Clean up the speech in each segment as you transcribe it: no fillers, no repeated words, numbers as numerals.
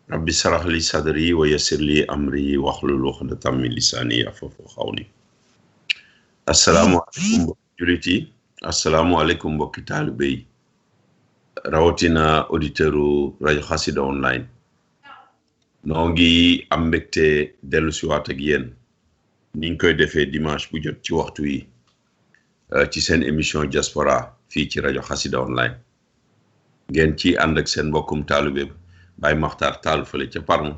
rabbi shrah li sadri wa yassir li amri wahlul uqdatam min lisani yafqahu qawli. Asalaamaaleykum mbokki jullit yi, asalaamaaleykum mbokki taalibe yi, rawatina auditeuru rajo Xassida online. noo ngi am mbégte dellu si waat ak yéen niñ koy defee dimanche bu jot ci waxtu yi ci seen émission diaspora fii ci rajo Xassida online. ngeen ci ànd ak seen mbokkum taalibe Baye Makhtar Tall fële ca Parme,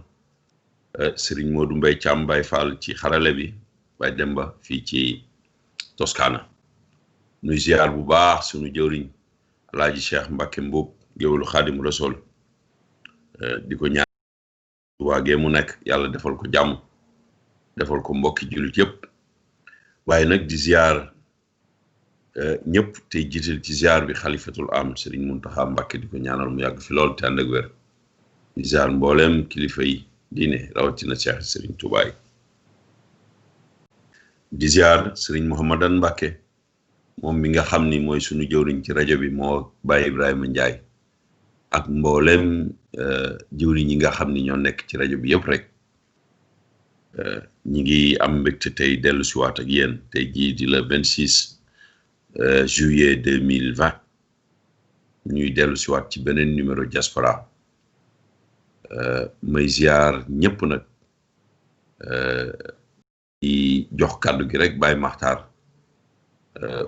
Serigne Modou Mbaye Thiam Baye Fall ci xarale bi, Baye Demba fii ci Toscana. nuy ziar bu baax sunu jëwriñ Alaaji Cheikh Mbacke Mbuub géwélu Xaadim Rasul, di ko ñaan waagee mu nekk yàlla defal ko jàmm, defal ko mbokki jullit yëpp. waaye nag di ziar ñëpp tey jiital ci ziar bi xalifatul am Serigne Mountakha Mbacke, di ko ñaanal mu yàgg fi lool te ànd ak wér. di ziar mboolem kilifa yi diine rawatina Cheikh Serigne Touba yi. di ziar Serigne Mouhamadan Mbacke moom mi nga xam ni mooy sunu jëwriñ ci rajo bi, moo Baye Ibrahima Ndiaye ak mboolem jëwriñ yi nga xam ni ñoo nekk ci rajo bi yëpp rek. ñi ngi am mbégte tey dellu si waat ak yéen tey jii di le 26 juillet 2020 ñuy dellu si waat ci beneen numéro diaspora. may ziar ñëpp nag di jox kàddu gi rek Baye Makhtar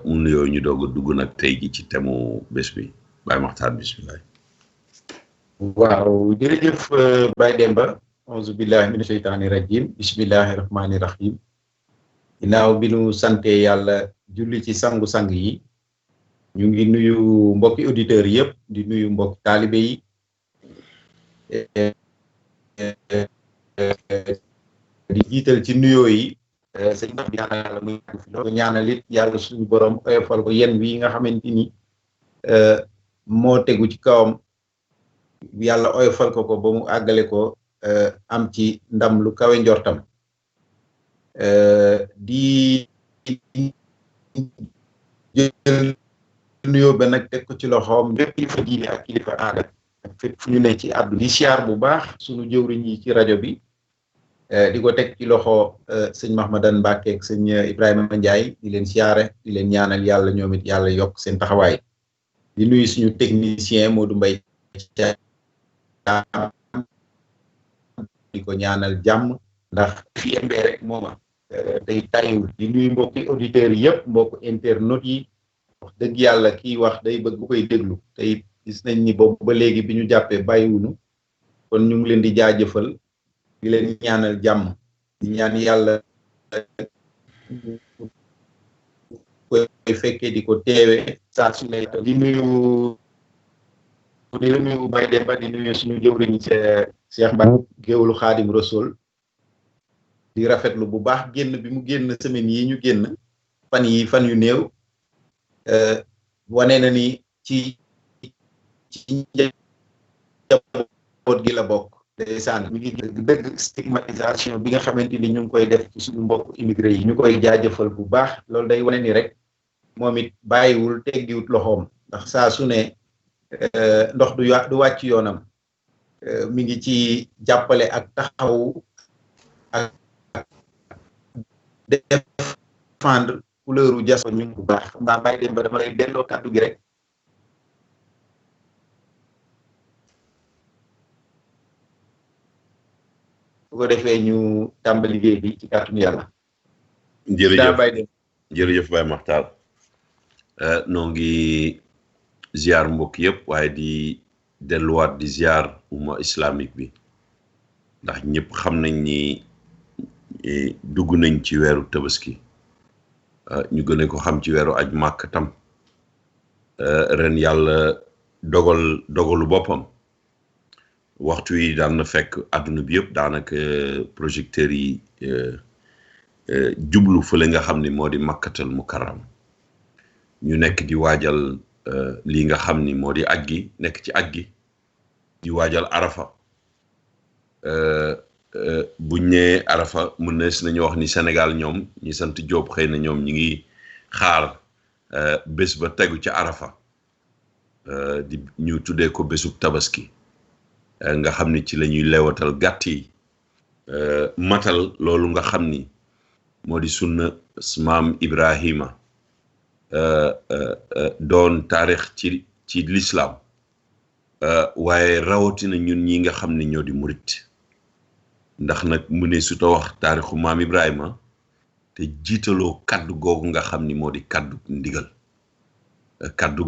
mu nuyoo ñu doog a dugg nag tey ji ci temu bés bi. Baye Makhtar bismillah. waaw jërëjëf Baye Demba, auzu billahi mina sheytaani rajim, bismillahi rahmaani rahim. ginnaaw bi nu sante yàlla julli ci sangu-sang yi, ñu ngi nuyu mbokki auditeurs yëpp, di nuyu mbokki taalibe yi, di jiital ci nuyoo yi sëñ bi ñaanal yàlla muy fi ñaanal it yàlla suñu borom oyofal ko yen wi nga xamante ni moo tegu ci kawam, yàlla oyofal ko ba mu àggale ko am ci ndam lu kawe njortam. di jël nuyoo ba nag teg ko ci loxoom lépp kilifa diine ak kilifa aada ak fépp fu ñu ne ci àdduna. di siyaar bu baax suñu jëwriñ yi ci rajo bi, di ko teg ci loxo sëñ Mahmadan Mbacke ak sëñ Ibrahima Ndiaye, di leen siyaare, di leen ñaanal yàlla ñoom it yàlla yokk seen taxawaay. di nuyu suñu technicien Modou Mbaye di ko ñaanal jàmm, ndax fi embee rek mooma day tayiwul. di nuyu mbokki auditeurs yëpp, mbokk internautes yi. wax dëgg yàlla kii wax day bëgg bu koy déglu, te gis nañ ni boobu ba léegi bi ñu jàppee bàyyiwunu, kon ñu ngi leen di jaajëfal, di leen ñaanal jàmm, di ñaan yàlla koy fekkee di ko teewee saa su ne. di nuyu Baye Demba, di nuyu suñu jëwriñ Cheikh Mbacke géwélu Xaadim Rasul, di rafetlu bu baax génn bi mu génn semaine yi ñu génn, fan yu néew, wane na ni ci ci njaboot gi la bokk ndeysaan mi ngi dëgg stigmatisation bi nga xamante ni ñu ngi koy def ci suñu mbokk immigré yi ñu koy jaajëfal bu baax loolu day wane ni rek moom it bàyyiwul teggiwut loxoom ndax saa su ne ndox du wàcc yoonam mi ngi ci jàppale ak taxaw ak défendre couleuru diaspora ñu bu baax xam naa bàyyi dem ba dama lay delloo kàddu gi rek. bu ko defee ñu tàmbali liggéey bi ci kàttanu yàlla. jërëjëf Baye Makhtar noo ngi ziar mbokk yëpp waaye di delluwaat di ziar umma islamique bi ndax ñëpp xam nañ ni dugg nañ ci weeru tabaski ñu gëne ko xam ci weeru aj màkk tam ren yàlla dogalu boppam waxtu yi daan na fekk àdduna bi yëpp daanaka projecteurs yi jublu fële nga xam ni moo di makkatal mukarram ñu nekk di waajal lii nga xam ni moo di aj gi nekk ci aj gi di waajal arafa buñ ñëwee arafa mën na si nañu wax ni Sénégal ñoom ñi sant Jóob xëy na ñoom ñi ngi xaar bés ba tegu ci arafa di ñu tuddee ko bésub tabaski nga xam ni ci la ñuy leewatal gàtt yi matal loolu nga xam ni moo di sunna maam Ibrahima doon taarix ci l'islam waaye rawatina ñun ñi nga xam ni ñoo di murit ndax nag mu ne su ta wax taarixu maam Ibrahima te jiitaloo kaddu googu nga xam ni moo di kaddu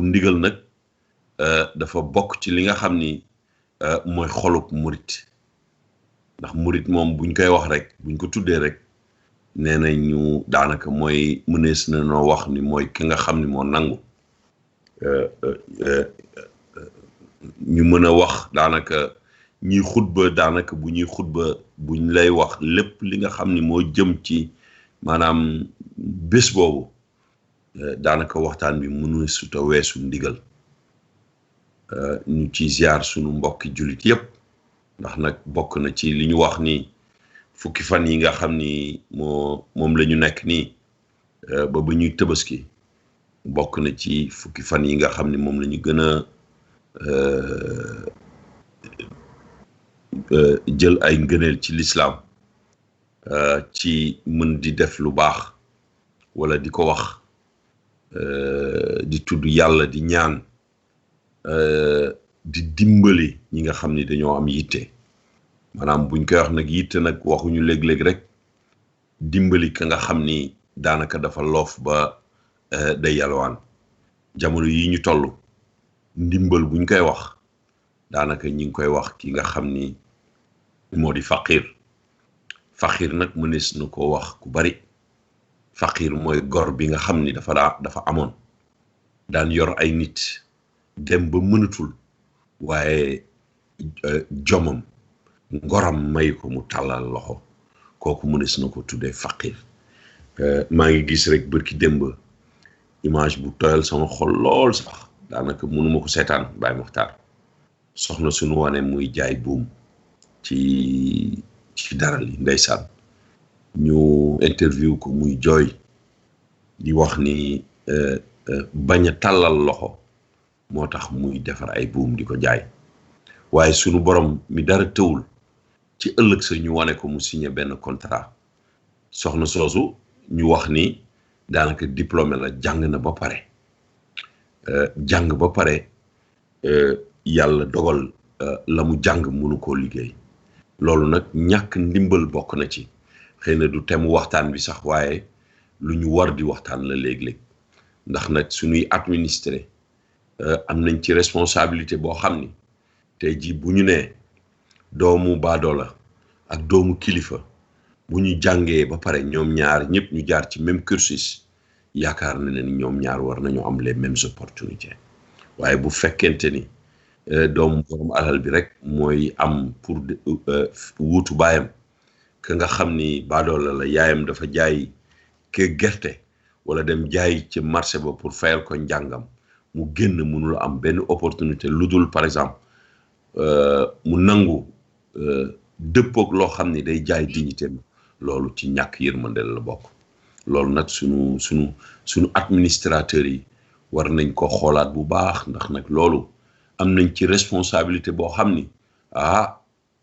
ndigal nag dafa bokk ci li nga xam ni mooy xolub murit ndax murit moom buñ koy wax rek buñ ko tuddee rek nee na ñu daanaka mooy mënees na noo wax ni mooy ki nga xam ni moo nangu ñu mën a wax daanaka ñuy xutba daanaka bu ñuy xutba buñ lay wax lépp li nga xam ni moo jëm ci maanaam bés boobu daanaka waxtaan bi mënu suta weesu ndigal ñu ci ziar sunu mbokki jullit yépp ndax nag bokk na ci li ñu wax ni fukki fan yi nga xam ni moom la ñu nekk nii ba ñuy tëbaski bokk na ci fukki fan yi nga xam ni moom la ñu gën a jël ay ngëneel ci lislaam ci mën di def lu baax wala di ko wax di tudd yàlla di ñaan di dimbali ñi nga xam ni dañoo am yitte maanaam buñ koy wax nag yitte nag waxuñu léeg-léeg rek dimbali ka nga xam ni daanaka dafa loof ba day yalwaan jamono yi ñu toll ndimbal buñ koy wax daanaka ñi ngi koy wax ki nga xam ni moo di faqir nag mënees na koo wax ku bari faqir mooy gor bi nga xam ni dafa amoon daan yor ay nit dem ba mënatul waaye jomam ngoram may ko mu tàllal loxo kooku mënees na ko tuddee faqir maa ngi gis rek bërki démb image bu tooyal sama xol lool sax daanaka mënuma ko seetaan Baye Makhtar soxna suñu wane muy jaay buum ci dara li ndeysaan ñu interview ko muy jooy di wax ni bañ a tàllal loxo moo tax muy defar ay buum di ko jaay waaye sunu borom mi dara tëwul ci ëllëg sa ñu wane ko mu signé benn contrat soxna soosu ñu wax ni daanaka diplômé la jàng na ba pare yàlla dogal la mu jàng mënu koo liggéey loolu nag ñàkk ndimbal bokk na ci xëy na du temu waxtaan bi sax waaye lu ñu war di waxtaan la léeg-léeg ndax nag suñuy administré am nañ ci responsabilité boo xam ni tey jii bu ñu nee doomu baadoola ak doomu kilifa bu ñu jàngee ba pare ñoom ñaar ñëpp ñu jaar ci même cursus yaakaar na ne ñoom ñaar war nañu am les mêmes opportunités waaye bu fekkente ni doomu borom alal bi rek mooy am pour wuutu baayam ka nga xam ni baadoola la yaayam dafa jaay ke gerte wala dem jaay ci marché ba pour fayal ko njàngam mu génn mënul am benn opportunité lu dul par exemple mu nangu dëppoog loo xam ni day jaay dignité loolu ci ñàkk yërmande la bokk. loolu nag sunu administrateurs yi war nañ ko xoolaat bu baax ndax nag loolu am nañ ci responsabilité boo xam ni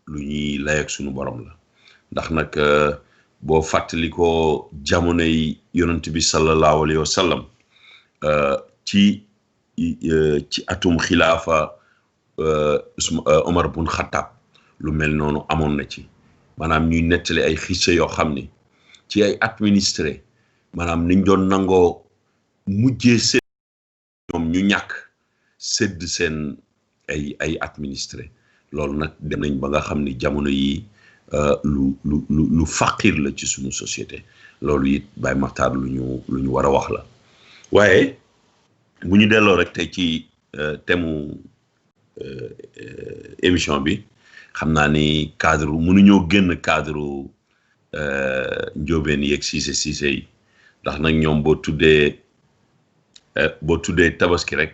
lu ñuy lay ak sunu borom la ndax nag boo fàttali ko jamonoy yonent bi sallallahu alayhi wa sallam ci atum xilaafa Omar bun Xattaab lu mel noonu amoon na ci maanaam ñuy nettali ay xisse yoo xam ni ci ay administré maanaam niñ doon nangoo mujjee seen ñoom ñu ñàkk sedd seen ay administré loolu nag dem nañ ba nga xam ni jamono yi lu faqir la ci suñu société loolu it Baye Makhtar lu ñu war a wax la waaye bu ñu delloo rek tey ci thème émission bi xam naa ni cadre mënuñoo génn cadre njóobeen yeeg siise yi ndax nag ñoom boo tuddee tabaski rek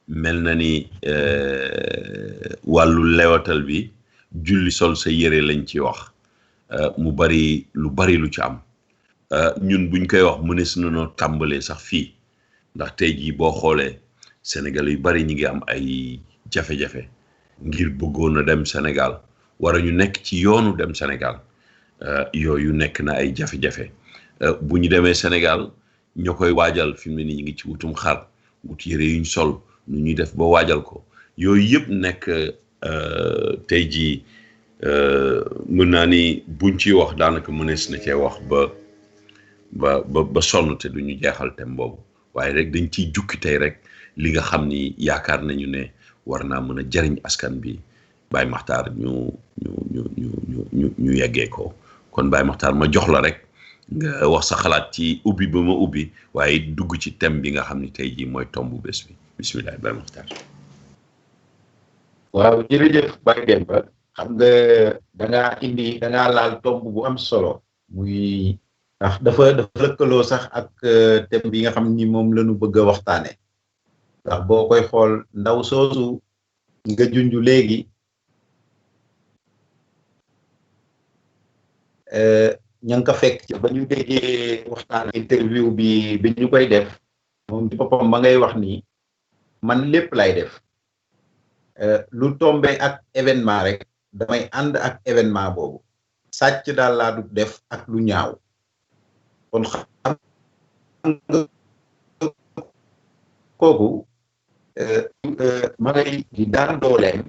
mel na ni wàllu lewatal bi julli sol sa yére lañ ci wax mu bari lu ci am ñun buñ koy wax mënees na noo tàmbalee sax fii ndax tey jii boo xoolee Sénégal yu bari ñi ngi am ay jafe-jafe ngir bëggoon a dem Sénégal wara ñu nekk ci yoonu dem Sénégal yooyu nekk na ay jafe-jafe bu ñu demee Sénégal ñoo koy waajal fi mu ne nii ñu ngi ci wutum xar wut yére yuñ sol nu ñuy def ba waajal ko yooyu yëpp nekk tey jii mën naa ni buñ ciy wax daanaka mënees na cee wax ba sonn te duñu jeexal thème boobu waaye rek dañ ciy jukki tey rek li nga xam ni yaakaar nañu ne war naa mën a jariñ askan bi Baye Makhtar ñu yeggee ko kon Baye Makhtar ma jox la rek nga wax sa xalaat ci ubbi ba ma ubbi waaye dugg ci thème bi nga xam ni tey jii mooy tombu bés bi bisimilah Baye Makhtar. waaw jërëjëf Baye Demba xam nga da ngaa laal tomb bu am solo muy ndax dafa lëkkaloo sax ak thème bi nga xam ni moom la ñu bëgg a waxtaane ndax boo koy xool ndaw soosu nga junj léegi ña nga ko fekk ci ba ñu déggee waxtaan interview bi ñu koy def moom ci boppam ma ngay wax ni man lépp lay def lu tombe ak événement rek damay ànd ak événement boobu sàcc daal laa du def ak lu ñaaw kon xam nga kooku ma ngay di daan dooleem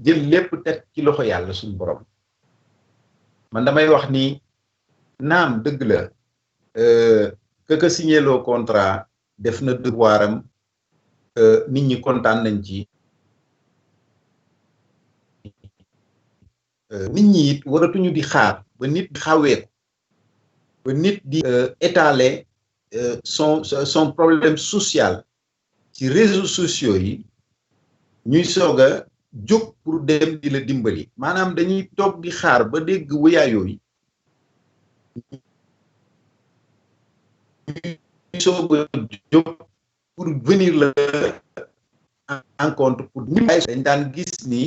jël lépp teg ci loxo yàlla suñu borom man damay wax ni naam dëgg la ka signéloo contrat def na devoiram nit ñi kontaan nañ ci nit ñi it waratuñu di xaar ba nit di xaweeku ba nit di étaler son problème social ci réseaux sociaux yi ñuy soog a jóg pour dem di la dimbali maanaam dañuy toog di xaar ba dégg wëyaayoo yi ñuy soog a jóg pour venir la en compte pour dañ daan gis ni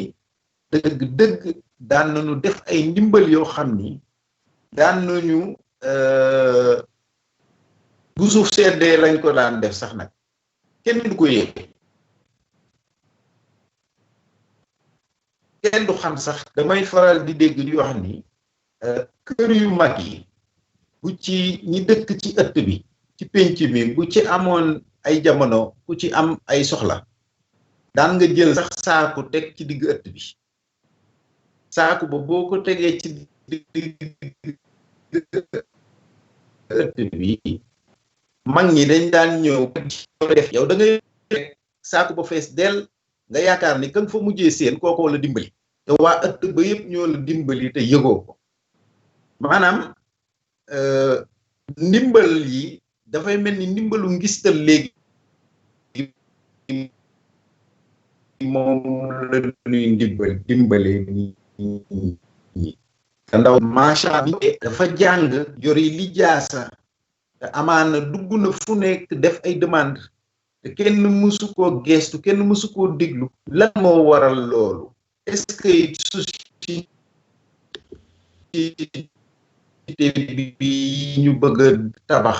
dëgg daan nañu def ay ndimbal yoo xam ni daan nañu bu suuf seddee lañ ko daan def sax nag kenn du ko yëg kenn du xam sax damay faral di dégg di wax ni kër yu mag yi bu ci ñi dëkk ci ëtt bi ci pénc mi bu ci amoon ay jamono ku ci am ay soxla daan nga jël sax saaku teg ci digg ëtt bi saaku ba boo ko tegee ci digg ëtt bi mag ñi dañ daan ñëw def yow da ngay saaku ba fees del nga yaakaar ni kan fa mujjee seen kooko la dimbali te waa ëtt ba yëpp ñoo la dimbali te yëgoo ko maanaam ndimbal yi dafay mel ni ndimbalu ngistal léegi moom la ñuy dimbale ñi te ndaw macha allah dafa jàng yori li jaasa te amaana dugg na fu nekk def ay demande te kenn mësu koo gestu kenn mësu koo déglu lan moo waral loolu est-ce que société bi ñu bëgg a tabax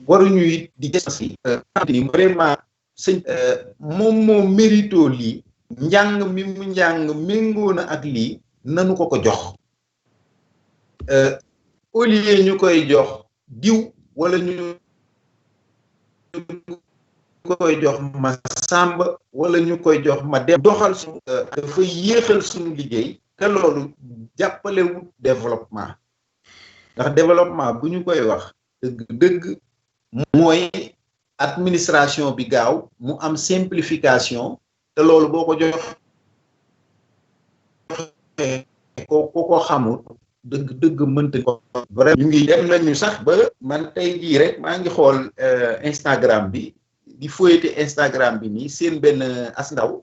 waruñu it di gëstu si ni vraiment sëñ moom moo mérito lii njàng mi mu njàng méngoo na ak lii nanu ko jox au lieu ñu koy jox diw wala ñu koy jox ma sàmba wala ñu koy jox ma dem doxal su dafa yéexal suñu liggéey te loolu jàppalewut développement ndax développement bu ñu koy wax dëgg mooy administration bi gaaw mu am simplification te loolu boo ko jox ko xamul dëgg mënta ko vraiment ñu ngi dem nañu sax ba man tey jii rek maa ngi xool Instagram bi di feuilleter Instagram bi nii seen benn as ndaw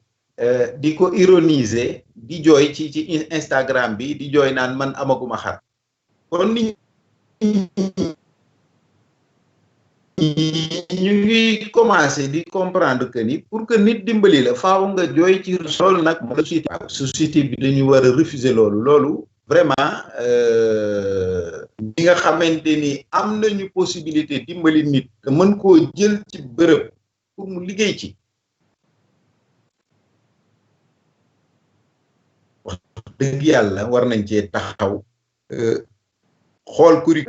di ko ironiser di jooy ci Instagram bi di jooy naan man amaguma xar kon nit ñu ngi commencé di comprendre que ni pour que nit dimbali la faaw nga jooy ci loolu nag mo société bi dañu war a refuser loolu vraiment ñi nga xamante ni am nañu possibilité dimbali nit te mën koo jël ci bërëb pour mu liggéey ci wax dëgg yàlla war nañ cee taxaw xool kuri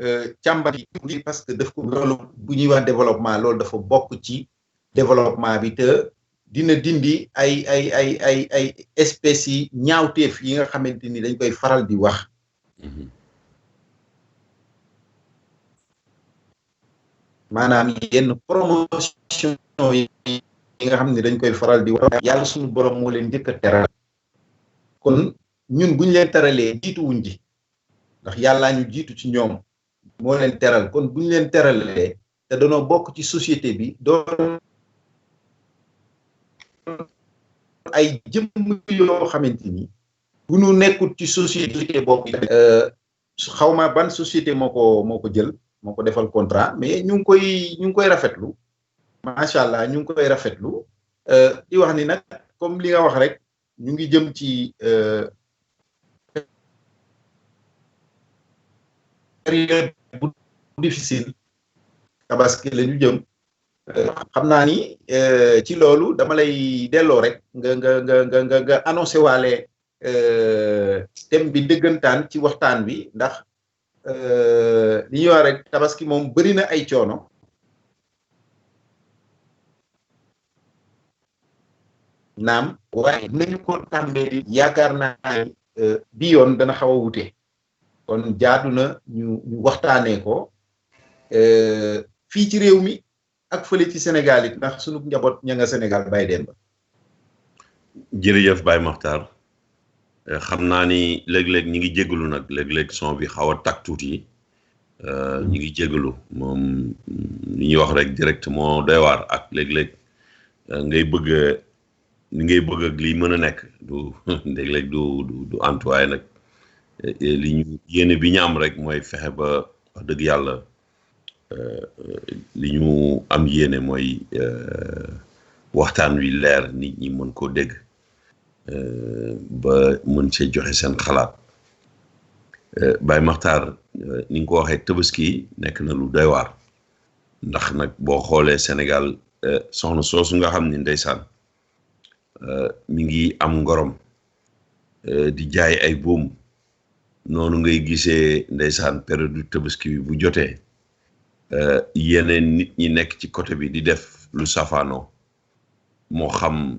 càmbar yi parce que daf ko loolu bu ñuy wax développement loolu dafa bokk ci développement bi te dina dindi ay espèces yi ñaawteef yi nga xamante ni dañ koy faral di wax maanaam yenn promotion yi nga xam ne dañ koy faral di wax yàlla suñu borom moo leen njëkk a teral kon ñun buñ leen teralee jiituwuñ ji ndax yàllaa ñu jiitu ci ñoom moo leen teral kon buñ leen teralee te danoo bokk ci société bi doon ay jëmm yoo xamante ni bu ñu nekkul ci société boobu xawma ban société moo ko jël moo ko defal contrat mais ñu ngi koy rafetlu macha allah ñu ngi koy rafetlu di wax ni nag comme li nga wax rek ñu ngi jëm ci période bu difficile tabaski la ñu jëm xam naa ni ci loolu dama lay delloo rek nga annoncé waale thème bi dëggantaan ci waxtaan bi ndax li ñuy wax rek tabaski moom bëri na ay coono naam waaye nañu ko tàmbee yaakaar naa bi yoon dana xaw a wute kon jaadu na ñu waxtaanee ko fii ci réew mi ak fële ci Sénégal it ndax sunu njaboot ña nga Sénégal Baye Demba. jërëjëf Baye Makhtar xam naa ni léeg-léeg ñi ngi jégalu nag léeg-léeg son bi xaw a tag tuuti ñi ngi jégalu moom li ñuy wax rek direct moo doy waar ak léeg-léeg ngay bëgg ni ngay bëgg ak lii mën a nekk du léeg-léeg du antuwaay nag li ñu yéene bi ñu am rek mooy fexe ba wax dëgg yàlla li ñu am yéene mooy waxtaan wi leer nit ñi mën koo dégg ba mën cee joxe seen xalaat Baye Makhtar ni nga ko waxee Tabaski nekk na lu doy waar ndax nag boo xoolee Sénégal soxna soosu nga xam ni ndeysaan mi ngi am ngorom di jaay ay boom noonu ngay gisee ndeysaan période du Tabaski bi bu jotee yeneen nit ñi nekk ci côté bi di def lu safaanoo moo xam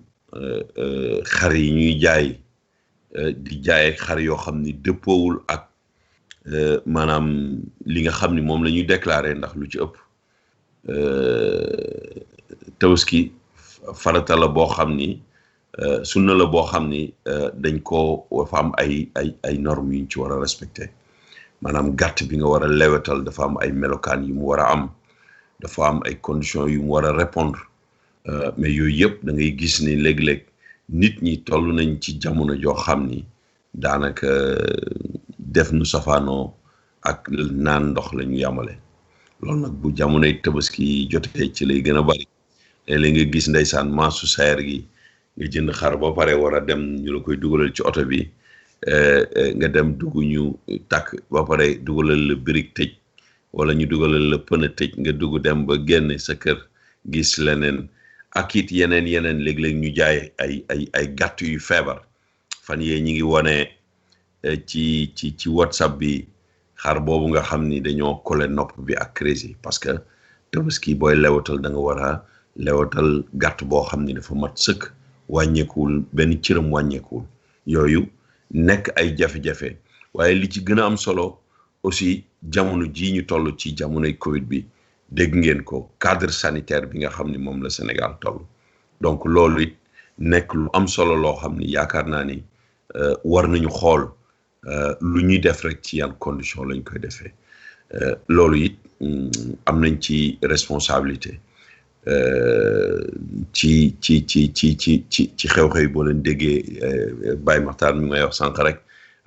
xar yi ñuy jaay di jaay xar yoo xam ni dëppoowul ak maanaam li nga xam ni moom la ñuy déclaré ndax lu ci ëpp Tabaski farata la boo xam ni sunna la boo xam ni dañ ko dafa am ay normes yuñ ci war a respecté maanaam gàtt bi nga war a lewetal dafa am ay melokaan yu mu war a am dafa am ay conditions yu mu war a répondre mais yooyu yëpp da ngay gis ni léeg-léeg nit ñi toll nañ ci jamono joo xam ni daanaka def nu safaanoo ak naan ndox la ñu yamale loolu nag bu jamonoy Tabaski jotee ci lay gën a bari léeg nga gis ndeysaan maasu sayer gi nga jënd xar ba pare war a dem ñu la koy dugalal ci oto bi nga dem dugg ñu takk ba pare dugalal la brique tëj wala ñu dugalal la pën a tëj nga dugg dem ba génn sa kër gis leneen ak it yeneen léeg-léeg ñu jaay ay gàtt yu feebar fan yee ñi ngi wone ci WhatsApp bi xar boobu nga xam ni dañoo kole nopp bi ak crazy parce que tabaski booy lewatal da nga war a lewatal gàtt boo xam ni dafa mat sëkk wàññeekuwul benn cëram wàññeekuwul yooyu nekk ay jafe-jafe waaye li ci gën a am solo aussi jamono ji ñu toll ci jamonoy Covid bi dégg ngeen ko cadre sanitaire bi nga xam ni moom la Sénégal toll donc loolu it nekk lu am solo loo xam ni yaakaar naa ni war nañu xool lu ñuy def rek ci yan condition lañ koy defee loolu it am nañ ci responsabilité ci xew-xew boo leen déggee Baye Makhtar mi may wax sànq rek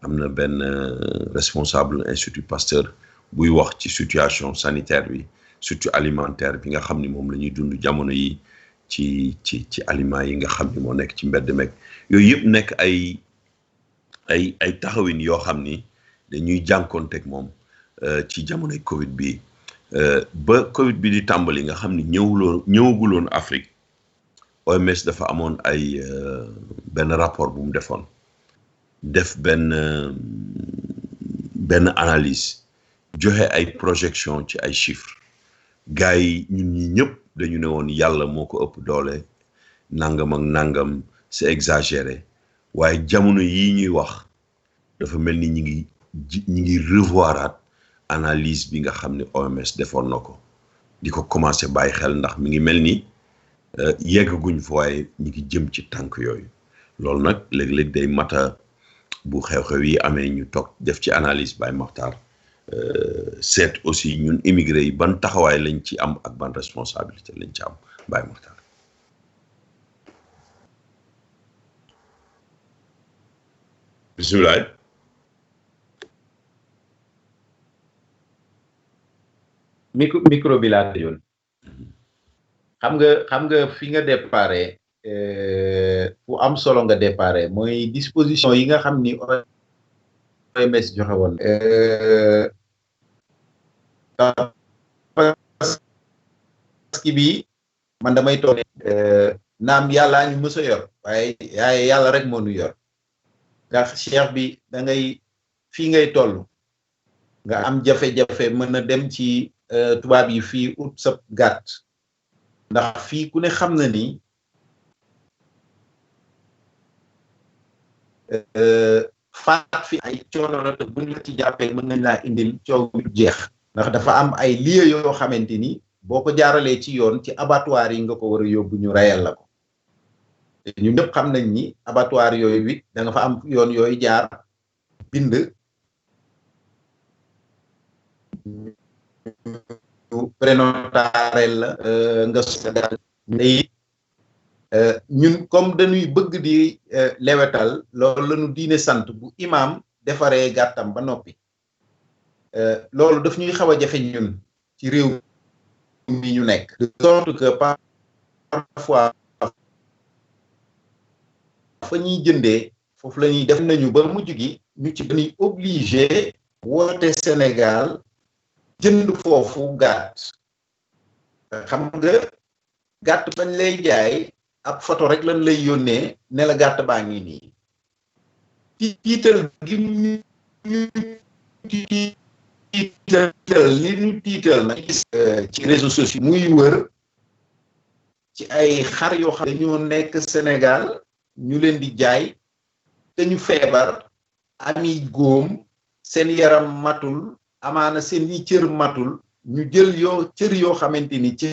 am na benn responsable Institut Pasteur buy wax ci situation sanitaire bi surtout alimentaire bi nga xam ni moom la ñuy dund jamono yi ci aliments yi nga xam ni moo nekk ci mbedd meeg yooyu yëpp nekk ay taxawin yoo xam ni dañuy jànkoonteeg moom ci jamonoy Covid bi ba Covid bi di tàmbali nga xam ni ñëwaguloon Afrique OMS dafa amoon ay benn rapport bu mu defoon def benn analyse joxe ay projection ci ay chiffres gars yi ñun ñi ñëpp dañu ne woon yàlla moo ko ëpp doole nangam ak nangam c'est exagéré waaye jamono yii ñuy wax dafa mel ni ñi ngi revoiraat analyse bi nga xam ne OMS defoon na ko di ko commencé bàyyi xel ndax mi ngi mel ni yeggaguñ fa waaye ñi ngi jëm ci tànk yooyu loolu nag léeg-léeg day mata bu xew-xew yi amee ñu toog def ci analyse Baye Makhtar seet aussi ñun immigré yi ban taxawaay lañ ci am ak ban responsabilité lañ ci am Baye Makhtar. bisimilah. micro bi laa tëjoon xam nga fi nga déparé fu am solo nga déparé mooy disposition yi nga xam ni OMS joxe woon parce bi man damay toog naam yàllaa ñu mës a yor waaye yàlla rek moo ñu yor ndax cheikh bi da ngay fii ngay toll nga am jafe-jafe mën a dem ci tubaab yi fii ut sa gàtt ndax fii ku ne xam na ni faat fi ay coono la te buñ la ci jàppee mën nañ laa indil coow bi jeex ndax dafa am ay lieux yoo xamante ni boo ko jaaralee ci yoon ci abattoir yi nga ko war a yóbbu ñu reyal la ko ñu ñëpp xam nañ ni abattoir yooyu it da nga fa am yoon yooyu jaar bind prénotarel la nga sodaal it ñun comme dañuy bëgg di lewetal loolu la ñu diine sant bu imam defaree gàttam ba noppi loolu daf ñuy xaw a jafe ñun ci réew mi ñu nekk de sorte que parfois fa ñuy jëndee foofu la ñuy def nañu ba mujj gi ñu ci dañuy obligé woote Sénégal jënd foofu gàtt xam nga gàtt bañ lay jaay ab photo rek lañ lay yónnee ne la gàtt baa ngi nii tiital gi ñu tiital li ñu tiital nag ci réseaux sociaux muy wër ci ay xar yoo xam ne dañoo nekk Sénégal ñu leen di jaay te ñu feebar ami góom seen yaram matul amaana seen yi cër matul ñu jël cër yoo xamante ni ci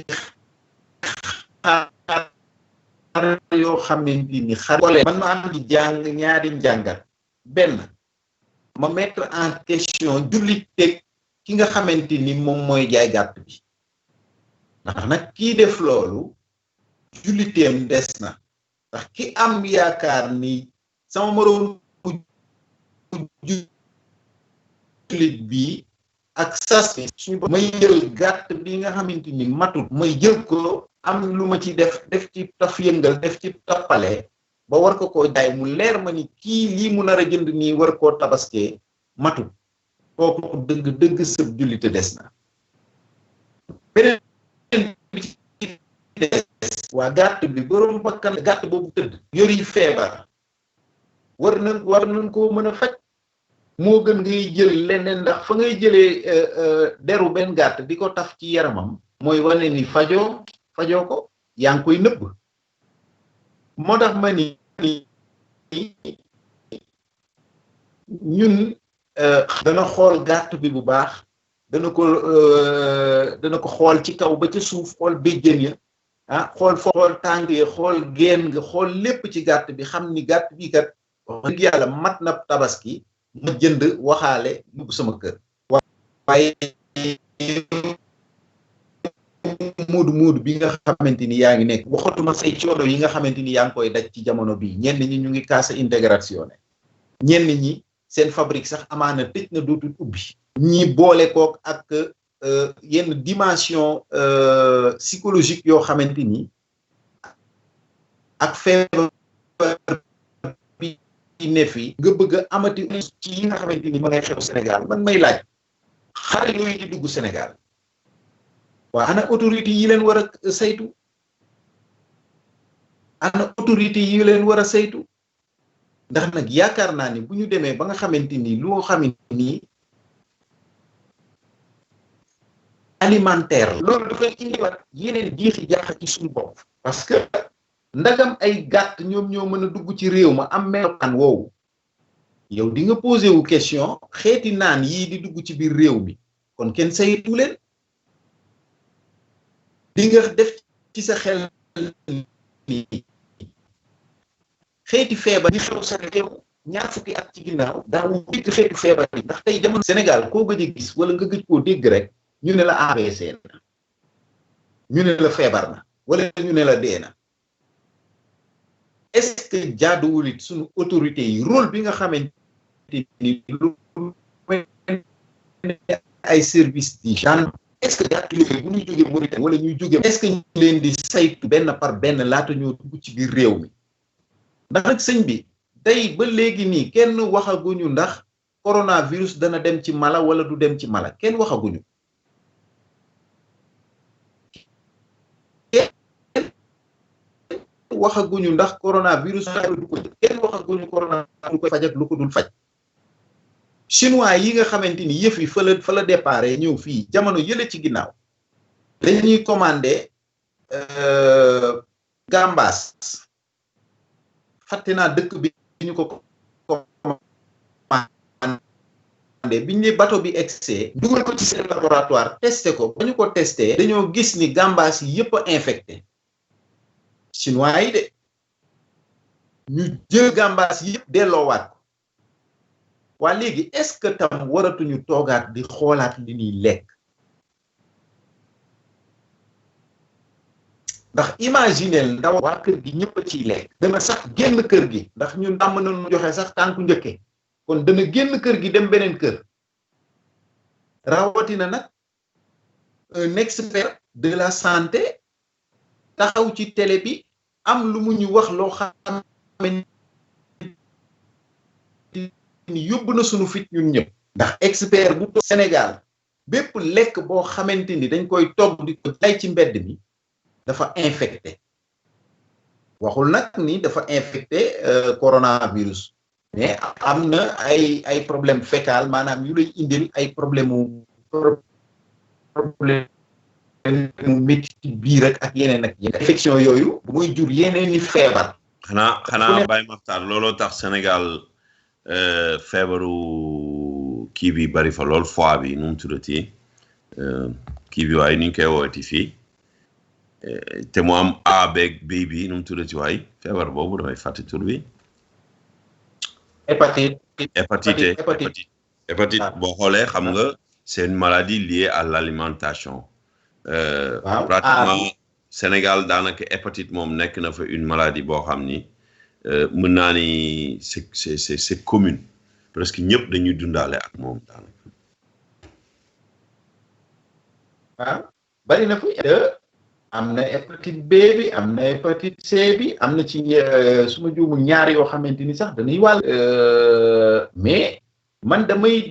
xar yoo xamante ni xar man ma am di jàng ñaari njàngat benn ma mettre en question jullit teg ki nga xamante ni moom mooy jaay gàtt bi ndax nag kii def loolu julliteem des na ndax ki am yaakaar ni sama moroom jullit bi ak sas bi suñu may jël gàtt bi nga xamante ni matul may jël ko am lu ma ci def ci taf yëngal def ci tappale ba war ko koo jaay mu leer ma ni kii lii mu nar a jënd nii war koo tabaskee matul kooku dëgg sëb jullite des na beneen bi ci des waa gàtt bi borom bakkan gàtt boobu tëdd yori feebar war nañ koo mën a faj moo gën ngay jël leneen ndax fa ngay jëlee deru benn gàtt di ko taf ci yaramam mooy wane ni fajoo ko yaa ngi koy nëbb moo tax ma ni ñun dana xool gàtt bi bu baax dana ko xool ci kaw ba ca suuf xool béjjën ya xool tànk ya xool geen nga xool lépp ci gàtt bi xam ni gàtt bi kat wax dëgg yàlla mat na tabaski ma jënd waxaale yóbbu sama kër waaye muudu bi nga xamante ni yaa ngi nekk waxatuma say coono yi nga xamante ni yaa ngi koy daj ci jamono bii ñenn ñi ñu ngi kaasa intégration ñenn ñi seen fabrique sax amaana tëj na dootul ubbi ñi boole kook ak yenn dimension psychologique yoo xamante ni ak feebar bi ne fi nga bëgg a amati ci yi nga xamante ni ma ngay xew Sénégal man may laaj xale yooyu di dugg Sénégal waa ana autorité yi leen war a saytu ndax nag yaakaar naa ni bu ñu demee ba nga xamante ni loo xamante ni alimentaire loolu dafay indiwaat yeneen jiixi jaaxa ci suñu bopp parce que ndagam ay gàtt ñoom ñoo mën a dugg ci réew ma am melokaan woowu yow di nga posé wu question xeeti naan yii di dugg ci biir réew mi kon kenn saytu leen di nga def ci sa xel ni xeeti feebar yi xew sa réew ñaar fukki at ci ginnaaw daawu dégg xeeti feebar yi ndax tey jamono Sénégal koo gëj a gis wala nga gëj koo dégg rek ñu ne la ABC na ñu ne la feebar na wala ñu ne la dee na est-ce que jaaduwul it suñu autorité yi rôle bi nga xamante ni lu ay service di gendarme est-ce que gàtt yooyu bu ñuy jógee Mauritanie wala ñuy jógee est-ce que ñu leen di saytu benn par benn laata ñoo dugg ci biir réew mi ndax nag sëñ bi tey ba léegi nii kenn waxaguñu ndax coronavirus dana dem ci mala wala du dem ci mala kenn waxaguñu ndax coronavirus du ko kenn waxaguñu corona du koy faj ak lu ko dul faj chinois yi nga xamante ni yëf yi fa la déparé ñëw fii jamono yële ci ginnaaw dañuy commandé gambas fàtte naa dëkk bi ñu ko commandé biñ ne bateau bi excès dugal ko ci seen laboratoire testé ko ba ñu ko testé dañoo gis ni gambas yi yëpp a infecté chinois yi de ñu jël gambas yi yëpp delloowaat ko waa léegi est-ce que tam waratuñu toogaat di xoolaat li ñuy lekk ndax imaginel ndaw waa kër gi ñëpp a ciy lekk dana sax génn kër gi ndax ñun tàmm nañu joxe sax tànku njëkke kon dana génn kër gi dem beneen kër rawatina nag un expert de la santé taxaw ci télé bi am lu mu ñu wax loo xam ni yóbbu na sunu fit ñun ñëpp ndax expert bu toog Sénégal bépp lekk boo xamante ni dañ koy togg di ko jaay ci mbedd mi dafa infecté waxul nag ni dafa infecté coronavirus mais am na ay problème fécal maanaam yu lay indil ay problème mu métti ci biir ak yeneen ak yeneen infection yooyu muy jur yeneen i feebar xanaa Baye Makhtar looloo tax Sénégal feebaru kii bi bari fa lool foie bi nu mu tuddati kii bi waaye ni ñu koy woowati fii te mu am A beeg B bi nu mu tuddati waaye feebar boobu damay fàtte tur bi. hépatite boo xoolee xam nga c'est une maladie liée à l'alimentation. Pratiquement Sénégal daanaka hépatite moom nekk na fa une maladie boo xam ni. mën naa ni c'est commune presque ñëpp dañuy dundaale ak moom daanaka waaw bari na fi am na hépatite B bi am na hépatite C bi am na ci su ma juumul ñaar yoo xamante ni sax dañuy wàll mais man damay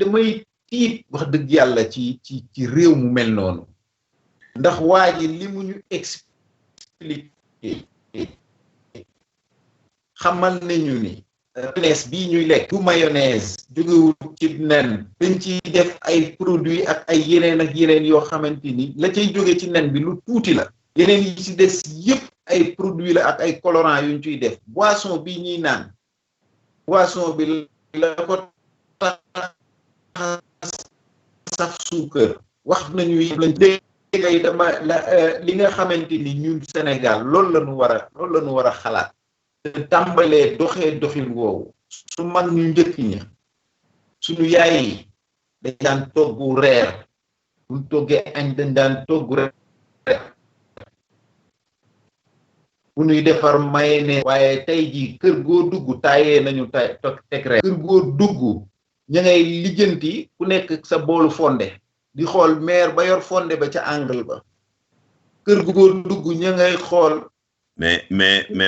tiit wax dëgg yàlla ci réew mu mel noonu ndax waa ji li mu ñu expliqué xamal nañu ni mayonnaise bii ñuy lekk du mayonnaise jógewul ci nen dañ ciy def ay produits ak ay yeneen yoo xamante ni la cay jóge ci nen bi lu tuuti la yeneen yi ci des yëpp ay produits la ak ay colorants yuñ ciy def boisson bii ñuy naan boisson bi la ko saf suukar wax nañu lañ dégg dama li nga xamante ni ñun Sénégal loolu la ñu war a xalaat te tàmbalee doxin woowu su mag ñu njëkk ña suñu yaay yi dañ daan togg reer buñ toggee añ dañ daan togg reer bu ñuy defar mayonnaise waaye tey jii kër goo dugg taayee nañu teg reer kër goo dugg ña ngay lijjanti ku nekk sa boolu fonde di xool maire ba yor fonde ba ca angle ba kër goo dugg ña ngay xool. mais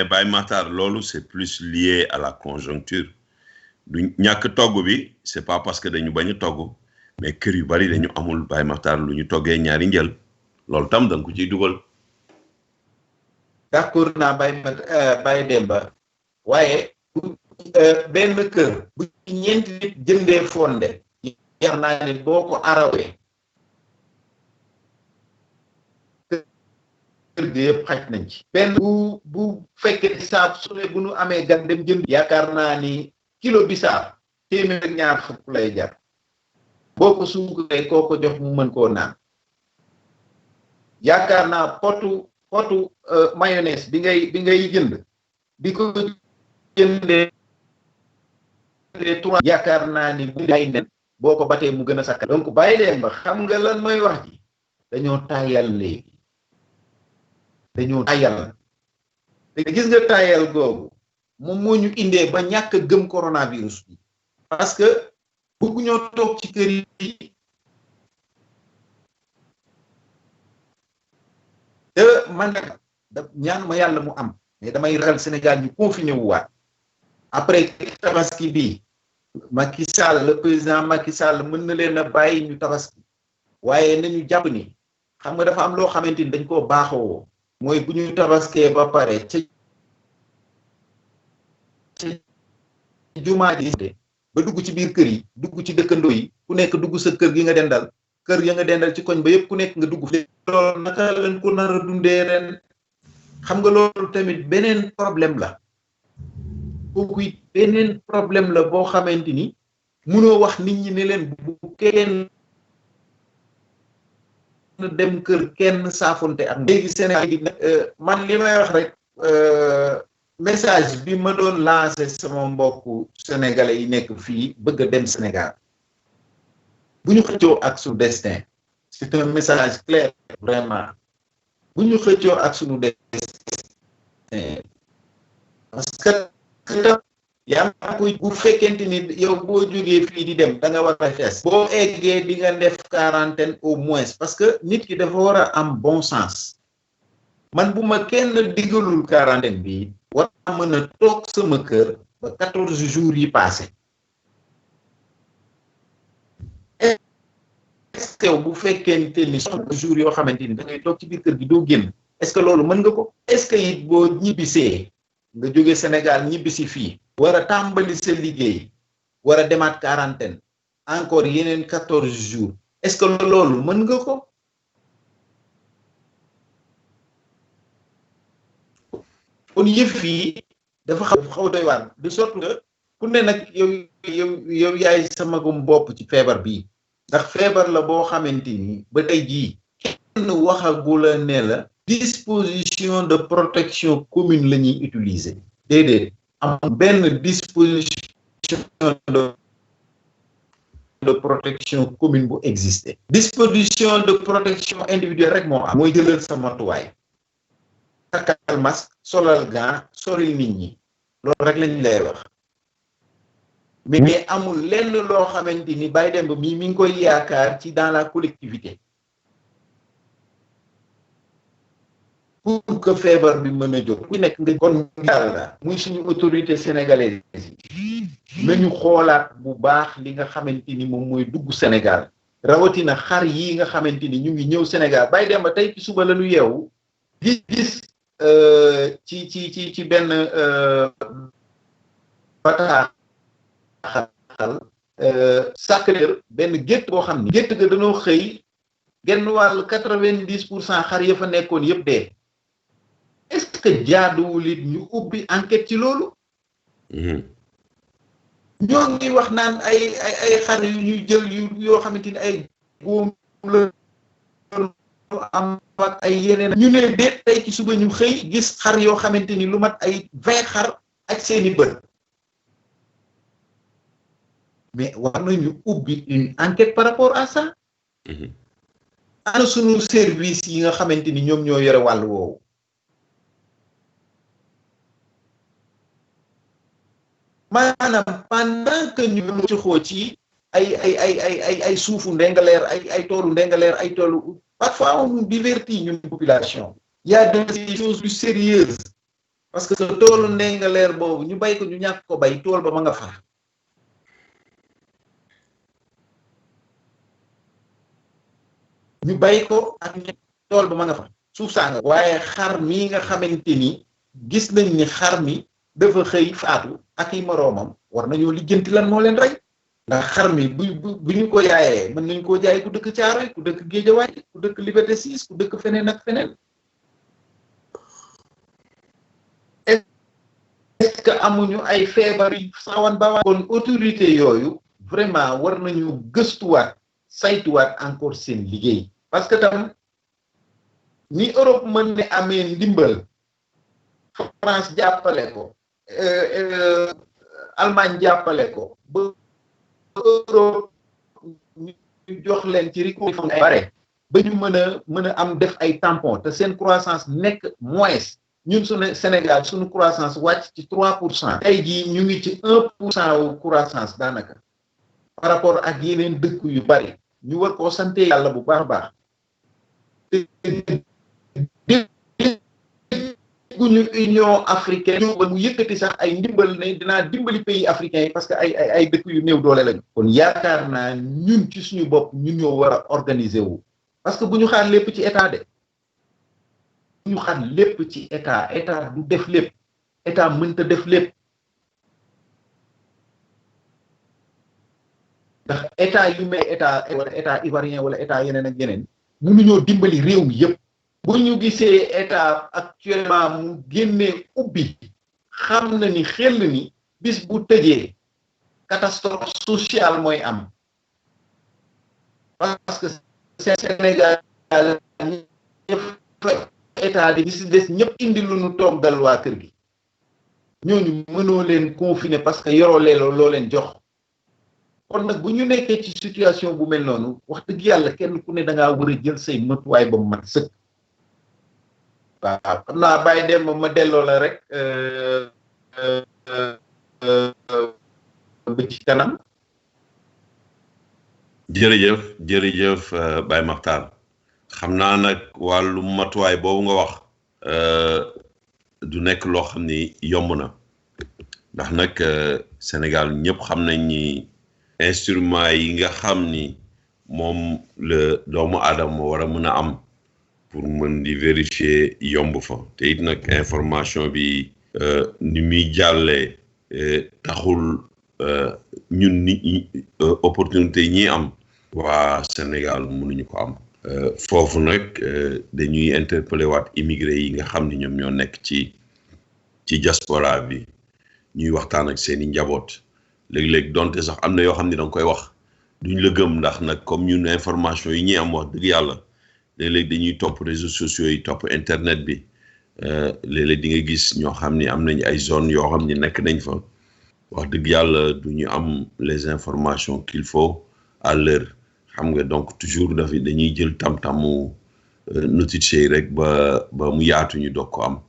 Baye Matar loolu c'est plus lié à la conjoncture du ñàkk togg bi c'est pas parce que dañu bañ a togg mais kër yu bari dañu amul Baye Matar lu ñu toggee ñaari njël loolu tam da nga ko ciy dugal. d'accord naa Baye Demba waaye benn kër bu ñeenti nit jëndee fonde yar naa ne boo ko arawee kër gi yëpp xaj nañ ci benn bu fekkee bisaab su ne bu nu amee gan dem jënd yaakaar naa ni kilo bisaab téeméer ak ñaar fukk lay jar boo ko suukaree koo ko jox mu mën koo naan yaakaar naa potu mayonnaise bi ngay jënd di ko jëndee 3 yaakaar naa ni bu day nen boo ko batee mu gën a sakkan donc bàyyi leen ba xam nga lan mooy wax ji dañoo tayal léegi dañoo tayal te gis nga tayal googu moom moo ñu indee ba ñàkk a gëm coronavirus bi parce que bëgg ñoo toog ci kër yi te man ñaan ma yàlla mu am mais damay ragal Sénégal ñu confiné wu waat après tabaski bi Macky Sall le président Macky Sall mën na leen a bàyyi ñu tabaski waaye nañu jàpp ni xam nga dafa am loo xamante ni dañ koo baaxoo mooy bu ñu tabaskee ba pare ca jumaa ji ba dugg ci biir kër yi dugg ci dëkkandoo yi ku nekk dugg sa kër gi nga dendal kër ya nga dendal ci koñ ba yëpp ku nekk nga dugg loolu naka lañ ko nar a dundee ren xam nga loolu tamit beneen problème la kooku it beneen problème la boo xamante ni mënoo wax nit ñi ne leen bu kenn dem kër kenn saafonte ak léegi Sénégal gi man li may wax rek message bi ma doon lancé sama mbokku sénégalais yi nekk fii bëgg a dem Sénégal bu ñu xëccoo ak suñu destin c'est un message clair vraiment bu ñu xëccoo ak suñu destin parce que yaa koy bu fekkente ni yow boo jógee fii di dem da nga war a fees boo eggee di nga def quarantaine au moins parce que nit ki dafa war a am bon sens man bu ma kenn digalul quarantaine bi war a mën a toog sama kër ba 14 jours yi passé est-ce que bu fekkente ni soxla jours yoo xamante ni da ngay toog ci biir kër gi doo génn est-ce que loolu mën nga ko est-ce que it boo ñibbisee nga jóge Sénégal ñibbisi fii war a tàmbali sa liggéey war a demaat quarantaine encore yeneen 14 jours est-ce que loolu mën nga ko kon yëf yi dafa xaw doy waar de sorte que ku ne nag yow yaay sama magum bopp ci feebar bii ndax feebar la boo xamante ni ba tey jii kenn waxagula ne la disposition de protection commune la ñuy utiliser déedéet am benn disposition de protection commune bu exister disposition de protection individuelle rek moo am mooy jëlal sa matuwaay takkal masque solal gant soril nit ñi loolu rek lañ lay wax mais amul lenn loo xamante ni Baye Demba mi ngi koy yaakaar ci dans la collectivité pour que feebar bi mën a jóg ku nekk nga kon yàlla muy suñu autorité sénégalaise yi nañu xoolaat bu baax li nga xamante ni moom mooy dugg Sénégal rawatina xar yi nga xamante ni ñu ngi ñëw Sénégal bàyyi dem ba tey ci suba la ñu yeewu gis ci benn bataaxal Sacré-Cœur benn gétt boo xam ni gétt ga dañoo xëy genn wàll 90% xar ya fa nekkoon yëpp dee est-ce que jaaduwul it ñu ubbi enquête ci loolu ñoo ngi wax naan ay xar yu ñuy jël yoo xamante ni ay góom la am ak ay yeneen ñu ne déet tey ci suba ñu xëy gis xar yoo xamante ni lu mat ay 20 xar ak seeni bët mais war nañu ubbi une enquête par rapport à ça ana sunu service yi nga xamante ni ñoom ñoo yore wàll woowu maanaam pendant que ñu ci xoo ci ay suufu ndengaleer ay toolu ndengaleer ay toolu parfois on nous divertit ñun population y a des choses plus sérieuses parce que toolu ndengaleer boobu ñu bay ko ñu ñàkk ko bay tool ba ma nga fa ñu bay ko ak tool ba ma nga fa suuf saa nga waaye xar mi nga xamante ni gis nañ ni xar mi dafa xëy faatu ak i moroomam war nañoo lijjanti lan moo leen rey ndax xar mi bu ñu ko yaayee mën nañ koo jaay ku dëkk Caaroy ku dëkk Géejawaay ku dëkk Liberté 6 ku dëkk feneen ak feneen est-ce que amuñu ay feebar yu sawan bawaan kon autorité yooyu vraiment war nañu gëstuwaat saytuwaat encore seen liggéey parce que tam ni Europe mën ne amee ndimbal France jàppale ko Allemagne jàppale ko ba Europe ñu jox leen ci recours ay bare ba ñu mën a am def ay tampon te seen croissance nekk moins ñun suñu Sénégal suñu croissance wàcc ci 3%. tey jii ñu ngi ci 1% wu croissance daanaka par rapport ak yeneen dëkk yu bari ñu war koo sante yàlla bu baax a baax ñu Union africaine ñu ba mu yëkkati sax ay ndimbal ne dinaa dimbali pays africains yi parce que ay dëkk yu néew doole lañu kon yaakaar naa ñun ci suñu bopp ñun ñoo war a organiser wu parce que bu ñu xaar lépp ci état de bu ñu xaar lépp ci état du def lépp état mënta def lépp ndax état yu may état wala état ivoirien wala état yeneen ak yeneen mënuñoo dimbali réew mi yëpp bu ñu gisee état actuellement mu génnee ubbi xam na ni xel ni bis bu tëjee catastrophe sociale mooy am parce que Sénégal état di si des ñëpp indi lu ñu toog dal waa kër gi ñooñu mënoo leen confiner parce que yoroo leeloo loo leen jox kon nag bu ñu nekkee ci situation bu mel noonu wax dëgg yàlla kenn ku ne da ngaa war a jël say matuwaay ba mu mat sëkk waaw xam naa bàyyi dem ma delloo la rek ba ci kanam. jërëjëf Baye Makhtar xam naa nag wàllu matuwaay boobu nga wax du nekk loo xam ni yomb na ndax nag Sénégal ñëpp xam nañ ni instrument yi nga xam ni moom la doomu aadama war a mën a am pour mën di vérifier yomb fa te it nag information bi ni muy jàllee taxul ñun nit ñi opportunité yi ñuy am waa Sénégal mënuñu ko am foofu nag dañuy interpeller waat immigré yi nga xam ni ñoom ñoo nekk ci diaspora bi ñuy waxtaan ak seeni njaboot léeg-léeg donte sax am na yoo xam ni danga koy wax duñ la gëm ndax nag comme ñun information yi ñuy am wax dëgg yàlla léeg-léeg dañuy topp réseaux sociaux yi topp internet bi léeg-léeg di nga gis ñoo xam ni am nañ ay zone yoo xam ni nekk nañ fa wax dëgg yàlla du ñu am les informations qu'il faut à l'heure xam nga donc toujours dañuy jël tam-tamu notifié yi rek ba mu yaatu ñu doog ko am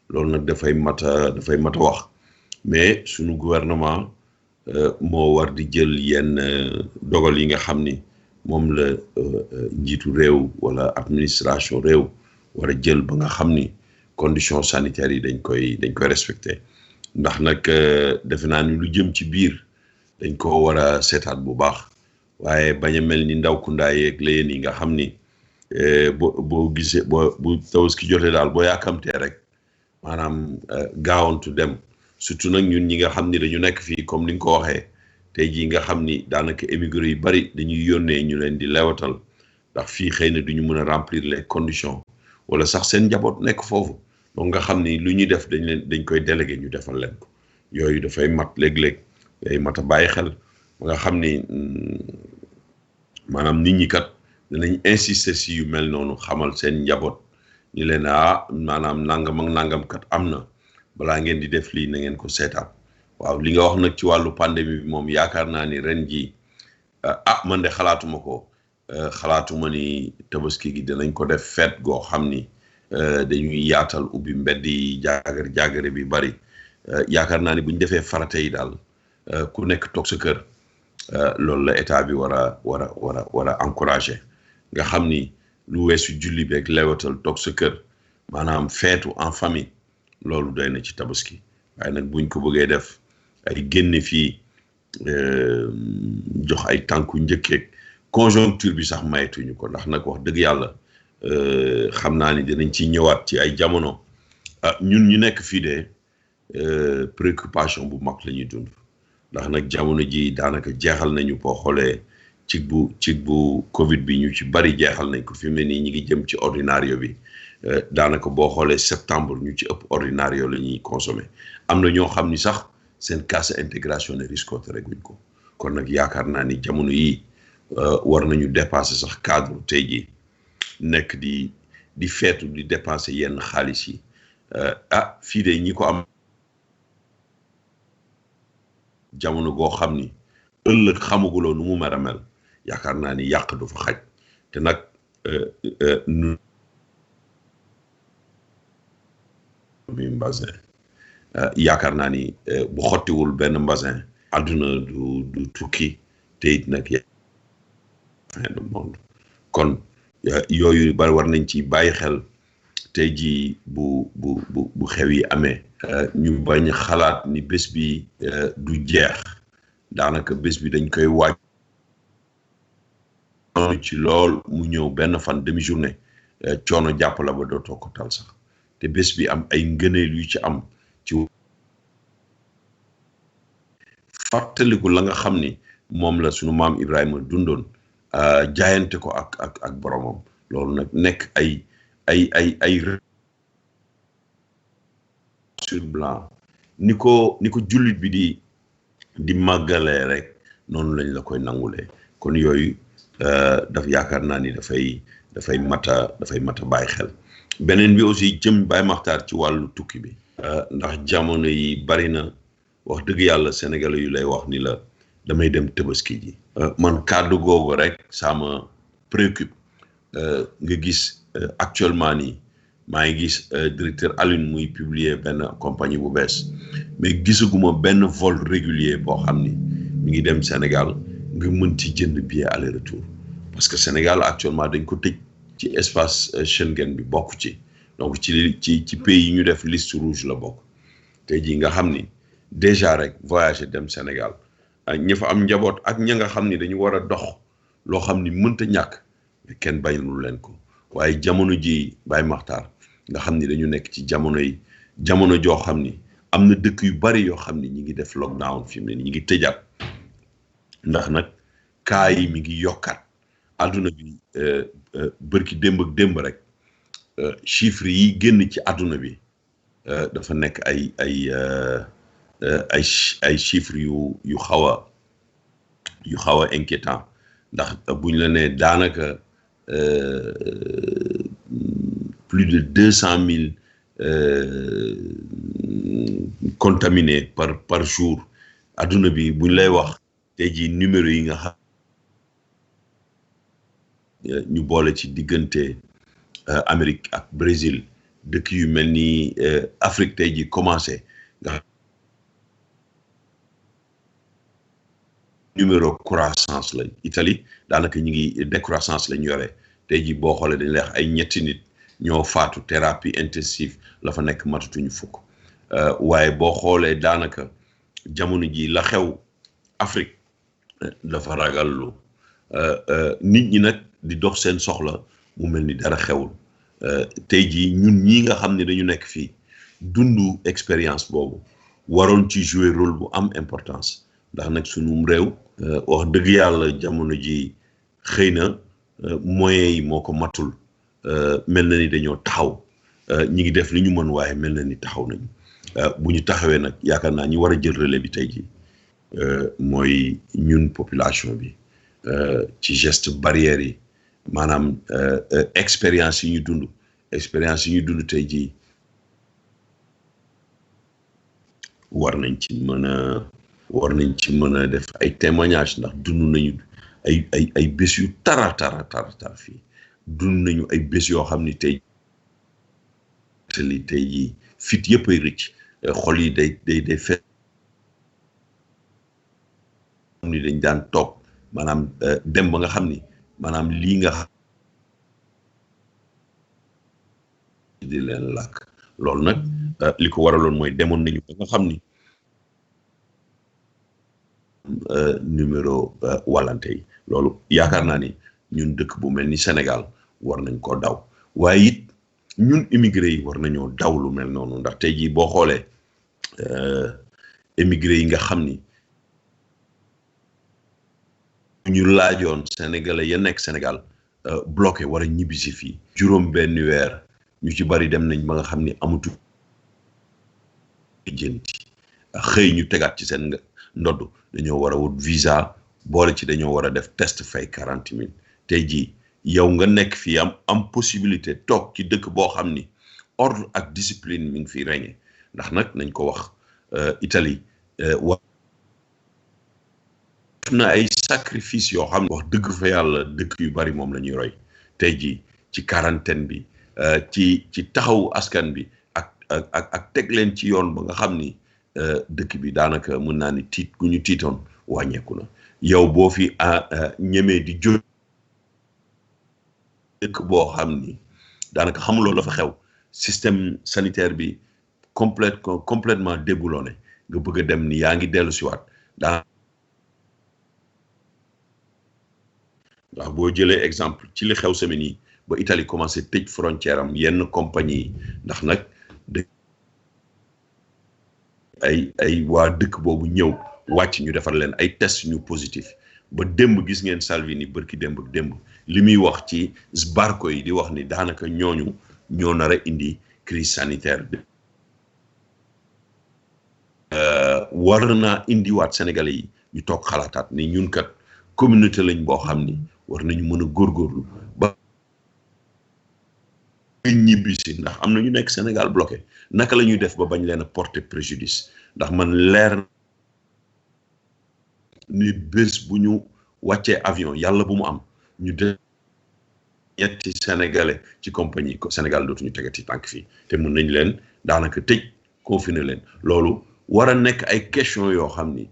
loolu nag dafay mat a wax mais suñu gouvernement moo war di jël yenn dogal yi nga xam ni moom la njiitu réew wala administration réew war a jël ba nga xam ni conditions sanitaires yi dañ koy respecté ndax nag defe naa ni lu jëm ci biir dañ ko war a seetaat bu baax waaye bañ a mel ni ndaw kundaa yeeg layeen yi nga xam ni boo gisee bu Tabaski jotee daal boo yaakamtee rek maanaam gaawantu dem surtout nag ñun ñi nga xam ni dañu nekk fii comme ni nga ko waxee tey jii nga xam ni daanaka émigré yu bari dañuy yónnee ñu leen di lewatal ndax fii xëy na duñu mën a remplir les conditions wala sax seen njaboot nekk foofu donc nga xam ni lu ñuy def dañ koy délégué ñu defal leen ko yooyu dafay mat léeg-léeg day mat a bàyyi xel ba nga xam ni maanaam nit ñi kat danañ insister si yu mel noonu xamal seen njaboot ñu leen maanaam nangam ak nangam kat am na balaa ngeen di def lii na ngeen ko seetaat waaw li nga wax nag ci wàllu pandémie bi moom yaakaar naa ni ren jii man de xalaatuma ko xalaatuma ni Tabaski gi dinañ ko def fête goo xam ni dañuy yaatal ubbi mbedd yi jaagare bi bari yaakaar naa ni buñ defee farata yi daal ku nekk toog sa kër loolu la état bi war a encourager nga xam ni lu weesu julli beeg lewatal toog sa kër maanaam feetu en famille loolu doy na ci Tabaski waaye nag buñ ko bëggee def ay génne fii jox ay tànku njëkkeeg conjoncture bi sax mayetuñu ko ndax nag wax dëgg yàlla xam naa ni dinañ ci ñëwaat ci ay jamono ñun ñu nekk fii de préoccupation bu mag la ñuy dund ndax nag jamono ji daanaka jeexal nañu boo xoolee ci bu Covid bi ñu ci bari jeexal nañ ko fi mu ne nii ñu ngi jëm ci ordinario bi daanaka boo xoolee septembre ñu ci ëpp ordinario la ñuy consommer am na ñoo xam ni sax seen cassa integrazione riscotere guñ ko kon nag yaakaar naa ni jamono yi war nañu dépasser sax cadre tey jii nekk di feetu di dépasser yenn xaalis yi fii de ñi ko am jamono goo xam ni ëllëg xamaguloo nu mu mer a mel yaakaar naa ni yàq du fa xaj te nag mi mbasin yaakaar naa ni bu xottiwul benn mbasin àdduna du tukki te it nag fin du monde kon yooyu bari war nañ ci bàyyi xel tey jii bu xew yi amee ñu bañ xalaat ni bés bi du jeex daanaka bés bi dañ koy waaj ci lool mu ñëw benn fan demi journée coono jàpp la ba dootoo ko tal sax te bés bi am ay ngëneel yu ci am ci fàttaliku la nga xam ni moom la sunu maam Ibrahima dundoon jaayante ko ak boromam loolu nag nekk ay sur blanc ni ko jullit bi di màggalee rek noonu lañ la koy nangulee kon yooyu yaakaar naa ni dafay mata bàyyi xel beneen bi aussi jëm Baye Makhtar ci wàllu tukki bi ndax jamono yi bari na wax dëgg yàlla sénégalais yu lay wax ni la damay dem Tabaski ji man kàddu googu rek ça me préoccupe nga gis actuellement nii maa ngi gis directeur Alioune muy publier benn compagnie bu bees mais gisaguma benn vol régulier boo xam ni mi ngi dem Sénégal nga mën ci jënd billet aller retour parce que Sénégal actuellement dañ ko tëj ci espace Schengen bi bokk ci donc ci pays yi ñu def liste rouge la bokk tey jii nga xam ni déjà rek voyager dem Sénégal ña fa am njaboot ak ña nga xam ni dañu war a dox loo xam ni mënta ñàkk kenn bañul leen ko waaye jamono ji Baye Makhtar nga xam ni dañu nekk ci jamono joo xam ni am na dëkk yu bari yoo xam ni ñi ngi def lockdown fi mu ne ñi ngi tëjaat ndax nag cas yi mi ngi yokkaat àdduna bi bërki démb rek chiffres yi génn ci àdduna bi dafa nekk ay chiffres yu xaw a inquiétant ndax buñ la nee daanaka plus de 200 000 contaminés par jour adduna bi buñ lay wax tey jii numéro yi nga xam ñu boole ci diggante Amérique ak Brésil dëkk yu mel ni Afrique tey jii commencé nga numéro croissance la Italie daanaka ñu ngi décroissance lañ yore tey jii boo xoolee dañ lay wax ay ñetti nit ñoo faatu thérapie intensive la fa nekk matatuñu fukk waaye boo xoolee daanaka jamono ji la xew Afrique dafa ragallu nit ñi nag di dox seen soxla mu mel ni dara xewul tey jii ñun ñi nga xam ne dañu nekk fii dundu expérience boobu waroon ci jouer rôle bu am importance ndax nag sunum réew wax dëgg yàlla jamono ji xëy na moyens yi moo ko matul mel na ni dañoo taxaw ñi ngi def li ñu mën waaye mel na ni taxaw nañu bu ñu taxawee nag yaakaar naa ñi war a jël relais bi tey jii mooy ñun population bi ci geste barrière yi maanaam expérience yi ñu dund tey jii war nañ ci mën a def ay témoignages ndax dund nañu ay bés yu tara fii dund nañu ay bés yoo xam ni tey jii fit yëpp ay rëcc xol yi day fet ni dañ daan toog maanaam dem ba nga xam ni maanaam lii nga xam di leen làkk loolu nag li ko waraloon mooy demoon nañu ba nga xam ni numéro wàllante yi loolu yaakaar naa ni ñun dëkk bu mel ni Sénégal war nañ koo daw waaye it ñun immigré yi war nañoo daw lu mel noonu ndax tey jii boo xoolee immigré yi nga xam ni ñu laajoon sénégalais ya nekk Sénégal bloqué war a ñibbisi fii juróom benn weer ñu ci bari dem nañ ba nga xam ni amatu jënti xëy ñu tegaat ci seen ndodd dañoo war a wut visa boole ci dañoo war a def test fay 40 000 tey jii yow nga nekk fii am possibilité toog ci dëkk boo xam ni ordre ak discipline mi ngi fi régné ndax nag nañ ko wax Italie wax na ay sacrifice yoo xam ne wax dëgg fa yàlla dëkk yu bari moom la ñuy roy tey jii ci quarantaine bi ci taxawu askan bi ak teg leen ci yoon ba nga xam ni dëkk bi daanaka mën naa ni tiit gu ñu tiitoon wàññeeku na yow boo fi ñemee di jóg dëkk boo xam ni daanaka xamuloo la fa xew système sanitaire bi complètement déboulonné nga bëgg a dem ni yaa ngi dellu siwaat ndax boo jëlee exemple ci li xew semaine yi ba Italie commencé tëj frontière am yenn compagnie yi ndax nag ay waa dëkk boobu ñëw wàcc ñu defar leen ay test ñu positif ba démb gis ngeen Salvini bërki démb li muy wax ci sbarco yi di wax ni daanaka ñooñu ñoo nar a indi crise sanitaire bi war naa indiwaat Sénégalais yi ñu toog xalaataat ni ñun kat communauté lañ boo xam ni war nañu mën a góorgóorlu ba ñibbisi ndax am na ñu nekk Sénégal bloqué naka la ñuy def ba bañ leen a porter préjudice ndax man leer ni bés bu ñu wàccee avion yàlla bu mu am ñu def ñetti sénégalais ci compagnie Sénégal dootuñu tegati tànk fii te mën nañ leen daanaka tëj confiné leen loolu war a nekk ay question yoo xam ni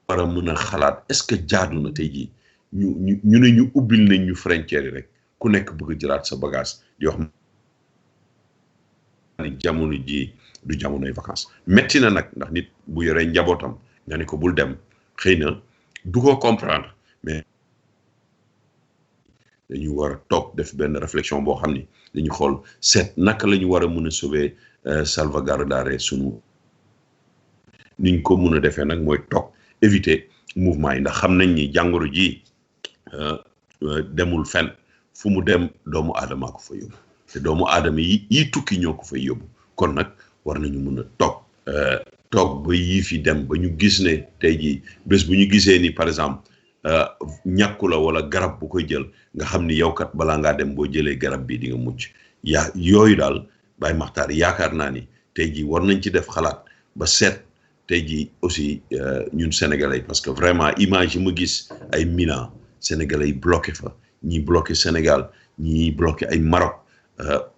war a mën a xalaat est-ce que jaadu na tey jii ñu ne ñu ubbil nañ ñu frontière yi rek ku nekk bëgg a jëlaat sa bagage di wax ni jamono ji du jamonoy vacances metti na nag ndax nit bu yoree njabootam nga ne ko bul dem xëy na du ko comprendre mais dañu war a toog def benn réflexion boo xam ni dañu xool seet naka la ñu war a mën a sauver salvaguardare sunu niñ ko mën a defee nag mooy toog éviter mouvement yi ndax xam nañ ni jàngoro ji demul fenn fu mu dem doomu aadama ko fa yóbbu te doomu aadama yi tukki ñoo ko fay yóbbu kon nag war nañu mën a toog ba yii fi dem ba ñu gis ne tey jii bés bu ñu gisee ni par exemple ñàkku la wala garab bu koy jël nga xam ni yow kat balaa ngaa dem boo jëlee garab bi di nga mucc yooyu daal Baye Makhtar yaakaar naa ni tey jii war nañ ci def xalaat ba seet tey jii aussi ñun sénégalais parce que vraiment image yi ma gis ay Milan sénégalais yi bloqué fa ñii bloqué Sénégal ñii bloqué ay Maroc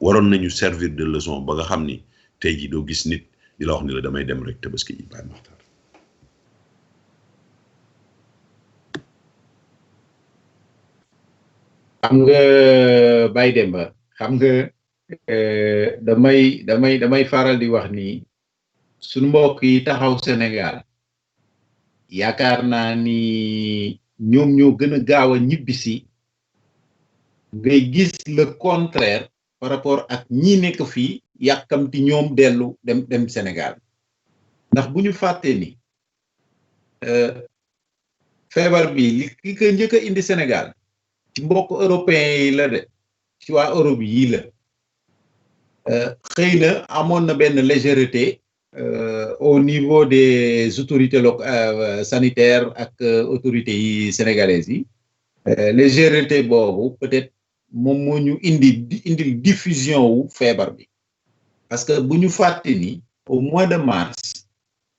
waroon nañu servir de leçon ba nga xam ni tey jii doo gis nit di la wax ni la damay dem rek Tabaski ji Baye Makhtar. xam nga Baye Demba xam nga damay faral di wax ni suñu mbokk yi taxaw Sénégal yaakaar naa ni ñoom ñoo gën a gaaw a ñibbisi ngay gis le contraire par rapport ak ñi nekk fii yàkkamti ñoom dellu dem Sénégal ndax bu ñu fàttee ni feebar bi li ki ko njëkk a indi Sénégal ci mbokk européen yi la de ci waa Europe yii la xëy na amoon na benn légèreté au niveau des autorités sanitaires ak autorités yi sénégalaises yi légèreté boobu peut-être moom moo ñu indil diffusion wu feebar bi parce que bu ñu fàtte ni au mois de mars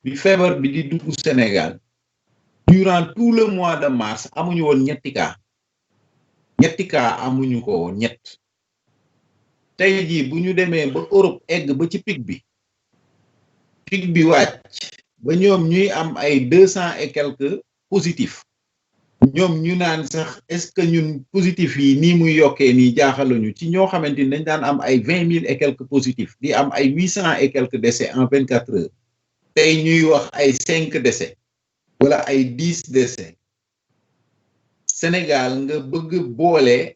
bi feebar bi di dugg Sénégal durant tout le mois de mars amuñu woon ñetti cas amuñu ko woon ñett tey jii bu ñu demee ba Europe egg ba ci pic bi wàcc ba ñoom ñuy am ay 200 et quelques positifs ñoom ñu naan sax est-ce que ñun positifs yi nii muy yokkee nii jaaxaluñu ci ñoo xamante ni dañ daan am ay 20 000 et quelques positifs di am ay 800 et quelques décès en 24 heures tey ñuy wax ay 5 décès wala ay 10 décès Sénégal nga bëgg boole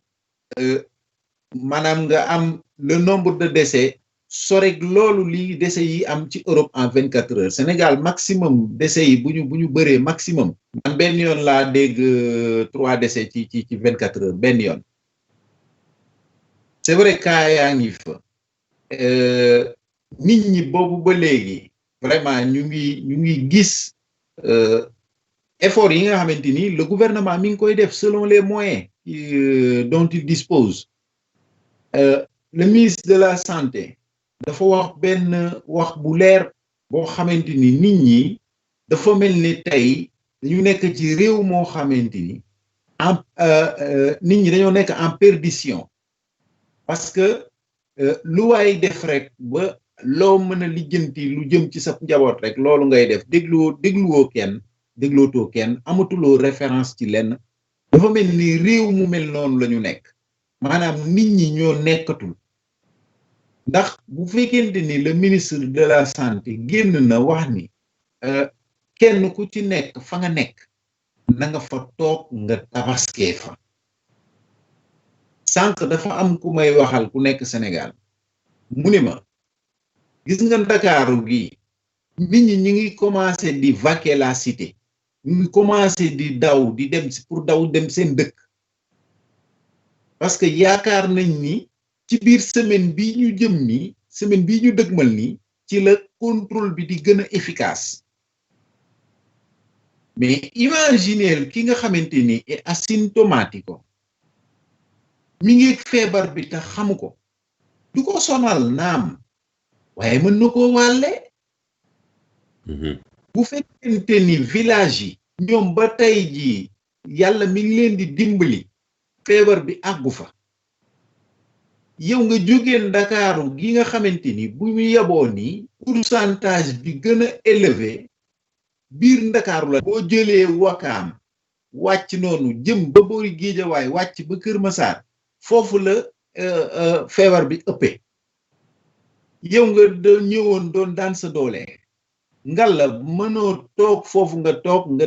maanaam nga am le nombre de décès sorek loolu lii décès yi am ci Europe en 24 heures Sénégal maximum décès yi bu ñu bëree maximum man benn yoon laa dégg 3 décès ci 24 heures benn yoon c'est vrai cas yaa ngi fa nit ñi boobu ba léegi vraiment ñu ngi gis effort yi nga xamante ni le gouvernement mi ngi koy def selon les moyens dont il dispose le ministre de la santé dafa wax benn wax bu leer boo xamante ni nit ñi dafa mel ni tey dañu nekk ci réew moo xamante ni nit ñi dañoo nekk en perdition parce que lu waay def rek ba loo mën a lijjanti lu jëm ci sa njaboot rek loolu ngay def déglootoo kenn amatuloo référence ci lenn dafa mel ni réew mu mel noonu la ñu nekk maanaam nit ñi ñoo nekkatul ndax bu fekkente ni le ministre de la santé génn na wax ni kenn ku ci nekk fa nga nekk na nga fa toog nga tabaskee fa sànq dafa am ku may waxal ku nekk Sénégal mu ni ma gis nga Ndakaaru gi nit ñi ñu ngi commencé di vaquer la cité ñu ngi commencé di daw di dem pour daw dem seen dëkk parce que yaakaar nañ ni ci biir semaine bii ñu jëm nii semaine bii ñu dëgmal nii ci la contrôle bi di gën a efficace mais imaginez ki nga xamante ni est asymptomatique mi ngi feebar bi te xamu ko du ko sonal naam waaye mën na koo wàlle bu fekkente ni village yi ñoom ba tey jii yàlla mi ngi leen di dimbali feebar bi àggu fa yow nga jógee Ndakaaru gi nga xamante ni bu ñu yeboo ni pourcentage bi gën a élevé biir Ndakaaru la boo jëlee Wakaam wàcc noonu jëm ba boori Géejawaay wàcc ba Kër Masaar foofu la feebar bi ëppee yow nga ñëwoon doon daan sa doole ngalla mënoo toog foofu nga toog nga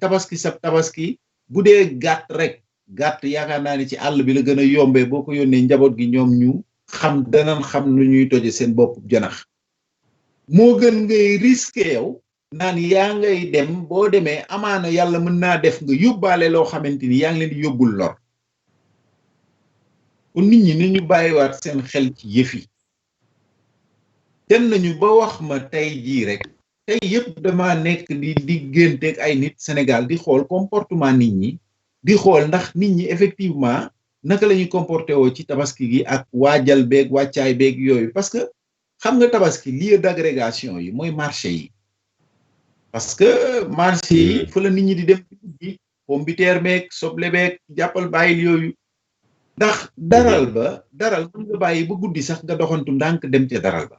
tabaski sa tabaski bu dee gàtt rek gàtt yaakaar naa ni ci àll bi la gën a yombee boo ko yónnee njaboot gi ñoom ñu danañ xam nu ñuy toje seen bopp janax moo gën ngay risqué yow naan yaa ngay dem boo demee amaana yàlla mën naa def nga yóbbaale loo xamante ni yaa ngi leen di yóbbul lor kon nit ñi ni ñu bàyyiwaat seen xel ci yëf yi dem nañu ba wax ma tey jii rek tey yëpp dama nekk di digganteeg ay nit Sénégal di xool comportement nit ñi di xool ndax nit ñi effectivement naka la ñuy comporté woo ci tabaski gi ak waajal beeg wàccaay beeg yooyu parce que xam nga tabaski lieu d'agrégation yi mooy marché yi parce que marché yi fa la nit ñi di dem ci pombiteer beeg soble beeg jàppal bàyyil yooyu ndax daral mën nga bàyyi ba guddi sax nga doxantu ndànk dem ca daral ba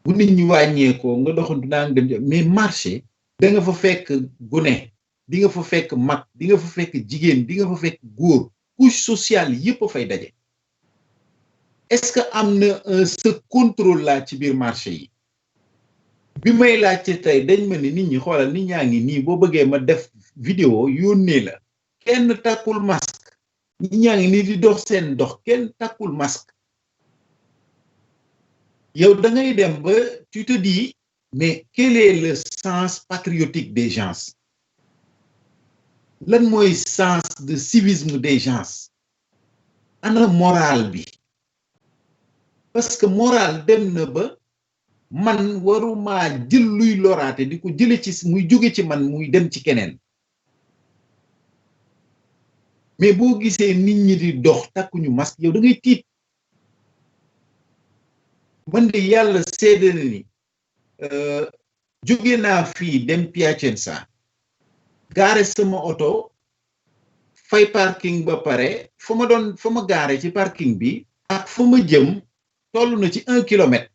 bu nit ñi wàññeekoo nga doxantu ndànk dem ca mais marché da nga fa fekk gune di nga fa fekk mag di nga fa fekk jigéen di nga fa fekk góor couche sociale yëpp a fay daje. Est-ce que am na ce contrôle là ci biir marché yi bi may laajte tey dañ ma ne nit ñi xoolal nit ñaa ngi nii boo bëggee ma def vidéo yónnee la kenn takkul masque nit ñaa ngi nii di dox seen dox kenn takkul masque yow da ngay dem ba tu te dis mais quel est le sens patriotique des gens lan mooy sens de civisme des gens ana moral bi parce que moral dem na ba man waruma jël luy loraate di ko jële ci muy jóge ci man muy dem ci keneen mais boo gisee nit ñi di dox takkuñu masque yow da ngay tiit man de yàlla seede na ni jóge naa fii dem Piacenza gaare sama oto fay parking ba pare fa ma gaare ci parking bi ak fa ma jëm toll na ci 1 kilomètre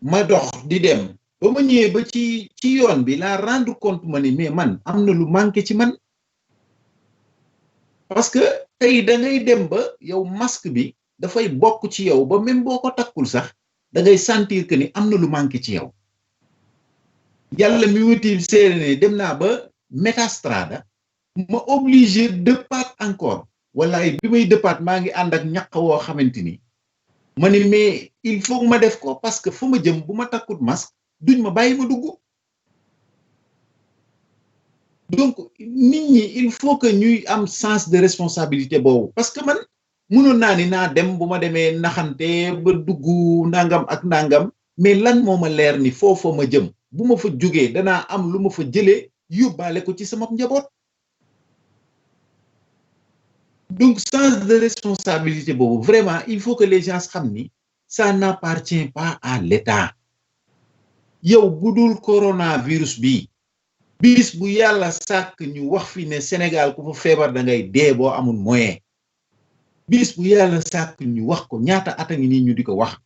ma dox di dem ba ma ñëwee ba ci yoon bi laa rendre compte ma ni mais man am na lu manqué ci man parce que tey da ngay dem ba yow masque bi dafay bokk ci yow ba même boo ko takkul sax da ngay sentir que ni am na lu manqué ci yow yàlla mi wutil seere ne dem naa ba Metastrada ma obligé départ encore wallaay bi may départ maa ngi ànd ak ñaq woo xamante ni ma ni mais il faut ma def ko parce que fu ma jëm bu ma takkut masque duñ ma bàyyi ma dugg donc nit ñi il faut que ñuy am sens de responsabilité boobu parce que man mënoon naa ni naa dem bu ma demee naxante ba dugg nangam ak nangam mais lan moo ma leer ni foofa ma jëm bu ma fa jógee danaa am lu ma fa jëlee yóbbaale ko ci sama njaboot donc sens de responsabilité boobu vraiment il faut que les gens xam ni ça n'appartient pas à l'État yow bu dul coronavirus bi bis bu yàlla sàkk ñu wax fi ne Sénégal ku fa feebar da ngay dee boo amul moyen bis bu yàlla sàkk ñu wax ko ñaata at a ngi nii ñu di ko wax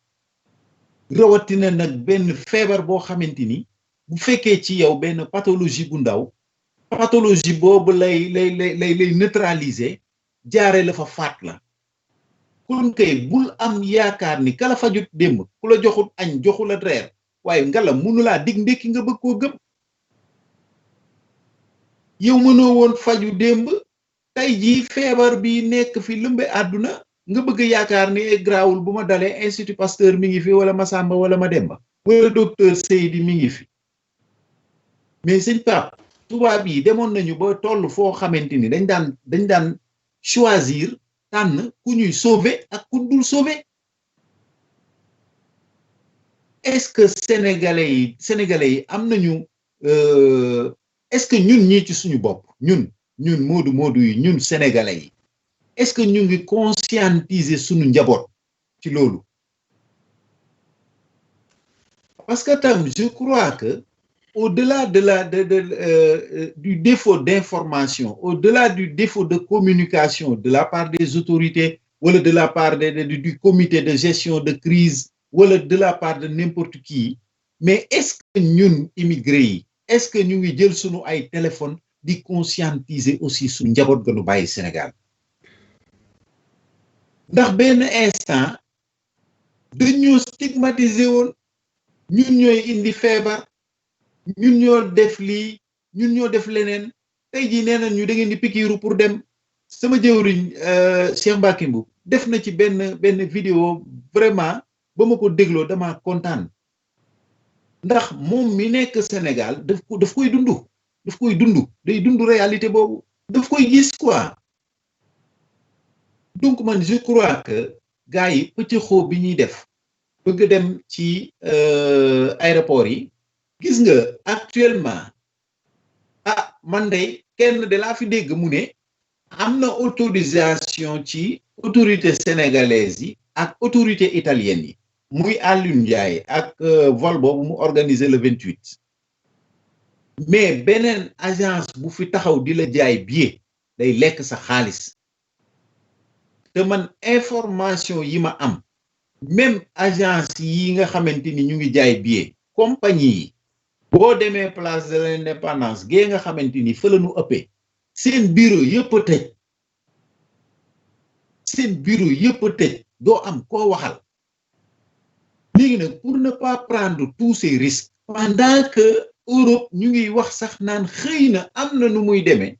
rawatina nag benn feebar boo xamante ni bu fekkee ci yow benn pathologie bu ndaw pathologie boobu lay neutraliser jaare la fa faat la kon kay bul am yaakaar ni kala fajut démb ku la joxut añ joxu la reer waaye ngala mënulaa dig ndekki nga bëgg koo gëm yow mënoo woon faju démb tey jii feebar bi nekk fi lëmbe àdduna nga bëgg yaakaar ni grawul bu ma dalee Institut Pasteur mi ngi fi wala Massamba wala Mademba wala docteur Seydi mi ngi fi mais sëñ Pape tubaab yi demoon nañu ba toll foo xamante ni dañ daan choisir tànn ku ñuy sauver ak ku dul sauver est-ce que sénégalais yi am nañu est-ce que ñun ñii ci suñu bopp ñun moodu yi ñun sénégalais yi est-ce que ñu ngi conscientiser suñu njaboot ci loolu parce que tam je crois que au-delà du défaut d'information, au-delà du défaut de communication de la part des autorités ou de la part du comité de gestion de crise ou de la part de n'importe qui, mais est-ce que nous, immigrés, est-ce que nous avons sunu ay téléphone di conscientiser aussi sur njaboot gënu bàyyi Sénégal ndax benn instant dañoo stigmatiser woon ñun ñooy indi feebar ñun ñoo def lii ñun ñoo def leneen tey jii nee nañ ñu da ngeen di pikiiru pour dem sama jëwriñ Cheikh Mbacké Mboup def na ci benn vidéo vraiment ba ma ko dégloo dama kontaan ndax moom mi nekk Sénégal daf koy dund day dund réalité boobu daf koy gis quoi donc man je crois que gars yi pëcc xoo bi ñuy def bëgg dem ci aéroport yi gis nga actuellement man de kenn de laa fi dégg mu ne am na autorisation ci autorité sénégalaise yi ak autorité italienne yi muy Alioune Ndiaye ak vol boobu mu organisé le 28 mais beneen agence bu fi taxaw di la jaay billet day lekk sa xaalis te man information yi ma am même agence yi nga xamante ni ñu ngi jaay billet compagnie yi boo demee place de l'Indépendance gée nga xamante ni fa la ñu ëppee seen bureau yëpp a tëj seen bureau yëpp a tëj doo am koo waxal léegi nag pour ne pas prendre tous ces risques pendant que Europe ñu ngi wax sax naan xëy na am na nu muy demee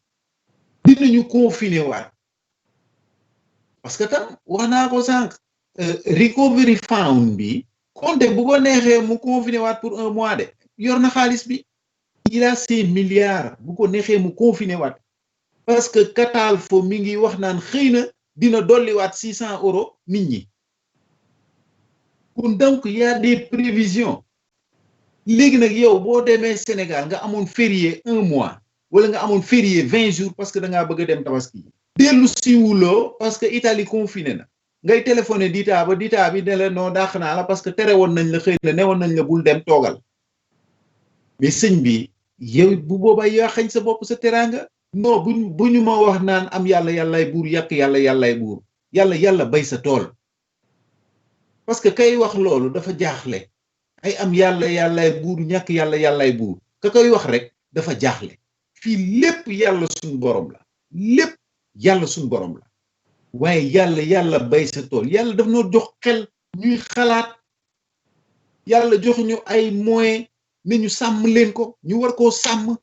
dinañu confiner waat parce que tam wax naa ko sànq recovery fund bi Conte bu ko neexee mu confiner waat pour 1 mois de yor na xaalis bi il a ces milliards bu ko neexee mu confiner waat parce que Catalfo mi ngi wax naan xëy na dina dolliwaat 600 € nit ñi kon donc il y a des prévisions léegi nag yow boo demee Sénégal nga amoon férié 1 mois wala nga amoon férié 20 jours parce que da ngaa bëgg a dem tabaski dellu siwuloo parce que Italie confiné na ngay téléphoné dita bi ne la non dàq naa la parce que tere woon nañ la xëy na newoon nañ la bul dem toogal mais sëñ bi yow bu boobaa yaa xañ sa bopp sa teraanga non bu ñu ma wax naan am yàlla yàllay buur yàq yàlla yàllay buur yàlla bay sa tool parce que kay wax loolu dafa jaaxle ay am yàlla yàllay buur ñàkk yàlla yàllay buur ka koy wax rek dafa jaaxle fii lépp yàlla suñu borom la lépp yàlla suñu borom la waaye yàlla bay sa tool yàlla daf noo jox xel ñuy xalaat yàlla jox ñu ay moyens ne ñu sàmm leen ko ñu war koo sàmm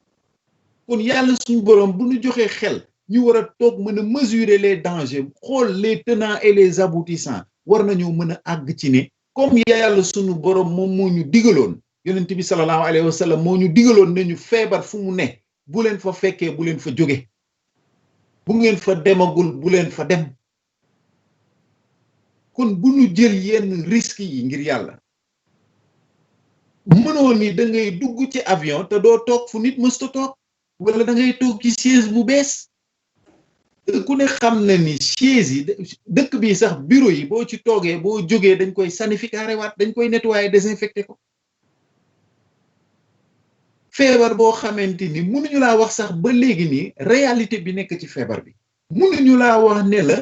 kon yàlla suñu borom bu ñu joxee xel ñu war a toog mën a mesurer les dangers xool les tenants et les aboutissants war nañoo mën a àgg ci ne comme yàlla suñu borom moom moo ñu digaloon yonent bi sallallahu alayhi wa sallam moo ñu digaloon ne ñu feebar fu mu ne bu leen fa fekkee bu leen fa jóge bu ngeen fa demagul bu leen fa dem kon bu ñu jël yenn risques yi ngir yàlla mënoo ni da ngay dugg ci avion te doo toog fu nit mësta toog wala da ngay toog ci chaise bu bees ku ne xam na ni chaise yi dëkk bi sax bureau yi boo ci toogee boo jógee dañ koy sanificaare waat dañ koy nettoyer désinfecté ko feebar boo xamante ni mënuñu laa wax sax ba léegi nii réalité bi nekk ci feebar bi mënuñu laa wax ne la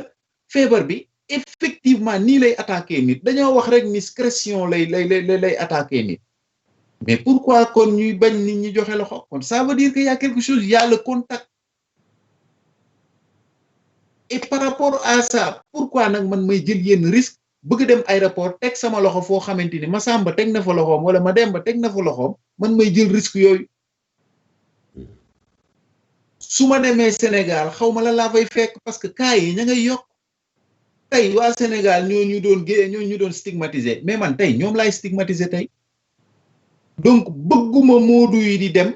feebar bi effectivement nii lay attaqué nit dañoo wax rek ni sécrétion lay attaqué nit mais pourquoi kon ñuy bañ nit ñi joxe loxo kon ça veut dire que y a quelque chose y a le contact et par rapport à ça pourquoi nag man may jël yenn risque bëgg dem aéroport teg sama loxo foo xamante ni ma Samba teg na fa loxoom wala ma Demba teg na fa loxoom man may jël risque yooyu su ma demee Sénégal xaw ma la laa fay fekk parce que cas yi ña ngay yokk tey waa Sénégal ñoo ñu doon stigmatiser mais man tey ñoom laay stigmatiser tey donc bëgguma moodu yi di dem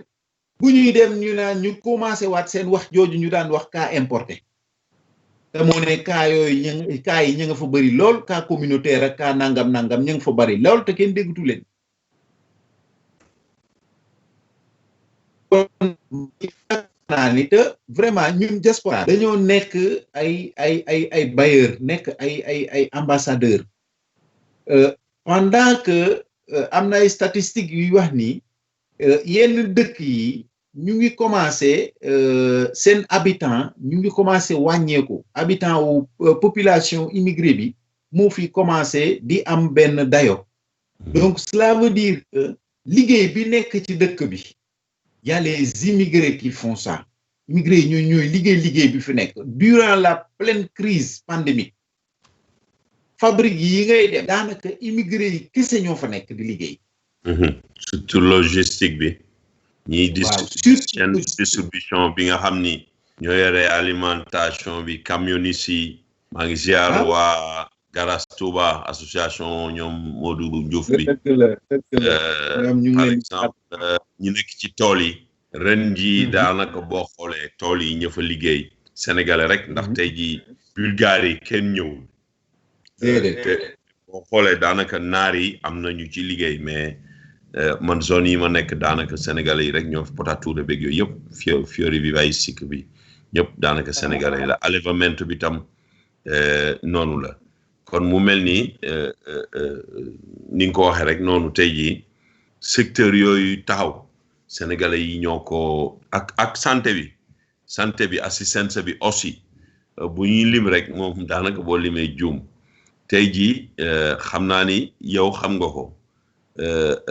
bu ñuy dem ñu naan ñu commencé waat seen wax jooju ñu daan wax cas importé te moo ne cas yooyu cas yi ñu nga fa bëri lool cas communautaire ak cas nangam ñu nga fa bëri lool te kenn déggatu leen naa ni te vraiment ñun diaspora dañoo nekk ay bailleur nekk ay ambassadeur pendant que am na ay statistiques yuy wax ni yenn dëkk yi ñu ngi commencé seen habitant ñu ngi commencé wàññeeku habitant wu population immigré bi moo fi commencé di am benn dayo donc cela veut dire que liggéey bi nekk ci dëkk bi y a les immigrés qui font ça immigrés yi ñooy liggéey bi fi nekk durant la pleine crise pandémique fabrique yi ngay dem daanaka immigré yi kese ñoo fa nekk di liggéey surtout logistique bi ñiy distribution bi nga xam ni ñoo yore alimentation bi camionnistes yi maa ngi ziar waa Garas Touba association ñoom Modou Diouf bi par exemple ñu nekk ci tool yi ren ji daanaka boo xoolee tool yi ña fa liggéey sénégalais rek ndax tey ji Bulgarie kenn ñëwul te boo xoolee daanaka naar yi am nañu ci liggéey mais man zone yi ma nekk daanaka sénégalais yi rek ñoo Potature beeg yooyu yëpp Fiori Vivaistique bi ñëpp daanaka sénégalais yi la allèvement bi tam noonu la kon mu mel ni ni nga ko waxee rek noonu tey jii secteur yooyu taxaw sénégalais yi ñoo ko ak santé bi assistance bi aussi bu ñuy lim rek moom daanaka boo limee juum tey jii xam naa ni yow xam nga ko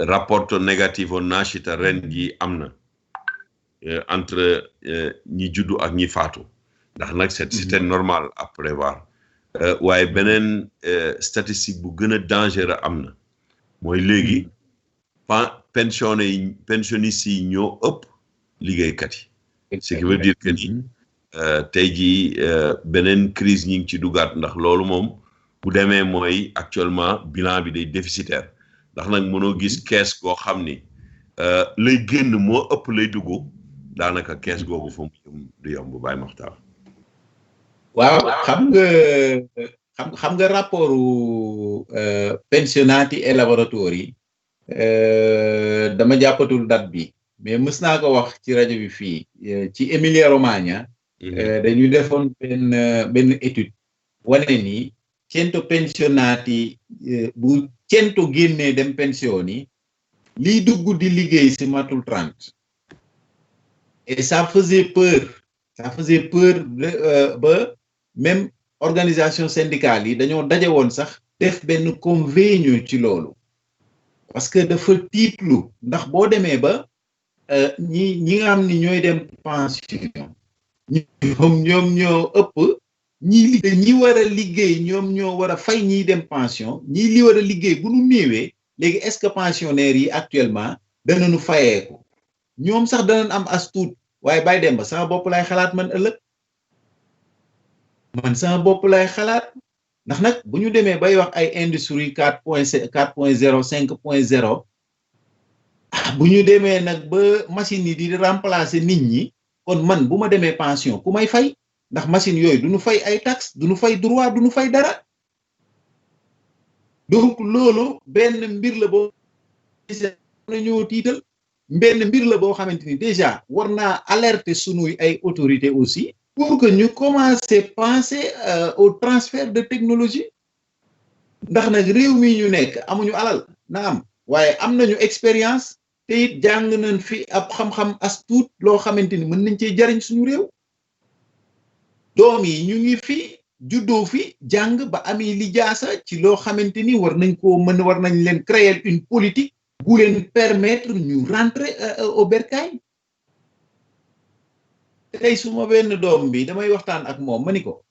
rapport négatif o naashita ren ji am na entre ñi juddu ak ñi faatu ndax nag c'était normal à prévoir waaye beneen statistique bu gën a dangereux am na mooy léegi pensionnistes yi ñoo ëpp liggéeykat yi ce qui veut dire que ni tey jii beneen crise ñi ngi ci dugaat ndax loolu moom bu demee mooy actuellement bilan bi day déficitaire ndax nag mënoo gis kees goo xam ni lay génn moo ëpp lay dugg daanaka kees googu fa mu du yomb Baye Makhtar. waaw xam nga rapportu pensionati e lavoratori dama jàppatul date bi mais mës naa ko wax ci rajo bi fii ci Emilia Romagna dañu defoon benn étude wane ni 100 pensionati bu 100 génnee dem pensioni liy dugg di liggéey si matul 30 et ça faisait peur ba même organisation syndicale yi dañoo daje woon sax def benn convenio ci loolu parce que dafa tiitlu ndax boo demee ba ñi nga xam ni ñooy dem pension ñoom ñoo ëpp ñi war a liggéey ñoom ñoo war a fay ñiy dem pension ñi war a liggéey bu nu néewee léegi est-ce que pensionnaires yi actuellement danañu fayeeku ñoom sax danañ am as tuut waaye Baye Demba sama bopp lay xalaat man ëllëg ndax nag bu ñu demee bay wax ay industrie 4.0 5.0 bu ñu demee nag ba machine yi di remplacer nit ñi kon man bu ma demee pension ku may fay ndax machine yooyu du ñu fay ay taxes du ñu fay droit du ñu fay dara donc loolu benn mbir la boo ñoo tiital benn mbir la boo xamante ni déjà war naa alerter sunuy ay autorités aussi pour que ñu commencer penser au transfert de technologie ndax nag réew mi ñu nekk amuñu alal na am waaye am nañu expérience te it jàng nañ fi ab xam-xam as tuut loo xamante ni mën nañ cee jariñ suñu réew doom yi ñu ngi fi juddoo fi jàng ba amee lijaasa ci loo xamante ni war nañ leen créer une politique bu leen permettre ñu rentrer au bercail tey su ma benn doom bi damay waxtaan ak moom ma ni ko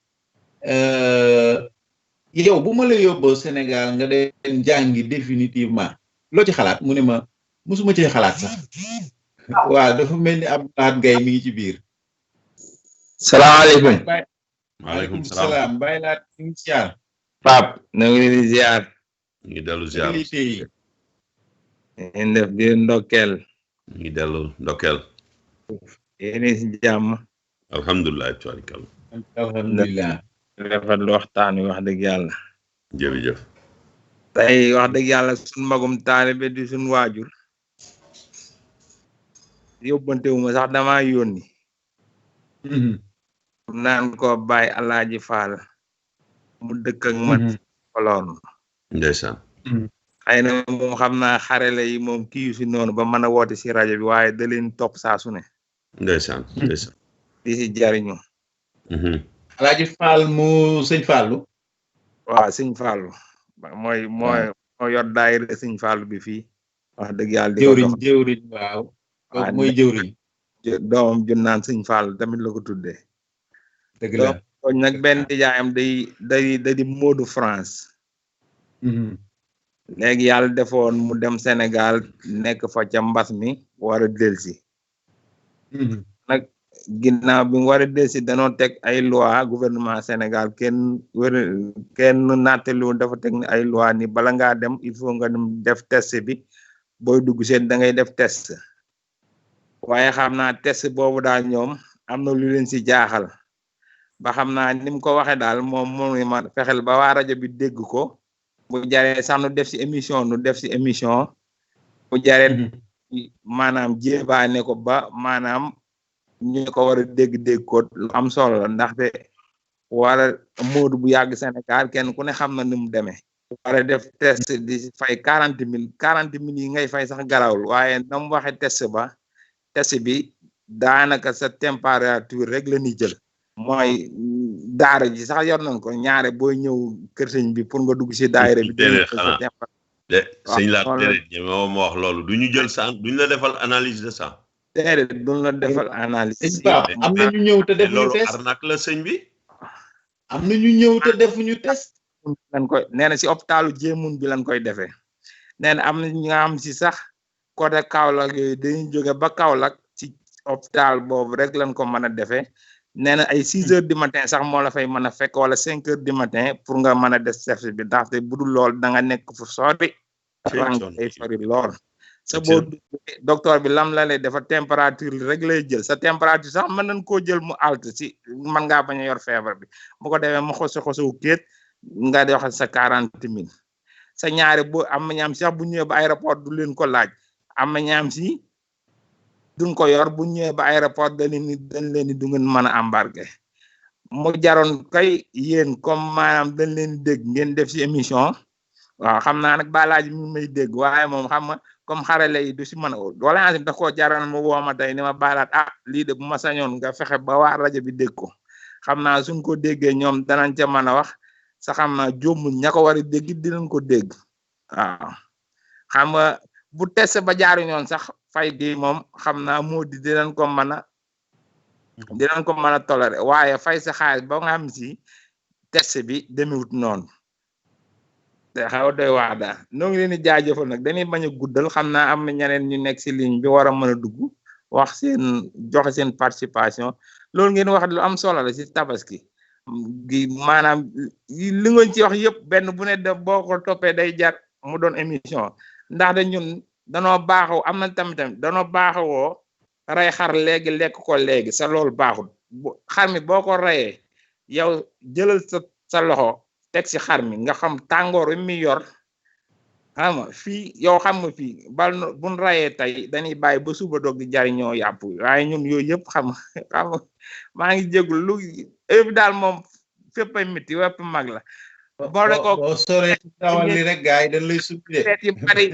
yow bu ma la yóbboo Sénégal nga dem jàngi définitivement loo ci xalaat mu ne ma musuma ci xalaat sax waaw dafa mel ni Abdoulaye Gaye mi ngi ci biir. salaamaaleykum. maaleykum salaam. Baye Laat ñu ngi ziar. Pape na ngi leen di ziar. ñu ngi dellu ziar. ngeen def di ndokkeel. ñu ngi dellu ndokkeel. yéen si jàmm. alhamdulilah tubaarkalla. alhamdulilah. rafetlu waxtaan wi wax dëgg yàlla. jërëjëf. tey wax dëgg yàlla suñ magum taalibe di suñ waajur. yóbbante wu ma sax damaa yónni. naan ko Baye Alaaji Fall. mu dëkk ak man. koloon. ndeysaan. xëy na moom xam naa xarale yi moom kii yu si noonu ba mën a woote si rajo bi waaye da leen topp saa su ne. ndeysaan. di si jariñu. Alaaji Fall mu sëñ Fallu. waaw sëñ Fallu mooy yor daayira sëñ Fallu bi fii. wax dëgg yàlla di ko dox jëwriñ waaw. kooku mooy jëwriñ. doomam jun naan sëñ Fallu tamit la ko tuddee. dëgg la donc nag benn jaayam day di Modou France. léegi yàlla defoon mu dem Sénégal nekk fa ca mbas mi war a delsi nag ginnaaw bi mu war a delsi danoo teg ay loi gouvernement Sénégal kenn nattaliwul dafa teg ni ay loi ni bala ngaa dem il faut nga dem def test bi booy dugg seen da ngay def test waaye xam naa test boobu daal ñoom am na lu leen si jaaxal ba xam naa ni mu ko waxee daal moom ma fexel ba waa rajo bi dégg ko bu jaree sax nu def si émission bu jaree maanaam jébaane ko ba maanaam ñu ko war a dégg ko lu am solo la ndaxte wala Modou bu yàgg Sénégal kenn ku ne xam na ni mu demee war a def test di fay 40 000 yi ngay fay sax garawul waaye na mu waxe test bi daanaka sa température rek la ñuy jël mooy daara ji sax yor nañ ko ñaare booy ñëw kër sëñ bi pour nga dugg si daayira bi. sëñ laa déedéet ñi ma wax loolu du ñu jël sang duñ la defal analyse de sang. déedéet duñ la defal analyse. am na ñu ñëw te def lu test loolu arnaque la sëñ bi. am na ñu ñëw te defuñu test. lan koy nee na si hôpitalu Jéemun bi lan koy defee nee na am na ñi nga xam si sax côté Kaolack yooyu dañuy jóge ba Kaolack ci hôpital boobu rek lan ko mën a defee nee na ay 6 heures du matin sax moo la fay mën a fekk wala 5 heures du matin pour nga mën a des test bi ndaxte bu dul lool da nga nekk fu sori. ay sori lool. sa boo docteur bi lam la lay dafa température rek lay jël sa température sax mën nañ koo jël mu alt si mën ngaa bañ a yor feebar bi bu ko defee mu xosu kéet nga joxe sa 40 000 sa ñaari bu am na ñaam si sax bu ñëwee ba aéroport du leen ko laaj am na ñaam si duñ ko yor bu ñëwee ba aéroport dañ leen ni du ngeen mën a embarquer mu jaroon kay yéen comme maanaam dañ leen di dégg ngeen def si émission waaw xam naa nag balaaji mi may dégg waaye moom xam nga comme xarale yi du si mën a wala da koo jaroon mu woo ma tey ni ma baalaat lii de bu ma sañoon nga fexe ba waa rajo bi dégg ko xam naa suñ ko déggee ñoom danañ ca mën a wax sa xam naa jombul ña ko war a dégg dinañ ko dégg waaw xam nga bu test ba jaaru ñoon sax fay di moom xam naa moo di dinañ ko mën a toléré waaye fay sa xaalis ba nga xam si test bi demewut noonu te xaw doy waa daal noo ngi leen di jaajëfal nag dañuy bañ a guddal xam naa am na ñeneen ñu nekk si ligne bi war a mën a dugg wax seen joxe seen participation loolu ngeen wax lu am solo la si tabaski gi maanaam li ngeen ci wax yëpp benn bu ne def boo ko toppee day jar mu doon émission ndax da ñun danoo baaxoo am na tamit danoo baaxawoo rey xar léegi lekk ko léegi sa loolu baaxul xar mi boo ko reyee yow jëlal sa loxo teg si xar mi nga xam tàngoor wi mi yor xam nga fii yow xam nga fii bal buñ rayee tey dañuy bàyyi ba suba doog di jariñoo yàpp waaye ñun yooyu yëpp xam nga maa ngi jégul lu yëpp daal moom fépp ay métti wépp mag la boo soree dawal li rek gars yi dañ lay sublee yu bari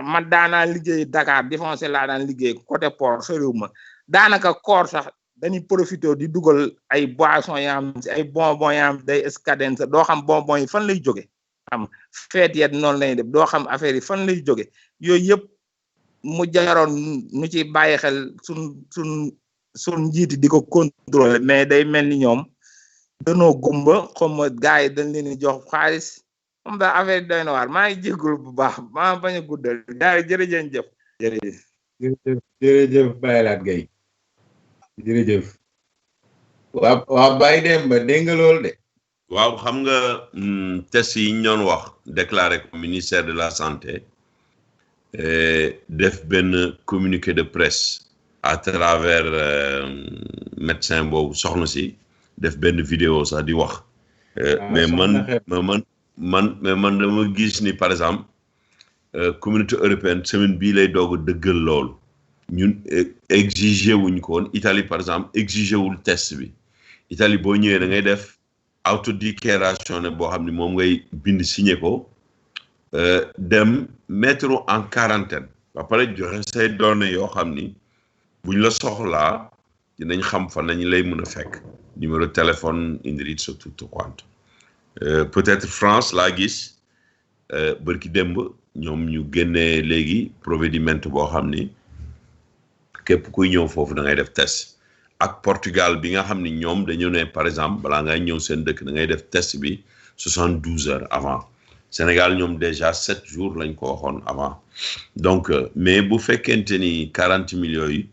man daanaa liggéey Dakar défoncé laa daan liggéey côté port soriw ma daanaka koor sax dañuy profité di dugal ay boissons yaa am ay bonbons yaa am day escadence doo xam bonbons yi fan lay jóge xam feet yet noonu lay def doo xam affaire yi fan lay jóge yooyu yëpp mu jaroon ñu ci bàyyi xel sun njiiti di ko contrôler mais day mel ni ñoom danoo gumba comme gars yi dañ leen di jox xaalis moom daal affaire yi doy na waar maa ngi jégalu bu baax maa bañ a guddal daal jërëjëf jërëjëf Baylaat Gaye jërëjëf waa Baye Demba dégg nga loolu de waaw xam nga test yi ñu doon wax déclaré ko ministère de la santé def benn communiqué de presse à travers médecin boobu soxna si def benn vidéo sax di wax mais man dama gis ni par exemple communauté européenne semaine bii lay doog a dëggal loolu ñun exigé wuñ ko woon Italie par exemple exigé wul test bi Italie boo ñëwee da ngay def autodéclaration ne boo xam ne moom ngay bind signé ko dem mettre en quarantaine ba pare joxe say données yoo xam ni buñ la soxlaa dinañ xam fan nañ lay mën a fekk numéro téléphone indirizzo tutto quanto peut-être France laa gis bërki démb ñoom ñu génnee léegi provvedimento boo xam ni képp kuy ñëw foofu da ngay def test ak Portugal bi nga xam ni ñoom dañu ne par exemple balaa ngay ñëw seen dëkk da ngay def test bi 72 heures avant Sénégal ñoom déjà 7 jours lañ ko waxoon avant donc mais bu fekkente ni 40 millions yi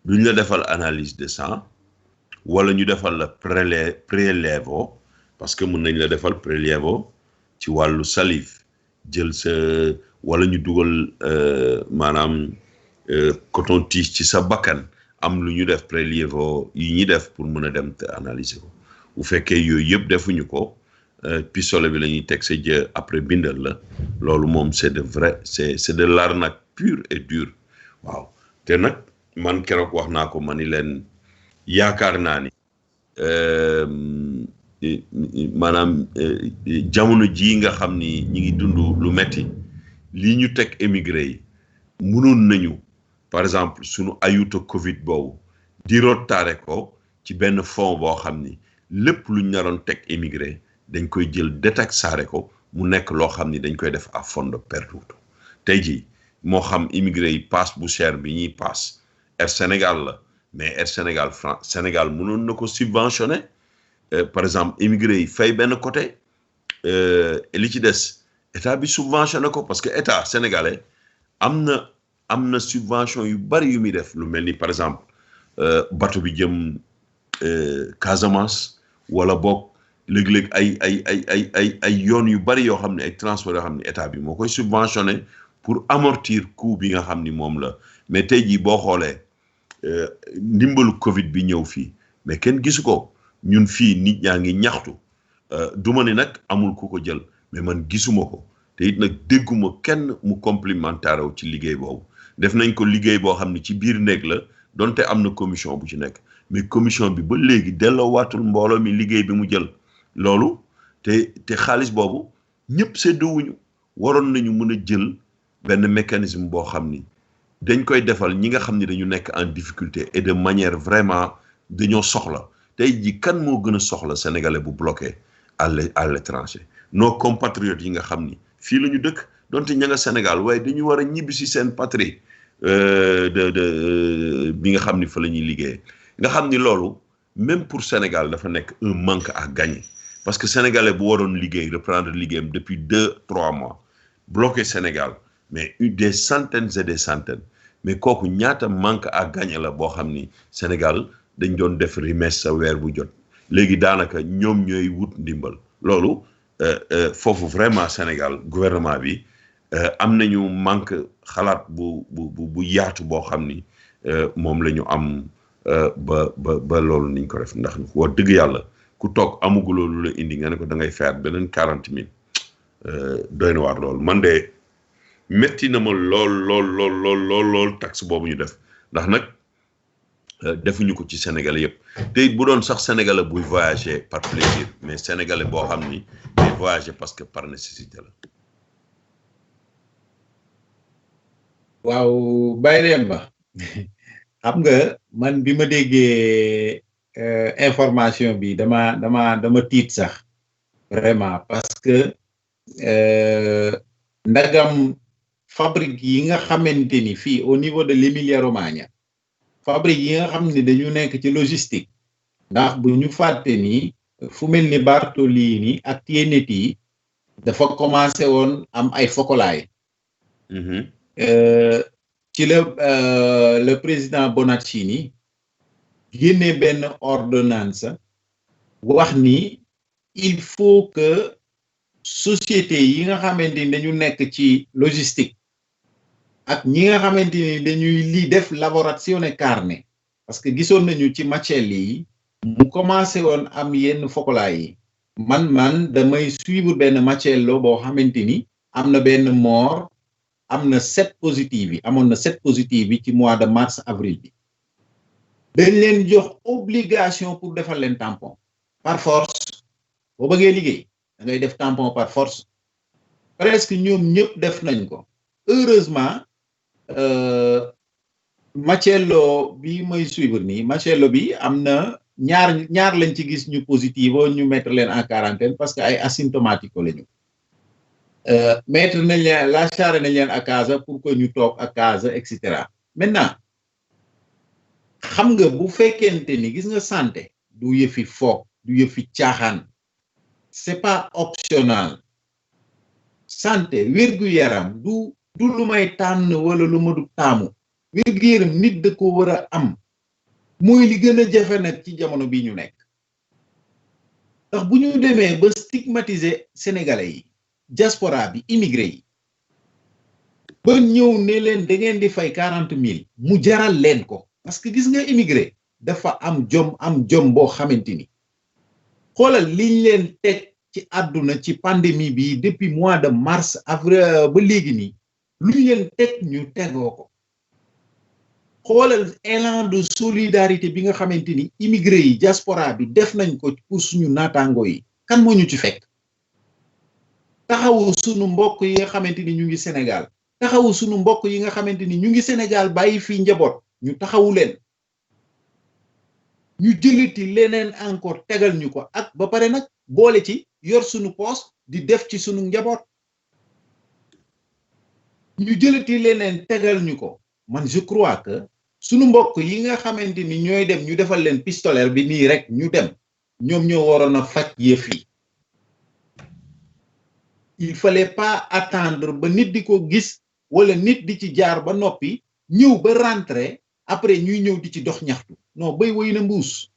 duñ la defal analyse de sang wala ñu defal la prélevo parce que mën nañ la defal prélevo ci wàllu salive jël sa wala ñu dugal maanaam coton-tige ci sa bakkan am lu ñu def prélevo yi ñuy def pour mën a dem te analyser ko bu fekkee yooyu yëpp defuñu ko pistolet bi la ñuy teg sa jë après bindal la loolu moom c'est de vrai c'est de l'arnaque pure et dure waaw te nag man keroog wax naa ko ma ni leen yaakaar naa ni maanaam jamono jii nga xam ni ñi ngi dund lu metti lii ñu teg émigré yi mënoon nañu par exemple sunu ayuta Covid boobu di rotaare ko ci benn fond boo xam ni lépp luñ naroon teg émigré dañ koy jël détaxaare ko mu nekk loo xam ni dañ koy def à fondo perduto tey jii moo xam immigré yi passe bu cher bi ñuy passe Air Sénégal la mais Air Sénégal France Sénégal mënoon na ko subventionné par exemple immigré yi fay benn côté li ci des état bi subventionné ko parce que état sénégalais am na subvention yu bari yu muy def lu mel ni par exemple bateau bi jëm Casamance wala boog léeg-léeg ay yoon yu bari yoo xam ne ay transport yoo xam ne état bi moo koy subventionné pour amortir coût bi nga xam ni moom la mais tey jii boo xoolee ndimbalu Covid bi ñëw fii mais kenn gisu ko ñun fii nit ñaa ngi ñaxtu du ma ne nag amul ku ko jël mais man gisuma ko te it nag dégguma kenn mu complémentaire wu ci liggéey boobu def nañ ko liggéey boo xam ne ci biir néeg la donte am na commission bu ci nekk mais commission bi ba léegi delloo waatul mbooloo mi liggéey bi mu jël loolu te xaalis boobu ñëpp séddoowuñu waroon nañu mën a jël benn mécanisme boo xam ni dañ koy defal ñi nga xam ni dañu nekk en difficulté et de manière vraiment dañoo soxla tey ji kan moo gën a soxla sénégalais bu bloqué à l'étranger nos compatriotes yi nga xam ni fii la ñu dëkk donte ña nga Sénégal waaye dañu war a ñibbi si seen patrie bi nga xam ni fa la ñuy liggéey nga xam ni loolu même pour Sénégal dafa nekk un manque à gagner parce que sénégalais bu waroon liggéey reprendre liggéeyam depuis 2-3 mois bloqué Sénégal mais des centaines et des centaines mais kooku ñaata manque à gagner la boo xam ni Sénégal dañ doon def remesse sa weer bu jot léegi daanaka ñoom ñooy wut ndimbal loolu foofu vraiment Sénégal gouvernement bi am nañu manque xalaat bu yaatu boo xam ni moom la ñu am ba loolu niñ ko def ndax wax dëgg yàlla ku toog amuguloo lu la indi nga ne ko da ngay faire beneen 40 000 doy na waar loolu man de métti na ma lool taxe boobu ñu def ndax nag defuñu ko ci Sénégalais yëpp te it bu doon sax Sénégalais buy voyager par plaisir mais Sénégalais boo xam ni day voyager parce que par nécessité la. waaw Baye Demba xam nga man bi ma déggee information bi dama tiit sax vraiment parce que ndagam fabrique yi nga xamante ni fii au niveau de l'Emilia-Romagna fabrique yi nga xam ne dañu nekk ci logistique ndax bu ñu fàtte ni fu mel ni Bartolini ak Tieneti dafa commencé woon am ay focolaay ci le président Bonaccini génne benn ordonnance wax ni il faut que société yi nga xamante ni dañu nekk ci logistique ak ñi nga xamante ni dañuy def lavorazione carne parce que gisoon nañu ci macelli yi mu commencé woon am yenn focolaay yi man damay suivre benn macello boo xamante ni am na benn mort am na 7 positive yi amoon na 7 positive yi ci mois de mars avril bi dañ leen jox obligation pour defal leen tampon par force boo bëggee liggéey da ngay def tampon par force presque ñoom ñëpp def nañ ko heureusement macello bi may suivre nii macello bi am na ñaar lañ ci gis ñu positivo ñu mettre leen en quarantaine parce que ay asymptomatiques lañu mettre nañ leen la charré nañ leen à casa pour que ñu toog à casa et cetera maintenant xam nga bu fekkente ni gis nga santé du yëfi foog du yëfi caaxaan c'est pas optionnel santé wér-gu-yaram du lu may tànn wala lu ma du taamu wér-gu-yaram nit da ko war a am mooy li gën a jafe nag ci jamono bii ñu nekk ndax bu ñu demee ba stigmatiser sénégalais yi diaspora bi immigré yi ba ñëw ne leen da ngeen di fay 40 000 mu jaral leen ko parce que gis nga immigré dafa am jom boo xamante ni xoolal liñ leen teg ci àdduna ci pandémie bi depuis mois de mars avril ba léegi nii lu ñu leen teg ñu tegoo ko xoolal élan de solidarité bi nga xamante ni immigré yi diaspora bi def nañ ko pour suñu naataango yi kan moo ñu ci fekk taxawu suñu mbokk yi nga xamante ni ñu ngi Sénégal taxawu suñu mbokk yi nga xamante ni ñu ngi Sénégal bàyyi fii njaboot ñu taxawu leen ñu jëlati leneen encore tegal ñu ko ak ba pare nag boole ci yor suñu poos di def ci suñu njaboot ñu jëlati leneen tegal ñu ko man je crois que suñu mbokk yi nga xamante ni ñooy dem ñu defal leen pistolet bi nii rek ñu dem ñoom ñoo waroon a faj yëf yi il fallait pas attendre ba nit di ko gis wala nit di ci jaar ba noppi ñëw ba rentrer après ñuy ñëw di ci dox ñaxtu non bay woy na mbuus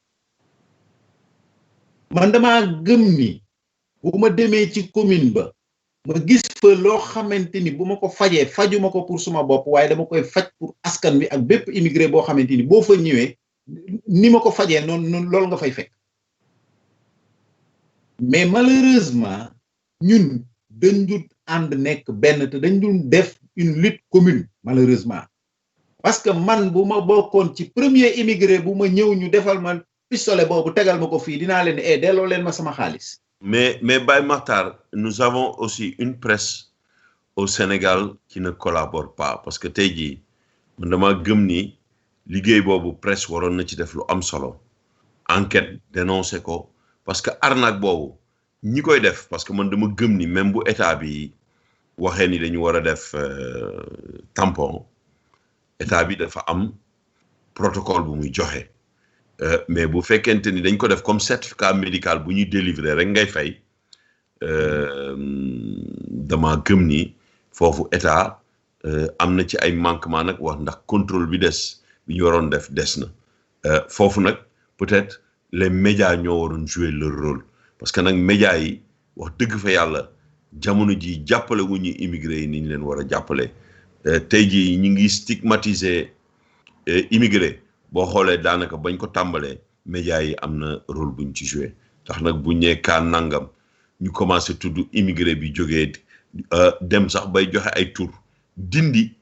man dama gëm ni bu ma demee ci commune ba ma gis fa loo xamante ni bu ma ko fajee fajuma ko pour suma bopp waaye dama koy faj pour askan wi ak bépp immigré boo xamante ni boo fa ñëwee ni ma ko fajee noonu loolu nga fay fekk mais malheureusement ñun dañ dul ànd nekk benn te dañ dul def une lutte commune malheureusement parce que man bu ma bokkoon ci premier immigré bu ma ñëw ñu defal ma pistolet boobu tegal ma ko fii dinaa leen delloo leen ma sama xaalis. Mais Baye Makhtar, nous avons aussi une presse au Sénégal qui ne collabore pas parce que tey jii man dama gëm ni liggéey boobu presse waroon na ci def lu am solo enquête dénoncé ko parce que arnaque boobu ñi koy def parce que man dama gëm ni même bu état bi waxee ni dañu war a def tampon état bi dafa am protocole bu muy joxe mais bu fekkente ni dañ ko def comme certificat médical bu ñuy délivrer rek ngay fay dama gëm ni foofu état am na ci ay manquement nag wax ndax contrôle bi des bi ñu waroon def des na foofu nag peut-être les médias ñoo waroon jouer leur rôle parce que nag médias yi wax dëgg fa yàlla jamono ji jàppale wu ñu immigré yi ni ñu leen war a jàppale tey jii ñu ngi stigmatiser immigré boo xoolee daanaka bañ ko tàmbalee médias yi am na rôle buñ ci joué tax nag buñ ñee kaa nangam ñu commencé tudd immigré bi jógee dem sax bay joxe ay tur dindi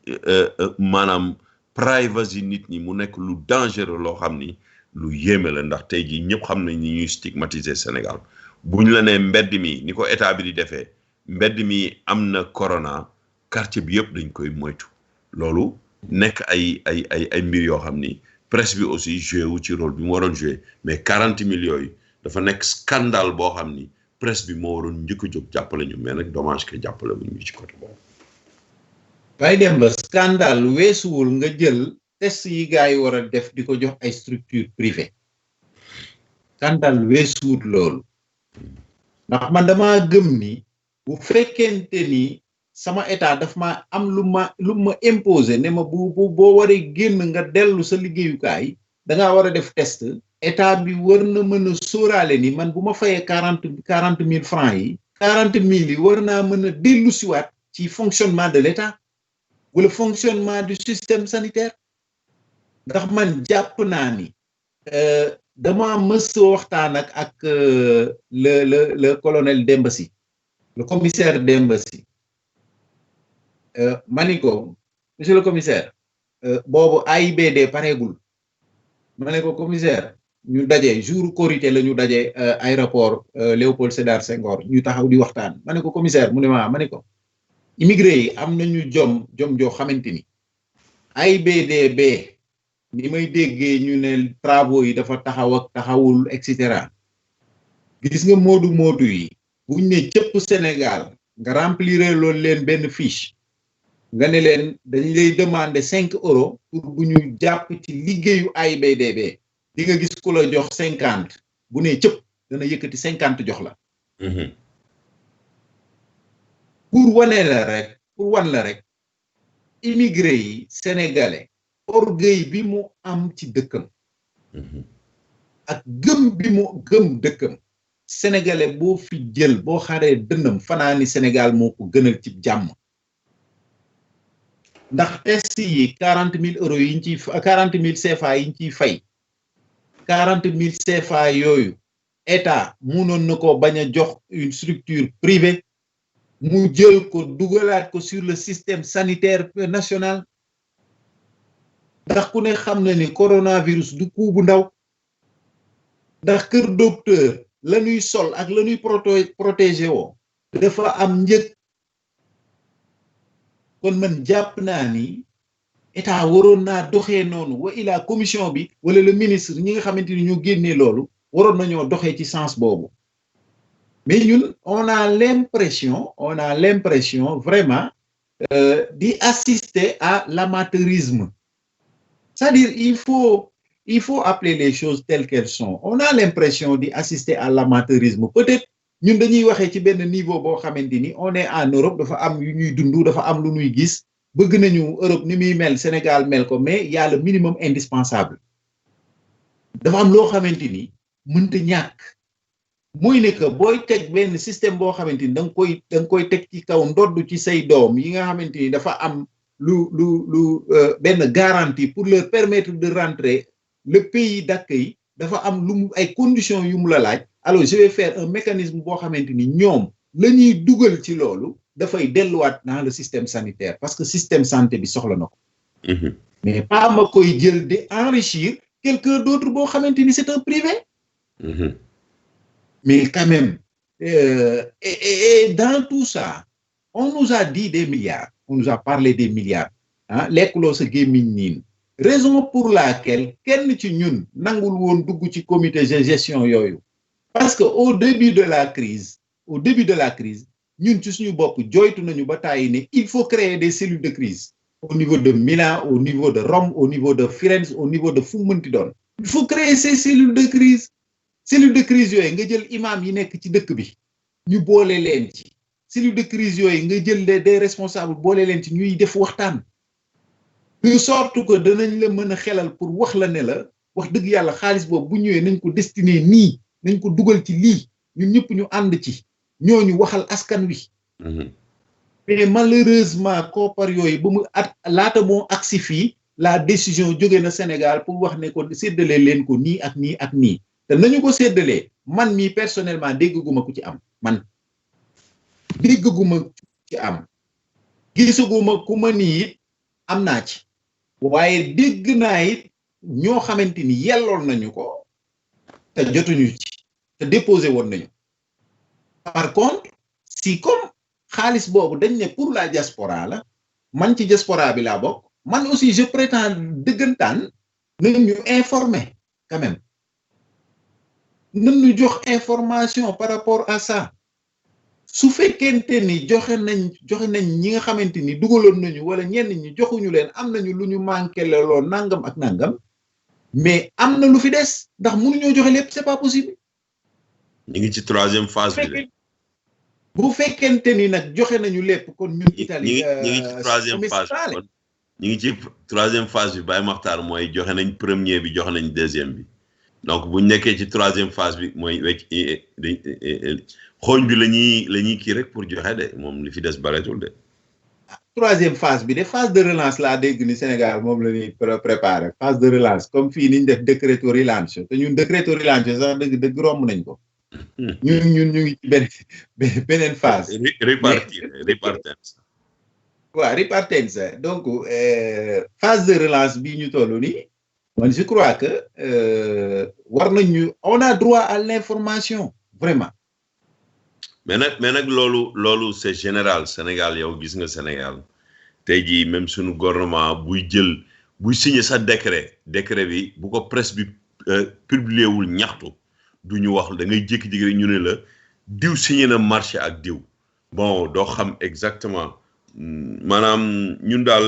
maanaam privacy nit ñi mu nekk lu dangereux loo xam ni lu yéeme la ndax tey jii ñëpp xam nañ ni ñuy stigmatiser Sénégal buñ la nee mbedd mi ni ko état bi di defee mbedd mi am na corona quartier bi yëpp dañ koy moytu loolu nekk ay mbir yoo xam ni presse bi aussi joué wu ci rôle bi mu waroon joué mais 40 millions yi dafa nekk scandale boo xam ni presse bi moo waroon njëkk a jóg jàppale ñu mais nag dommage que jàppale bu ñu ci côté boobu. Baye Demba scandale weesuwul nga jël test yi gars yi war a def di ko jox ay structure privée scandale weesuwul loolu ndax man dama gëm ni bu fekkente ni sama état daf ma am lu ma imposé ne ma boo waree génn nga dellu sa liggéeyukaay dangaa war a def test état bi war na mën a sóoraale ni man bu ma fayee 40 000 francs yi 40 000 yi war naa mën a dellu siwaat ci fonctionnement de l'état wala fonctionnement du système sanitaire ndax man jàpp naa ni dama mës waxtaan ak le colonel Demba Sy le commissaire Demba Sy maniko monsieur le commissaire boobu AIBD pareegul ma ne ko commissaire ñu daje jour Korité la ñu daje aéroport Léopold Sédar Senghor ñu taxaw di waxtaan ma ne ko commissaire mu ne ma ne ko immigré yi am nañu jom joo xamante ni AIBD ni may déggee ñu ne travaux yi dafa taxaw ak taxawul et cetera gis nga moodu yi buñ ne cëpp Sénégal nga remplir loolu leen benn fiche nga ne leen dañ lay demander 5 € pour bu ñu jàpp ci liggéeyu AIBD di nga gis ku la jox 50 bu ne cëpp dana yëkkati 50 jox la. pour wan la rek immigré yi sénégalais orgueil bi mu am ci dëkkam ak gëm bi mu gëm dëkkam sénégalais boo fi jël boo xaree dënnam fanaani Sénégal moo ko gënal ci jàmm ndax test yi 40 000 € yi ñu ciy 40 000 CFA yi ñu ciy fay 40 000 CFA yooyu état munoon na ko bañ a jox une structure privée mu jël ko dugalaat ko sur le système sanitaire national ndax ku ne xam na ni coronavirus du coup bu ndaw ndax kër docteur la ñuy sol ak la ñuy protéger woo dafa am njëg kon man jàpp naa ni état waroon naa doxee noonu wa ila commission bi wala le ministre ñi nga xamante ni ñoo génnee loolu waroon nañoo doxee ci sens boobu mais ñun on a l'impression vraiment d'y assister à l'amateurisme c'est-à-dire il faut il faut appeler les choses telles qu'elles sont. On a l'impression d'assister à l'amateurisme. Peut-être ñun dañuy waxee ci benn niveau boo xamante ni on est en Europe dafa am yu ñuy dund dafa am lu ñuy gis bëgg nañu Europe ni muy mel Sénégal mel ko mais il y a le minimum indispensable dafa am loo xamante ni mënta ñàkk mooy ne que booy teg benn système boo xamante ni da nga koy teg ci kaw ndodd ci say doom yi nga xamante ni dafa am benn garantie pour leur permettre de rentrer le pays d'accueil dafa am ay conditions yu mu la laaj. Alors je vais faire un mécanisme boo xamante ni ñoom la ñuy dugal ci loolu dafay delluwaat dans le système sanitaire parce que système santé bi soxla na ko. Mais pas ma koy jël di enrichir quelqu'un d'autre boo xamante ni c'est un privé. Mais quand même et dans tout ça on nous a dit des milliards on nous a parlé des milliards ah lekkuloo sa gémmiñ niin raison pour laquelle kenn ci ñun nangul woon dugg ci comité de gestion yooyu. Parce que au début de la crise ñun ci suñu bopp joytu nañu ba tàyyi ne il faut créer des cellules de crise au niveau de Milan au niveau de Rome au niveau de Firenze au niveau de fu mu mënti doon. Il faut créer ces cellules de crise yooyu nga jël imam yi nekk ci dëkk bi ñu boole leen ci cellules de crise yooyu nga jël des responsables boole leen ci ñuy def waxtaan de sorte que danañ la mën a xelal pour wax la ne la wax dëgg yàlla xaalis boobu bu ñëwee nañ ko destiné nii. nañ ko dugal ci lii ñun ñëpp ñu ànd ci ñooñu waxal askan wi. Mais malheureusement koppar yooyu ba mu laata moo agsi fii la décision jóge na Sénégal pour wax ne ko séddalee leen ko nii ak nii ak nii te nañu ko séddalee man mii personnellement déggaguma ku ci am man déggaguma ci am gisaguma ku ma nii it am naa ci waaye dégg naa it ñoo xamante ni yelloon nañu ko te jotuñu ci te déposé woon nañu par contre si comme xaalis boobu dañ ne pour la diaspora la man ci diaspora bi laa bokk man aussi je prétends dëggantaan nañ ñu informer quand même nañ ñu jox information par rapport à ça su fekkente ni joxe nañ ñi nga xamante ni dugaloon nañu wala ñenn ñi joxuñu leen am nañu lu ñu manqué lool nangam ak nangam mais am na lu fi des ndax mënuñoo joxe lépp c'est pas possible. ñu ngi ci troisième phase bi. bu fekkente ni nag joxe nañu lépp kon ñun Italie ñu ngi ci troisième phase bi kon ñu ngi ci troisième phase bi Baye Makhtar mooy joxe nañ premier bi joxe nañ deuxième bi donc bu ñu nekkee ci troisième phase bi mooy wecc xooñ bi la ñuy kii rek pour joxe de moom li fi des bareetul de. Troisième phase bi de phase de relance laa dégg ni Sénégal moom la ñuy préparer phase de relance comme fii ni ñu def décréto rilancio te ñun décréto rilancio sax dëgg romb nañ ko. ñun ñu ngi ci beneen phase. Ripartenza. waaw ripartenza donc phase de relance bii ñu toll nii man je crois que war nañu on a droit à l'information vraiment. mais nag loolu c'est général Sénégal yow gis nga Sénégal tey jii même suñu gouvernement buy signer sa décret bi bu ko presse bi publier wul ñaxtu du ñu wax da ngay jékki-jékki rek ñu ne la diw signé na marché ak diw bon doo xam exactement maanaam ñun daal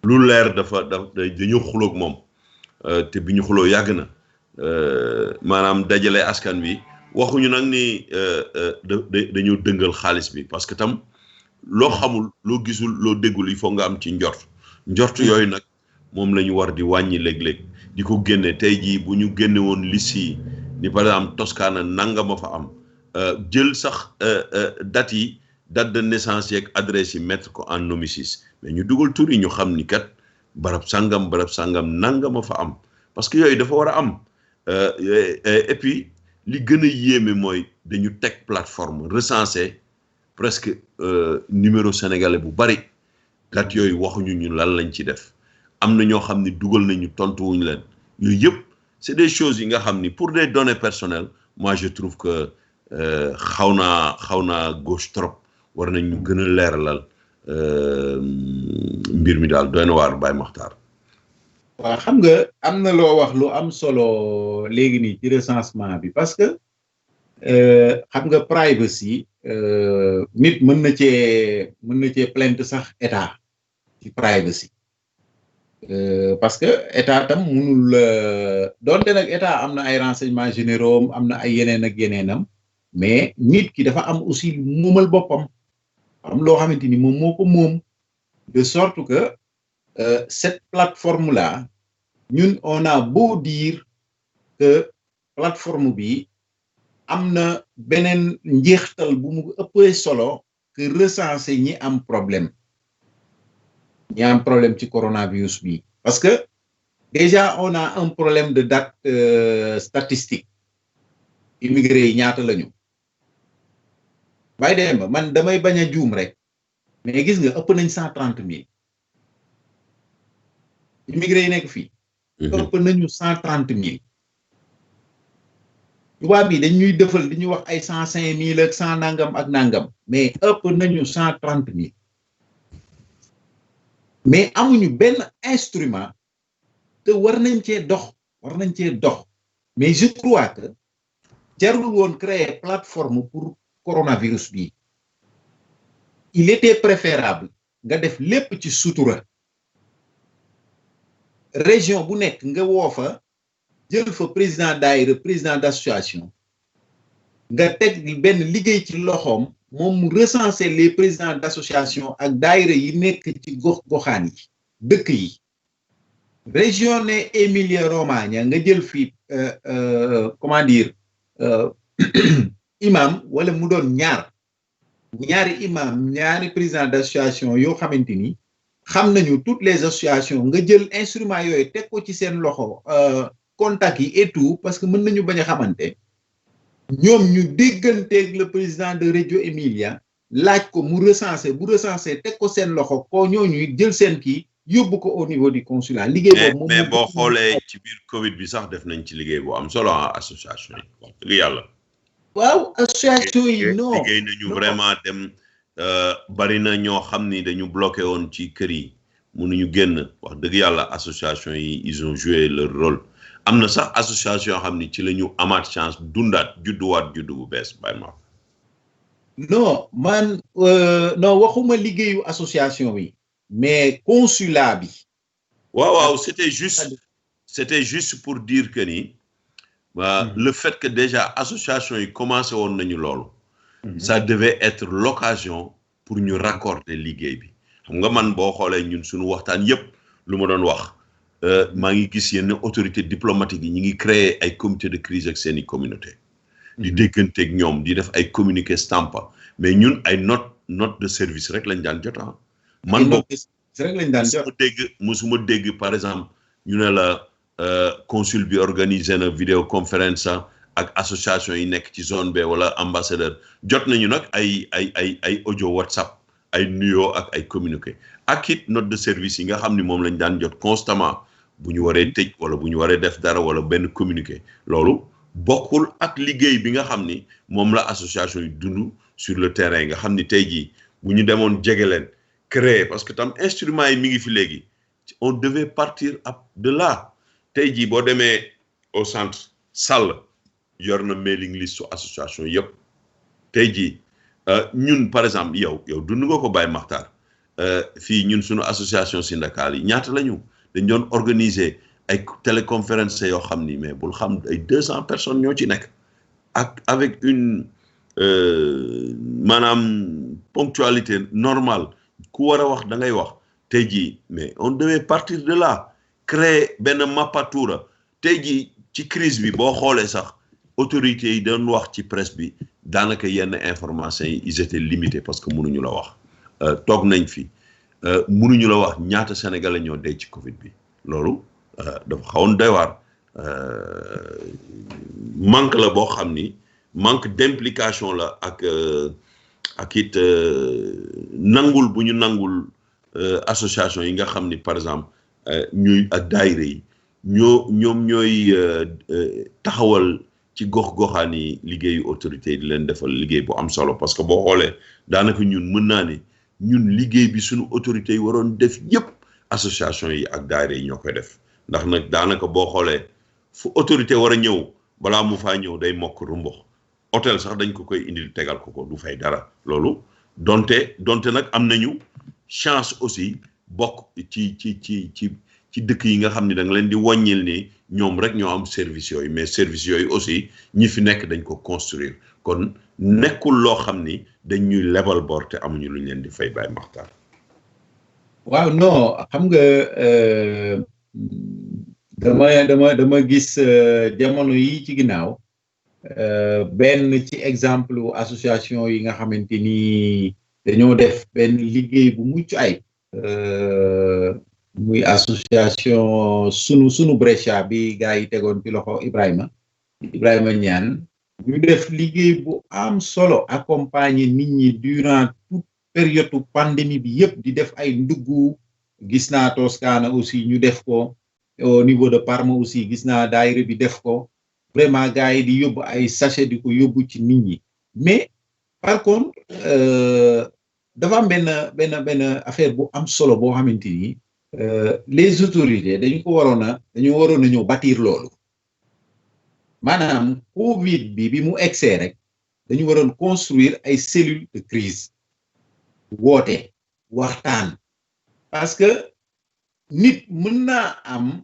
lu leer dañu xuloog moom te bi ñu xuloo yàgg na maanaam dajale askan wi waxuñu nag ni dañoo dëngal xaalis bi parce que tam loo xamul loo gisul loo déggul il faut nga am ci njort yooyu nag moom la ñu war di wàññi léeg-léeg di ko génne tey jii bu ñu génne woon liste yi ni par exemple Toscana nangama fa am jël sax date de naissance yeeg adresse yi mettre ko en nomicis mais ñu dugal tur yi ñu xam ni kat barab sangam nangama fa am parce que yooyu dafa war a am et puis li gën a yéeme mooy dañu teg plateforme recensé presque numéro sénégalais bu bari kat yooyu waxuñu ñu lan lañ ci def am na ñoo xam ni dugal nañu tontuwuñu leen yooyu yëpp c'est des choses yi nga xam ni pour des données personnelles moi je trouve que xaw naa gauche trop war nañu gën a leeralal mbir mi daal doy na waar Baye Makhtar. waaw xam nga am na loo wax lu am solo léegi nii ci recensement bi parce que xam nga privacy nit mën na cee plainte sax état ci privacy parce que état tam munul donte nag état am na ay renseignements généraux am na ay yeneen ak yeneenam mais nit ki dafa am aussi lu moomal boppam am loo xamante ni moom moo ko moom de sorte que cette plateforme là ñun on a beau dire que plateforme bi am na beneen njeextal bu mu ëppee solo que recenser ñi am problème ci coronavirus bi parce que déjà on a un problème de date statistique immigré yi ñaata lañu bay dem man damay bañ a juum rek mais gis nga ëpp nañ 130 000 immigré yi nekk fii ëpp nañu 130 000 tubaab bi dañuy defal di ñu wax ay 105 000 ak 100 nangam ak nangam mais ëpp nañu 130 000 mais amuñu benn instrument te war nañ cee dox mais je crois que jarul woon créer plateforme pour coronavirus bi il était préférable nga def lépp ci sutura région bu nekk nga woo fa jël fa président daayira président d'association nga teg benn liggéey ci loxoom moom mu recenser les présidents d'association ak daayira yi nekk ci goxaan yi dëkk yi région ne Emilia Romagna nga jël fi comment dire imam wala mu doon ñaari imam ñaari président d'association yoo xamante ni xam nañu toutes les associations nga jël instrument yooyu teg ko ci seen loxo contact yi et tout parce que mën nañu bañ a xamante ñoom ñu dégganteeg le président de Reggio Emilia laaj ko mu recenser bu recenser teg ko seen loxo ko ñooñu jël seen kii yóbbu ko au niveau du consulat liggéey boobu mais boo xoolee ci biir Covid bi sax def nañ ci liggéey bu am solo association yi wax dëgg yàlla waaw association yi non liggéey nañu vraiment dem bari na ñoo xam ni dañu bloqué woon ci kër yi mënuñu génn wax dëgg yàlla association yi ils ont joué leur rôle am na sax association yoo xam ni ci la ñu amaat chance dundaat juddu bu bees bàyyi ma non man non waxuma liggéeyu association bi mais consulat bi waaw c'était juste pour dire que ni le fait que déjà association yi commencé woon nañu loolu ça devait être l'occasion pour ñu raccorder liggéey bi xam nga man boo xoolee ñun suñu waxtaan yépp lu ma doon wax maa ngi gis yenn autorité diplomatique yi ñi ngi créer ay comité de crise ak seeni communauté di dégganteeg ñoom di def ay communiqué stampa mais ñun ay note de service rek lañ daan jot man boobu rek lañ daan jot musuma dégg par exemple ñu ne la consul bi organisé na vidéoconférence ak association yi nekk ci zone B wala ambassadeur jot nañu nag ay audio WhatsApp ay nuyoo ak ay communiqué ak it note de service yi nga xam ni moom lañ daan jot constamment bu ñu waree tëj wala bu ñu waree def dara wala benn communiqué loolu bokkul ak liggéey bi nga xam ni moom la association yi dund sur le terrain nga xam ni tey jii bu ñu demoon jege leen créer parce que tam instrument yi mi ngi fi léegi on devait partir de là tey jii boo demee au centre Sall yor na mailing list su association yëpp tey jii ñun par exemple yow dund nga ko Baye Makhtar fii ñun suñu association syndicale yi ñaata lañu dañ doon organiser ay téléconférence yoo xam ni mais bul xam ay 200 personnes ñoo ci nekk ak avec une maanaam ponctualité normale ku war a wax da ngay wax tey jii mais on devait partir de là créer benn mappatura tey jii ci crise bi boo xoolee sax autorités yi doon wax ci presse bi daanaka yenn information yi ils étaient limités parce que mënuñu la wax toog nañ fi mënuñu la wax ñaata Sénégalais ñoo dee ci Covid bi loolu dafa xawoon doy waar manque la boo xam ni manque d'implication la ak it nangul bu ñu nangul association yi nga xam ni par exemple ñuy ak daayira yi ñoom ñooy taxawal ci gox-goxaan yi liggéeyu autorité di leen defal liggéey bu am solo parce que boo xoolee daanaka ñun mën naa ni ñun liggéey bi suñu autorités yi waroon def yépp association yi ak daayira yi ñoo koy def ndax nag daanaka boo xoolee fu autorité war a ñëw balaa mu faa ñëw day mokk rumbox hôtel sax dañ ko koy indil tegal ko du fay dara loolu donte nag am nañu chance aussi bokk ci dëkk yi nga xam ne da nga leen di wàññil ni ñoom rek ñoo am service yooyu mais service yooyu aussi ñi fi nekk dañ ko construire kon nekkul loo xam ni dañ ñuy lebal bor te amuñu luñ leen di fay Baye Makhtar. waaw non xam nga dama gis jamono yi ci ginnaaw benn ci exemple association yi nga xamante ni dañoo def benn liggéey bu mucc ay muy association sunu Brescia bi gars yi tegoon ci loxo Ibrahima Niane ñu def liggéey bu am solo accompagner nit ñi durant toute période pandémie bi yëpp di def ay ndugg gis naa Toscana aussi ñu def ko au niveau de Parme aussi gis naa daayira bi def ko vraiment gars yi di yóbbu ay sachet di ko yóbbu ci nit ñi mais par contre dafa am benn affaire bu am solo boo xamante ni les autorités dañu waroon a ñëw bâtir loolu maanaam Covid bi mu egsee rek dañu waroon construire ay cellules de crise woote waxtaan parce que nit mën naa am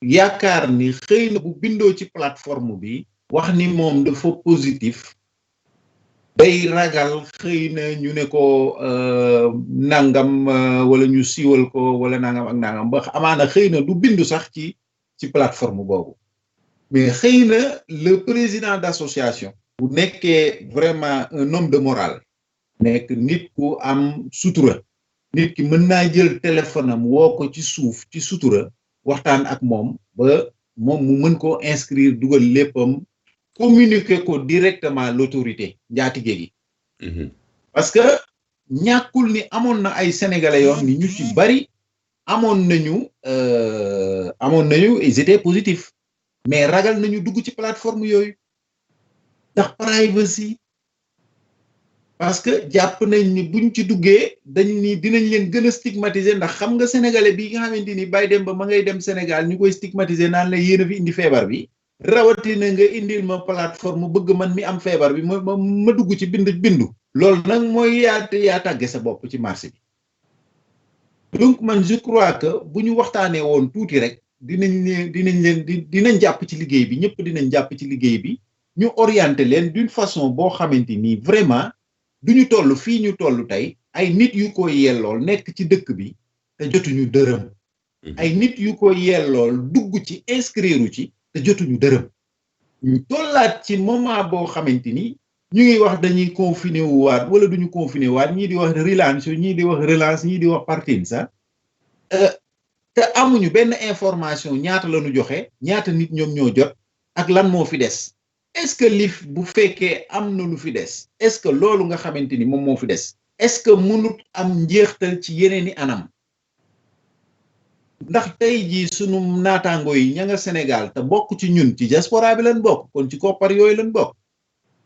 yaakaar ni xëy na bu bindoo ci plateforme bi wax ni moom dafa positif day ragal xëy na ñu ne ko nangam wala ñu siiwal ko wala nangam ak nangam ba amaana xëy na du bindu sax ci plateforme boobu mais xëy na le président d'association bu nekkee vraiment un homme de morale nekk nit ku am sutura nit ki mën naa jël téléphone am woo ko ci suuf ci sutura waxtaan ak moom ba moom mu mën koo inscrire dugal léppam communiquer ko directement l'autorité njaatige gi parce que ñàkkul ni amoon na ay sénégalais yoo xam ni ñu ci bari amoon nañu ils étaient positifs mais ragal nañu dugg ci plateforme yooyu ndax privacy parce que jàpp nañ ni buñ ci duggee dinañ leen gën a stigmatiser ndax xam nga sénégalais bi nga xamante ni Baye Demba ma ngay dem Sénégal ñu koy stigmatiser naan la yéen a fi indi feebar bi rawatina nga indil ma plateforme bëgg man mi am feebar bi ma dugg ci bindu loolu nag mooy yaa tàgge sa bopp ci marché bi donc man je crois que bu ñu waxtaanee woon tuuti rek dinañ jàpp ci liggéey bi ñëpp dinañ jàpp ci liggéey bi ñu orienter leen d'une façon boo xamante ni vraiment duñu toll fii ñu toll tey ay nit yu ko yellool nekk ci dëkk bi te jotuñu dërëm ay nit yu ko yellool dugg ci inscrire ci te jotuñu dërëm ñu tollaat ci moment boo xamante ni ñu ngi wax dañuy confiné wu waat wala duñu confiné waat ñii di wax relance ñii di wax relance ñii di wax partin sax te amuñu benn information ñaata la ñu joxe ñaata nit ñoom ñoo jot ak lan moo fi des est-ce que lif bu fekkee am na lu fi des est-ce que loolu nga xamante ni moom moo fi des est-ce que mënut am njeextal ci yeneeni anam ndax tey jii sunu naataango yi ña nga Sénégal te bokk ci ñun ci diaspora bi lañ bokk kon ci koppar yooyu lañ bokk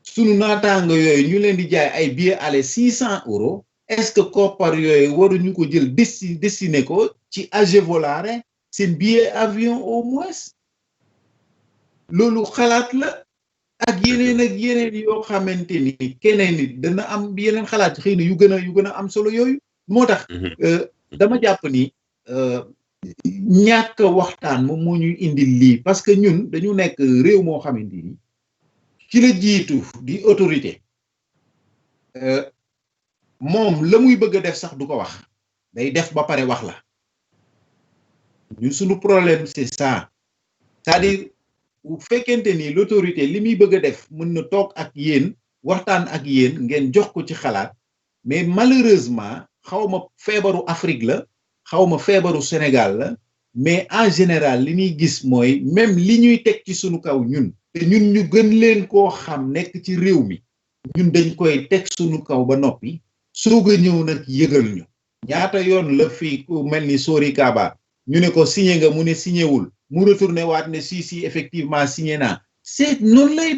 sunu naataango yooyu ñu leen di jaay ay billets aller 600 €. est-ce que koppar yooyu waruñu ko jël destiné ko ci Agevolare seen billet avion au moins loolu xalaat la ak yeneen yoo xamante ni keneen nit dana am yeneen xalaat xëy na yu gën a am solo yooyu moo tax dama jàpp ni ñàkk waxtaan moom moo ñuy indil lii parce que ñun dañu nekk réew moo xamante ni ci la jiitu di autorité moom la muy bëgg a def sax du ko wax day def ba pare wax la ñu suñu problème c'est ça c'est-à-dire bu fekkente ni l'autorité li muy bëgg a def mën na toog ak yéen waxtaan ak yéen ngeen jox ko ci xalaat mais malheureusement xawma feebaru Afrique la xawma feebaru Sénégal la mais en général li ñuy gis mooy même li ñuy teg ci sunu kaw ñun te ñun ñu gën leen koo xam nekk ci réew mi ñun dañ koy teg sunu kaw ba noppi soog a ñëw nag yëgal ñu ñaata yoon la fii ku mel ni Sori Kaba ñu ne ko signé nga mu ne signé wul mu retourné waat ne si effectivement signé naa c'est noonu lay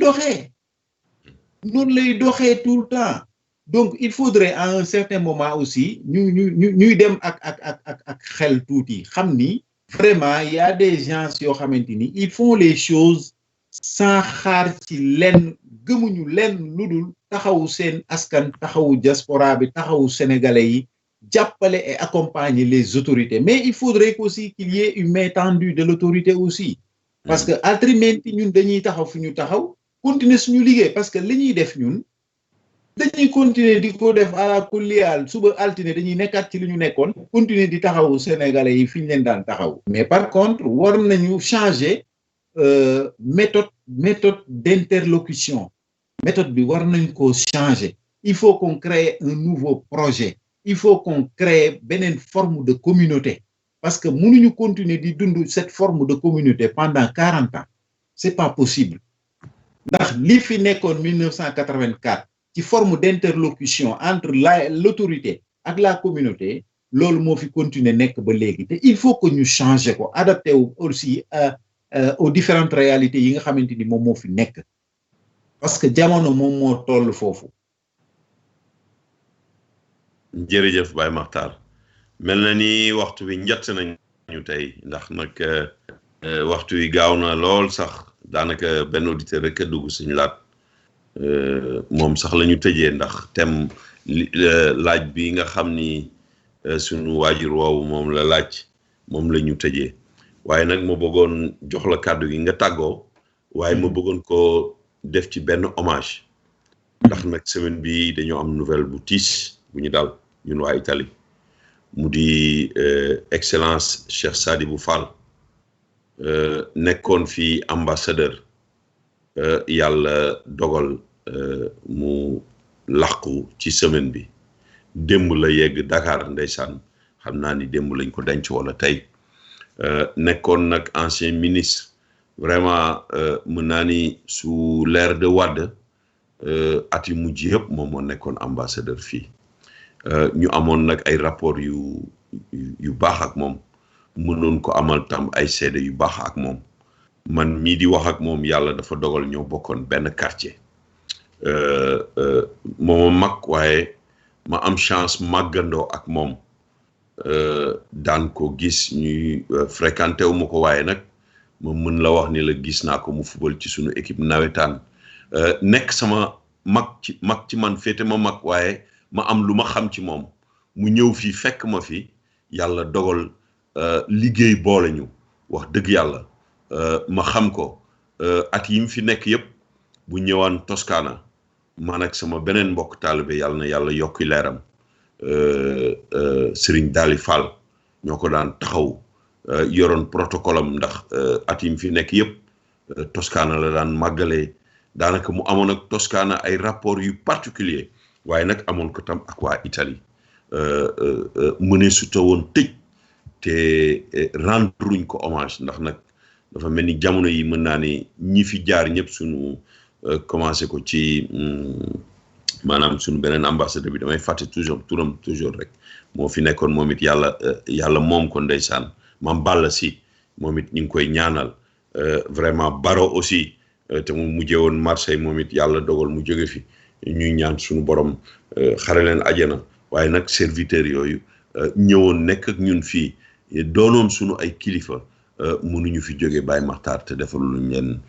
doxee tout le temps donc il faudrait à un certain moment aussi ñuy dem ak xel tuuti xam ni vraiment y a des gens yoo xamante ni ils font les choses sans xaar ci lenn gëmuñu lenn lu dul taxawu seen askan taxawu diaspora bi taxawu sénégalais yi jàppale et accompagner les autorités mais il faudrait aussi qu'il y ait une main tendue de l'autorité aussi parce que altrimenti ñun dañuy taxaw fi ñu taxaw continuer suñu liggéey parce que li ñuy def ñun dañuy continuer di ko def à la kulliyaal suba altine dañuy nekkaat ci li ñu nekkoon continuer di taxawu sénégalais yi fi ñu leen daan taxaw mais par contre war nañu changer méthode d'interlocution méthode bi war nañ ko changer il faut qu'on crée un nouveau projet il faut qu'on crée beneen forme de communauté parce que mënuñu continuer di dund cette forme de communauté pendant 40 ans c'est pas possible ndax li fi nekkoon 1984 ci forme d'interlocution entre l'autorité ak la communauté loolu moo fi continuer nekk ba léegi te il faut que ñu changer ko adapté wu aussi aux différentes réalités yi nga xamante ni moom moo fi nekk parce que jamono moom moo toll foofu. jërëjëf Baye Makhtar mel na ni waxtu wi njëtt nañu tey ndax nag waxtu wi gaaw na lool sax daanaka benn auditeur rek a dugg suñu laat moom sax la ñu tëjee ndax thème laaj bi nga xam ni suñu waajur woowu moom la laaj moom la ñu tëjee waaye nag ma bëggoon jox la kàddu gi nga tàggoo waaye ma bëggoon ko def ci benn hommage ndax nag semaine bi dañoo am nouvelle bu tiis bu ñu dal ñun waa Italie mu di excellence Cheikh Sadibou Fall nekkoon fi ambassadeur yàlla dogal mu làqu ci semaine bi démb la yegg Dakar ndeysaan xam naa ni démb lañ ko denc wala tey nekkoon nag ancien ministre vraiment mën naa ni sous l'ère de Wade at yu mujj yëpp moom moo nekkoon ambassadeur fii ñu amoon nag ay rapport yu baax ak moom mënoon ko amal tam ay seede yu baax ak moom man mii di wax ak moom yàlla dafa dogal ñoo bokkoon benn quartier mooma mag waaye ma am chance màggandoo ak moom daan ko gis ñuy fréquenté wu ma ko waaye nag ma mën la wax ni la gis naa ko mu fubal ci sunu équipe nawetaan nekk sama mag ci man féete ma mag waaye ma am lu ma xam ci moom mu ñëw fii fekk ma fi yàlla dogal liggéey boole ñu wax dëgg yàlla ma xam ko at yi mu fi nekk yëpp bu ñëwaan Toscana man ak sama beneen mbokk taalibe yàlla na yàlla yokki leeram Serigne Dali Fall ñoo ko daan taxaw yoroon protocole am ndax at yi mu fi nekk yëpp Toscana la daan màggalee daanaka mu amoon ak Toscana ay rapport yu particulier waaye nag amoon ko tam ak waa Italie mëne su ta woon tëj te rendruñ ko hommage ndax nag dafa mel ni jamono yi mën naa ni ñi fi jaar ñëpp suñu commencé ko ci maanaam suñu beneen ambassadeur bi damay fàtte turam toujours rek moo fi nekkoon moom it yàlla moom ko ndeysaan Mame Balla Si moom it ñu ngi koy ñaanal vraiment Baro aussi te mu mujjee woon Marseille moom it yàlla dogal mu jóge fi ñuy ñaan suñu borom xare leen ajana waaye nag serviteurs yooyu ñëwoon nekk ak ñun fii doonoon suñu ay kilifa mënuñu fi jóge Baye Makhtar te defaluñ leen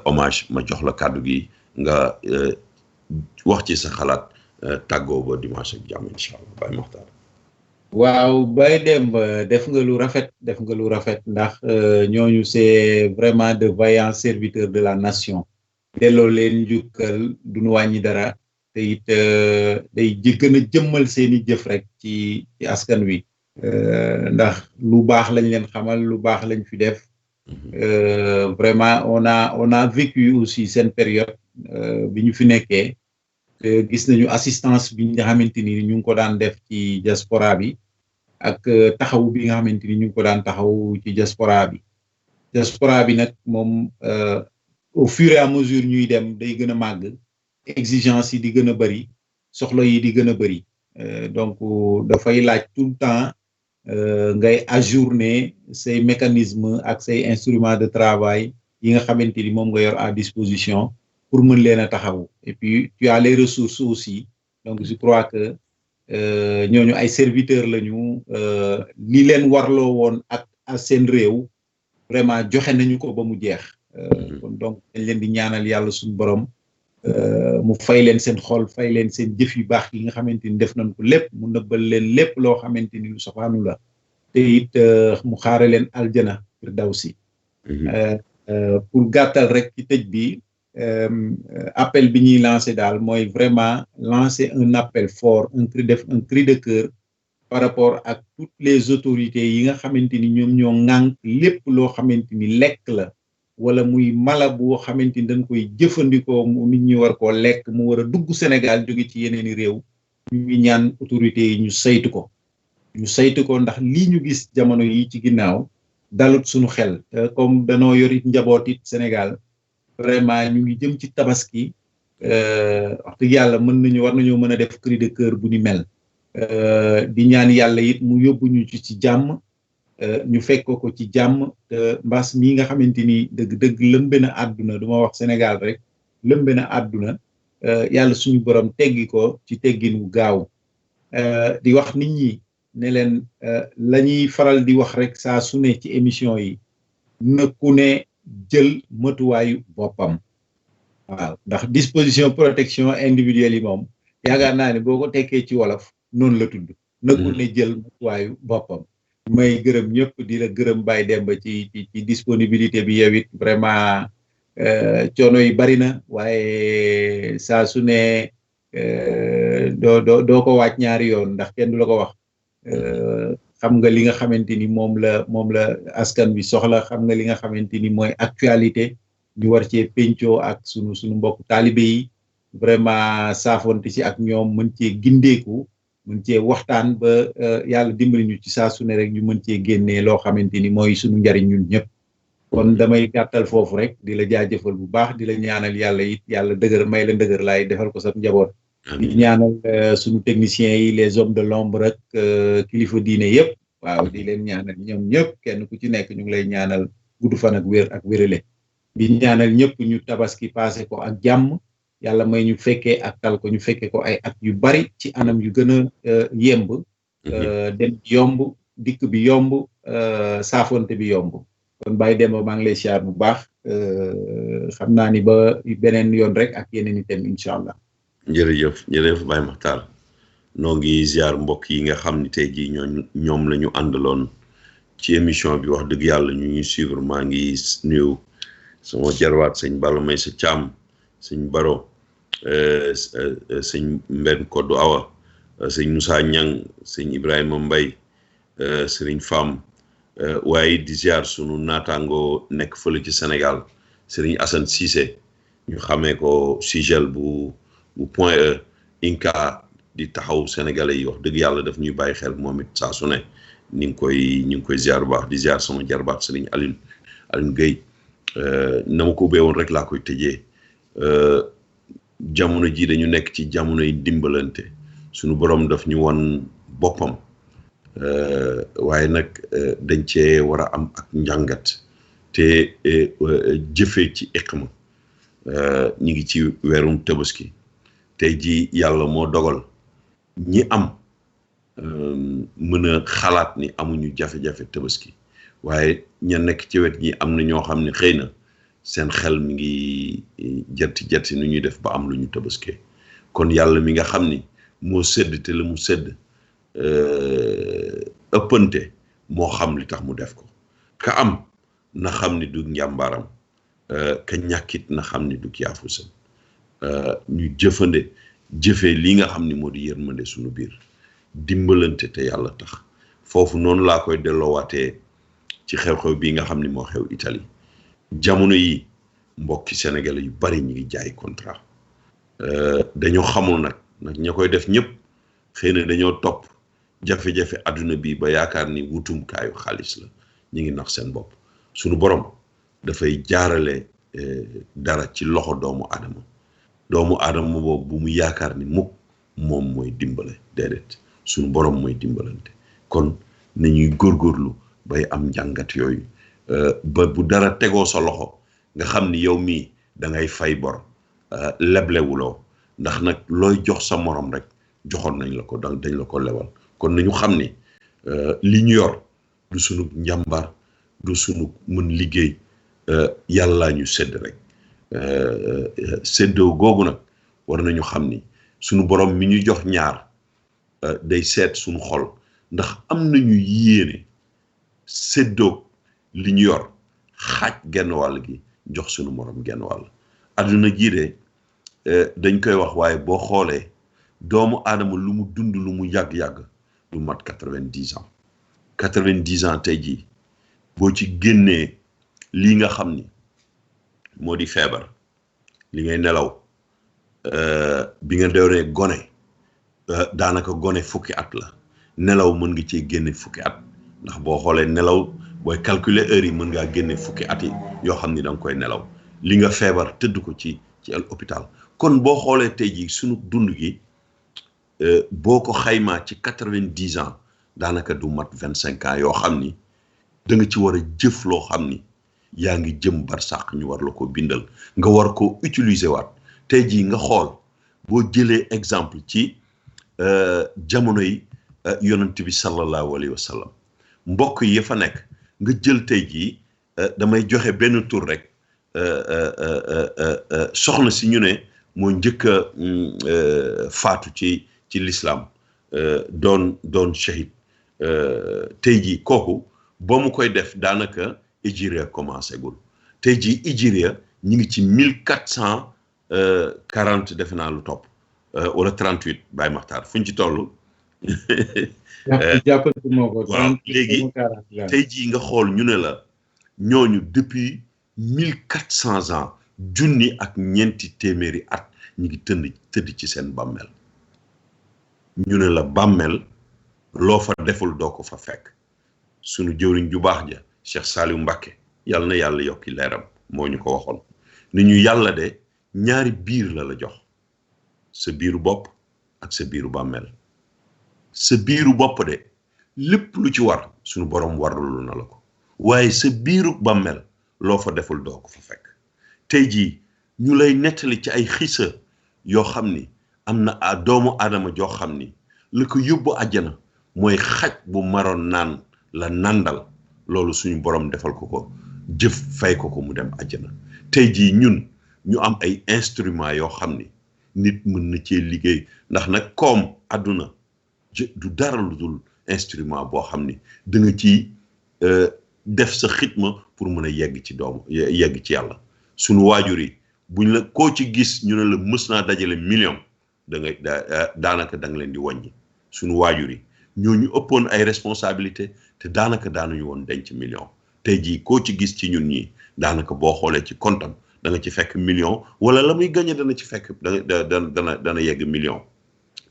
hommage ma jox la kàddu gi nga wax ci sa xalaat tàggoo ba dimanche ak jàmm incha allah Baye Makhtar. waaw Baye Demba def nga lu rafet ndax ñooñu c'est vraiment de vaillants serviteurs de la nation delloo leen njukkal duñu wàññi dara te it day gën a jëmmal seeni jëf rek ci askan wi ndax lu baax lañ leen xamal lu baax lañ fi def vraiment on a vécu aussi seen période bi ñu fi nekkee gis nañu assistance bi nga xamante ni ñu ngi ko daan def ci diaspora bi ak taxaw bi nga xamante ni ñu ngi ko daan taxaw ci diaspora bi nag moom au fur et à mesure ñuy dem day gën a màgg exigence yi di gën a bëri soxla yi di gën a bëri donc dafay laaj tout le temps ngay ajourner say mécanismes ak say instruments de travail yi nga xamante ni moom nga yor à disposition pour mën leen a taxaw et puis tu as les ressources aussi donc je crois que ñooñu ay serviteurs lañu li leen warloo woon ak seen réew vraiment joxe nañu ko ba mu jeex kon donc dañ leen di ñaanal yàlla suñu borom mu fay leen seen xol fay leen seen jëf yu baax yi nga xamante ni def nañ ko lépp mu nëbbal leen lépp loo xamante ni lu safaanu la te it mu xaare leen aljana firdawsi pour gàttal rek ci tëj bi appel bi ñuy lancé daal mooy vraiment lancer un appel fort un cri de cœur par rapport ak toutes les autorités yi nga xamante ni ñoom ñoo ŋànk lépp loo xamante ni lekk la wala muy mala boo xamante ni dañ koy jëfandikoo nit ñi war koo lekk mu war a dugg Sénégal jóge ci yeneeni réew ñu ngi ñaan autorités yi ñu saytu ko ndax lii ñu gis jamono yi ci ginnaaw dalut suñu xel comme danoo yor it njaboot it Sénégal vraiment ñu ngi jëm ci tabaski wax dëgg yàlla war nañoo mën a def cri de cœur bu ni mel di ñaan yàlla it mu yóbbu ñu ci jàmm ñu fekk ko ci jàmm te mbas mii nga xamante ni dëgg-dëgg lëmbe na àdduna du ma wax Sénégal rek lëmbe na àdduna yàlla suñu borom teggi ko ci teggin wu gaaw di wax nit ñi ne leen la ñuy faral di wax rek saa su ne ci émission yi na ku ne jël matuwaayu boppam waaw ndax disposition protection individuelle yi moom yaakaar naa ne boo ko tekkee ci wolof noonu la tudd na ku ne jël matuwaayu boppam may gërëm ñëpp di la gërëm Baye Demba ci disponibilité bi yow it vraiment coono yi bari na waaye saa su ne doo ko wàcc ñaari yoon ndax kenn du la ko wax xam nga li nga xamante ni moom la askan bi soxla xam nga li nga xamante ni mooy actualité ñu war cee pencoo ak sunu mbokk taalibe yi vraiment saafonte ci ak ñoom mën cee gindeeku mën cee waxtaan ba yàlla dimbali ñu ci saa su ne rek ñu mën cee génnee loo xamante ni mooy sunu njariñ ñun ñëpp kon damay gàttal foofu rek di la jaajëfal bu baax di la ñaanal yàlla it yàlla dëgër may la dëgër laay defal ko sa njaboot di ñaanal sunu techniciens yi les hommes de l'ombre rek kilifa diine yëpp waaw di leen ñaanal ñoom ñëpp kenn ku ci nekk ñu ngi lay ñaanal gudd fan ak wér ak wérale di ñaanal ñëpp ñu tabaski passé ko ak jàmm yàlla may ñu fekkee ak tal ko ñu fekkee ko ay at yu bari ci anam yu gën a yemb dem yomb dikk bi yomb saafonte bi yomb kon Baye Demba maa ngi lay siyaar bu baax xam naa ni ba beneen yoon rek ak yeneen itam incha allah. jërëjëf Baye Makhtar noo ngi ziar mbokk yi nga xam ni tey jii ñoom la ñu àndaloon ci émission bi wax dëgg yàlla ñu ñuy suivre maa ngi nuyu sama jarwaat sëñ Balla may sa Caam sëñ Baro sëñ Mbenn Koddu Awa sëñ Moussa Ñang sëñ Ibrahima Mbay sëriñ Fam waaye di ziar sunu naataango nekk fële ci Sénégal sëriñ Assane Cissé ñu xamee ko Sigel bu Point E Inca di taxaw sénégalais yi wax dëgg yàlla daf ñuy bàyyi xel moom it saa su ne ñu ngi koy ziar bu baax di ziar sama jarbaat sëriñ Alioune Guèye na ma ko ubbee woon rek laa koy tëjee jamono ji dañu nekk ci jamono yi dimbalante sunu borom daf ñu won boppam waaye nag dañ cee war a am ak njàngat te jëfee ci iqma ñu ngi ci weerum tabaski tey ji yàlla moo dogal ñi am mën a xalaat ni amuñu jafe-jafe tabaski waaye ña nekk ci wet ñi am na ñoo xam ne xëy na seen xel mi ngi jatti nu ñuy def ba am lu ñu tabaskee kon yàlla mi nga xam ni moo sedd te la mu sedd ëppante moo xam li tax mu def ko ka am na xam ni du njàmbaaram ka ñàkkit na xam ni du yaafusam ñu jëfee li nga xam ni moo di yërmande suñu biir dimbalante te yàlla tax foofu noonu laa koy delloowaatee ci xew-xew bii nga xam ni moo xew Italie jamono yi mbokki sénégalais yu bari ñi ngi jaay contrat dañoo xamul nag ña koy def ñëpp xëy na dañoo topp jafe-jafe adduna bi ba yaakaar ni wutum kaayu xaalis la ñu ngi nax seen bopp suñu borom dafay jaarale dara ci loxo doomu aadama boobu bu mu yaakaar ni mukk moom mooy dimbale déedéet suñu borom mooy dimbalante kon nañuy góorgóorlu bay am njàngat yooyu ba bu dara tegoo sa loxo nga xam ni yow mii da ngay fay bor leblewuloo ndax nag looy jox sa morom rek joxoon nañ la ko dañ la ko lewal kon nañu xam ni li ñu yor du sunu njàmbar du sunu mën liggéey yàlla ñu sedd rek séddoo googu nag war nañu xam ni suñu borom mi ñu jox ñaar day seet suñu xol ndax am nañu yéene séddoo li ñu yor xaaj genn wàll gi jox suñu morom genn wàll adduna jii de dañ koy wax waaye boo xoolee doomu aadama lu mu dund lu mu yàgg-yàgg lu mat 90 ans 90 ans tey jii boo ci génnee lii nga xam ni moo di feebar li ngay nelaw bi nga doonee gone daanaka gone fukki at la nelaw mën nga cee génne fukki at ndax boo xoolee nelaw booy calculer heure yi mën ngaa génne fukki at yi yoo xam ni da nga koy nelaw li nga feebar tëdd ko ci hôpital kon boo xoolee tey jii sunu dund gi boo ko xaymaa ci 90 ans daanaka du mat 25 ans yoo xam ni da nga ci war a jëf loo xam ni yaa ngi jëm barsàq ñu war la ko bindal nga war ko utiliser waat tey jii nga xool boo jëlee exemple ci jamono yi yonent bi sallallahu alayhi wa sallam mbokk yi fa nekk nga jël tey jii damay joxe benn tur rek soxna si ñu ne moo njëkk a faatu ci l'islam doon shahid tey jii kooku ba mu koy def daanaka Hijriya commencé gul tey jii Hijriya ñu ngi ci 1440 defe naa lu topp wala 38 Baye Makhtar fu ñu ci toll. waaw léegi tey jii nga xool ñu ne la ñooñu depuis 1400 ans junni ak ñeenti téeméeri at ñu ngi tëdd ci seen bàmmeel ñu ne la bàmmeel loo fa deful doo ko fa fekk sunu jëwriñ ju baax ja Cheikh Saliou Mbacké yàlla na yàlla yokki leeram moo ñu ko waxoon ni ñu yàlla de ñaari biir la jox sa biiru bopp ak sa biiru bàmmeel sa biiru bopp de lépp lu ci war sunu borom warlu na la ko waaye sa biiru bàmmeel loo fa deful doo ko fa fekk tey jii ñu lay nettali ci ay xisa yoo xam ni am na doomu aadama joo xam ni li ko yóbbu àjjana mooy xaj bu maroon naan la nandal loolu suñu borom defal ko jëf fay ko mu dem àjjana tey jii ñun ñu am ay instruments yoo xam ni nit mën na cee liggéey ndax nag koom àdduna du dara lu dul instrument boo xam ni da nga ci def sa xitma pour mën a yegg ci yàlla suñu waajur yi buñ la koo ci gis ñu ne la mës naa dajale million daanaka da nga leen di wàññi suñu waajur yi ñooñu ëppoon ay responsabilité te daanaka daanuñu woon denc million tey jii koo ci gis ci ñun ñii daanaka boo xoolee ci comptam da nga ci fekk million wala la muy gagné dana ci fekk dana yegg million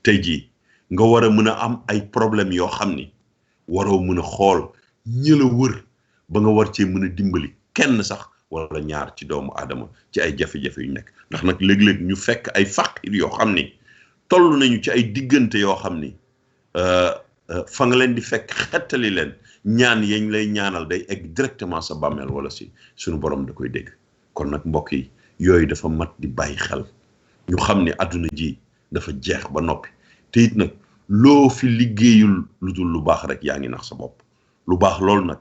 tey jii nga war a mën a am ay problème yoo xam ni waroo mën a xool ñi la wër ba nga war cee mën a dimbali kenn sax wala ñaar ci doomu aadama ci ay jafe-jafe yu nekk ndax nag léeg-léeg ñu fekk ay faqir yoo xam ni toll nañu ci ay diggante yoo xam ni fa nga leen di fekk xettali leen ñaan yañ lay ñaanal day egg directement sa bàmmeel wala si suñu borom da koy dégg kon nag mbokk yi yooyu dafa mat di bàyyi xel ñu xam ne àdduna ji dafa jeex ba noppi te it nag loo fi liggéeyul lu dul lu baax rek yaa ngi nax sa bopp lu baax loolu nag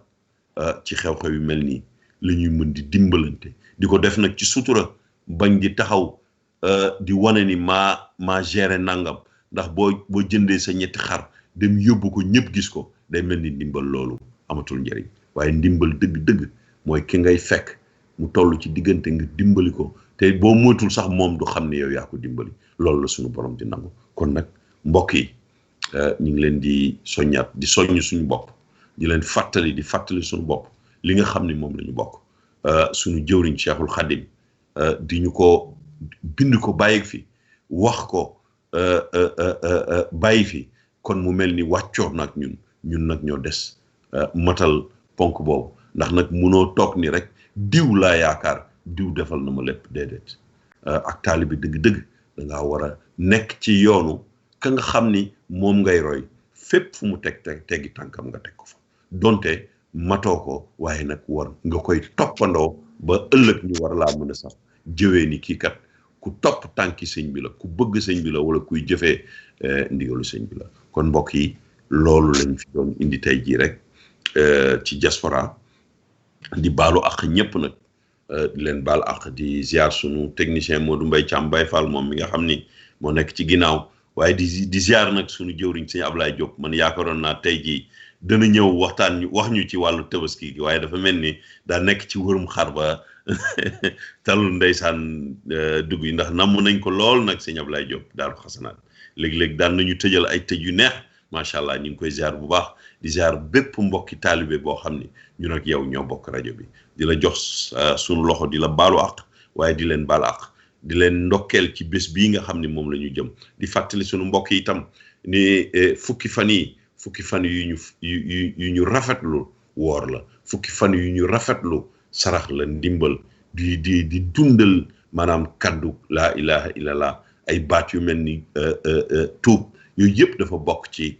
ci xew-xew yu mel nii la ñuy mën di dimbalante di ko def nag ci sutura bañ di taxaw di wane ni maa géré nangam ndax boo jëndee sa ñetti xar dem yóbbu ko ñëpp gis ko day mel ni ndimbal loolu amatul njëriñ waaye ndimbal dëgg-dëgg mooy ki ngay fekk mu toll ci diggante nga dimbali ko te boo moytul sax moom du xam ne yow yaa ko dimbali loolu la suñu borom di nangu kon nag mbokk yi ñu ngi leen di soññaat di soññ suñu bopp di leen fàttali suñu bopp li nga xam ne moom la ñu bokk suñu jëwriñ Cheikhul Khadim di ñu ko bind ko bàyyi fi wax ko bàyyi fi kon mu mel ni wàccoor nag ñun nag ñoo des matal ponk boobu ndax nag munoo toog ni rek diw laa yaakaar diw defal na ma lépp déedéet ak taalibi dëgg-dëgg da ngaa war a nekk ci yoonu ka nga xam ni moom ngay roy fépp fu mu teggi tànkam nga teg ko fa donte matoo ko waaye nag war nga koy toppandoo ba ëllëg ñu war laa mën a sax jëwee ni kii kat ku topp tànki sëñ bi la ku bëgg sëñ bi la wala kuy jëfee ndigalu sëñ bi la kon mbokk yi loolu lañ fi doon indi tey jii rek ci diaspora di baalu ak ñëpp nag di leen baal ak di ziar sunu technicien Modou Mbaye Thiam Baye Fall moom mi nga xam ni moo nekk ci ginnaaw waaye di ziar nag sunu jëwriñ sëñ Ablaye Diop man yaakaaroon naa tey jii dana ñëw waxtaan ñu wax ñu ci wàllu tabaski gi waaye dafa mel ni daa nekk ci wërum xar ba talul ndeysaan dugg yi ndax namm nañ ko lool nag sëñ Ablaye Diop Daaru Xasanaat léeg-léeg daan nañu tëjal ay tëj yu neex macha allah ñu ngi koy ziar bu baax di ziar bépp mbokki taalibe boo xam ni ñun ak yow ñoo bokk rajo bi di la jox sunu loxo di la baalu àq waaye di leen baal àq di leen ndokkeel ci bés bii nga xam ni moom la ñu jëm di fàttali sunu mbokk yi itam ni fukki fan yu ñu rafetlu woor la fukki fan yu ñu rafetlu sarax la ndimbal di dundal maanaam kaddu laa ilaha illallah ay baat yu mel ni tuub yooyu yëpp dafa bokk ci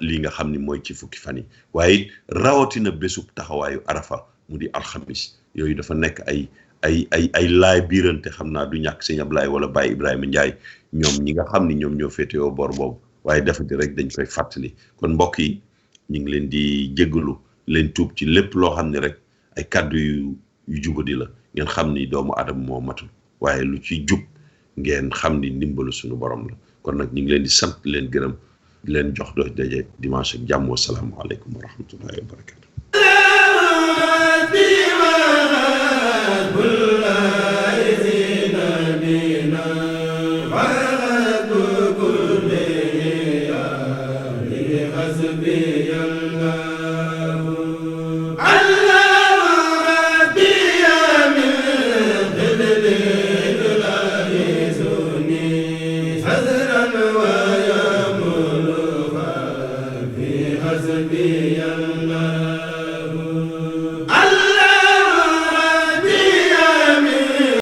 li nga xam ni mooy ci fukki fan yi waaye rawatina bésub taxawaayu arafa mu di alxamis yooyu dafa nekk ay laay biirante xam naa du ñàkk sëñ Ablaye wala Baye Ibrahima Ndiaye ñoom ñi nga xam ni ñoom ñoo féetewoo bor boobu waaye dafa di rek dañ koy fàttali kon mbokk yi ñu ngi leen di jéggalu leen tuub ci lépp loo xam ne rek ay kàddu yu jubadi la ngeen xam ni doomu adama moo matul waaye lu ci jub ngeen xam ni ndimbalu suñu borom la kon nag ñu ngi leen di sant leen gërëm di leen jox dox daje dimanche ak jàmm wasalaamu aleykum wa rahmatullahi wa barakatu Bulla izina bina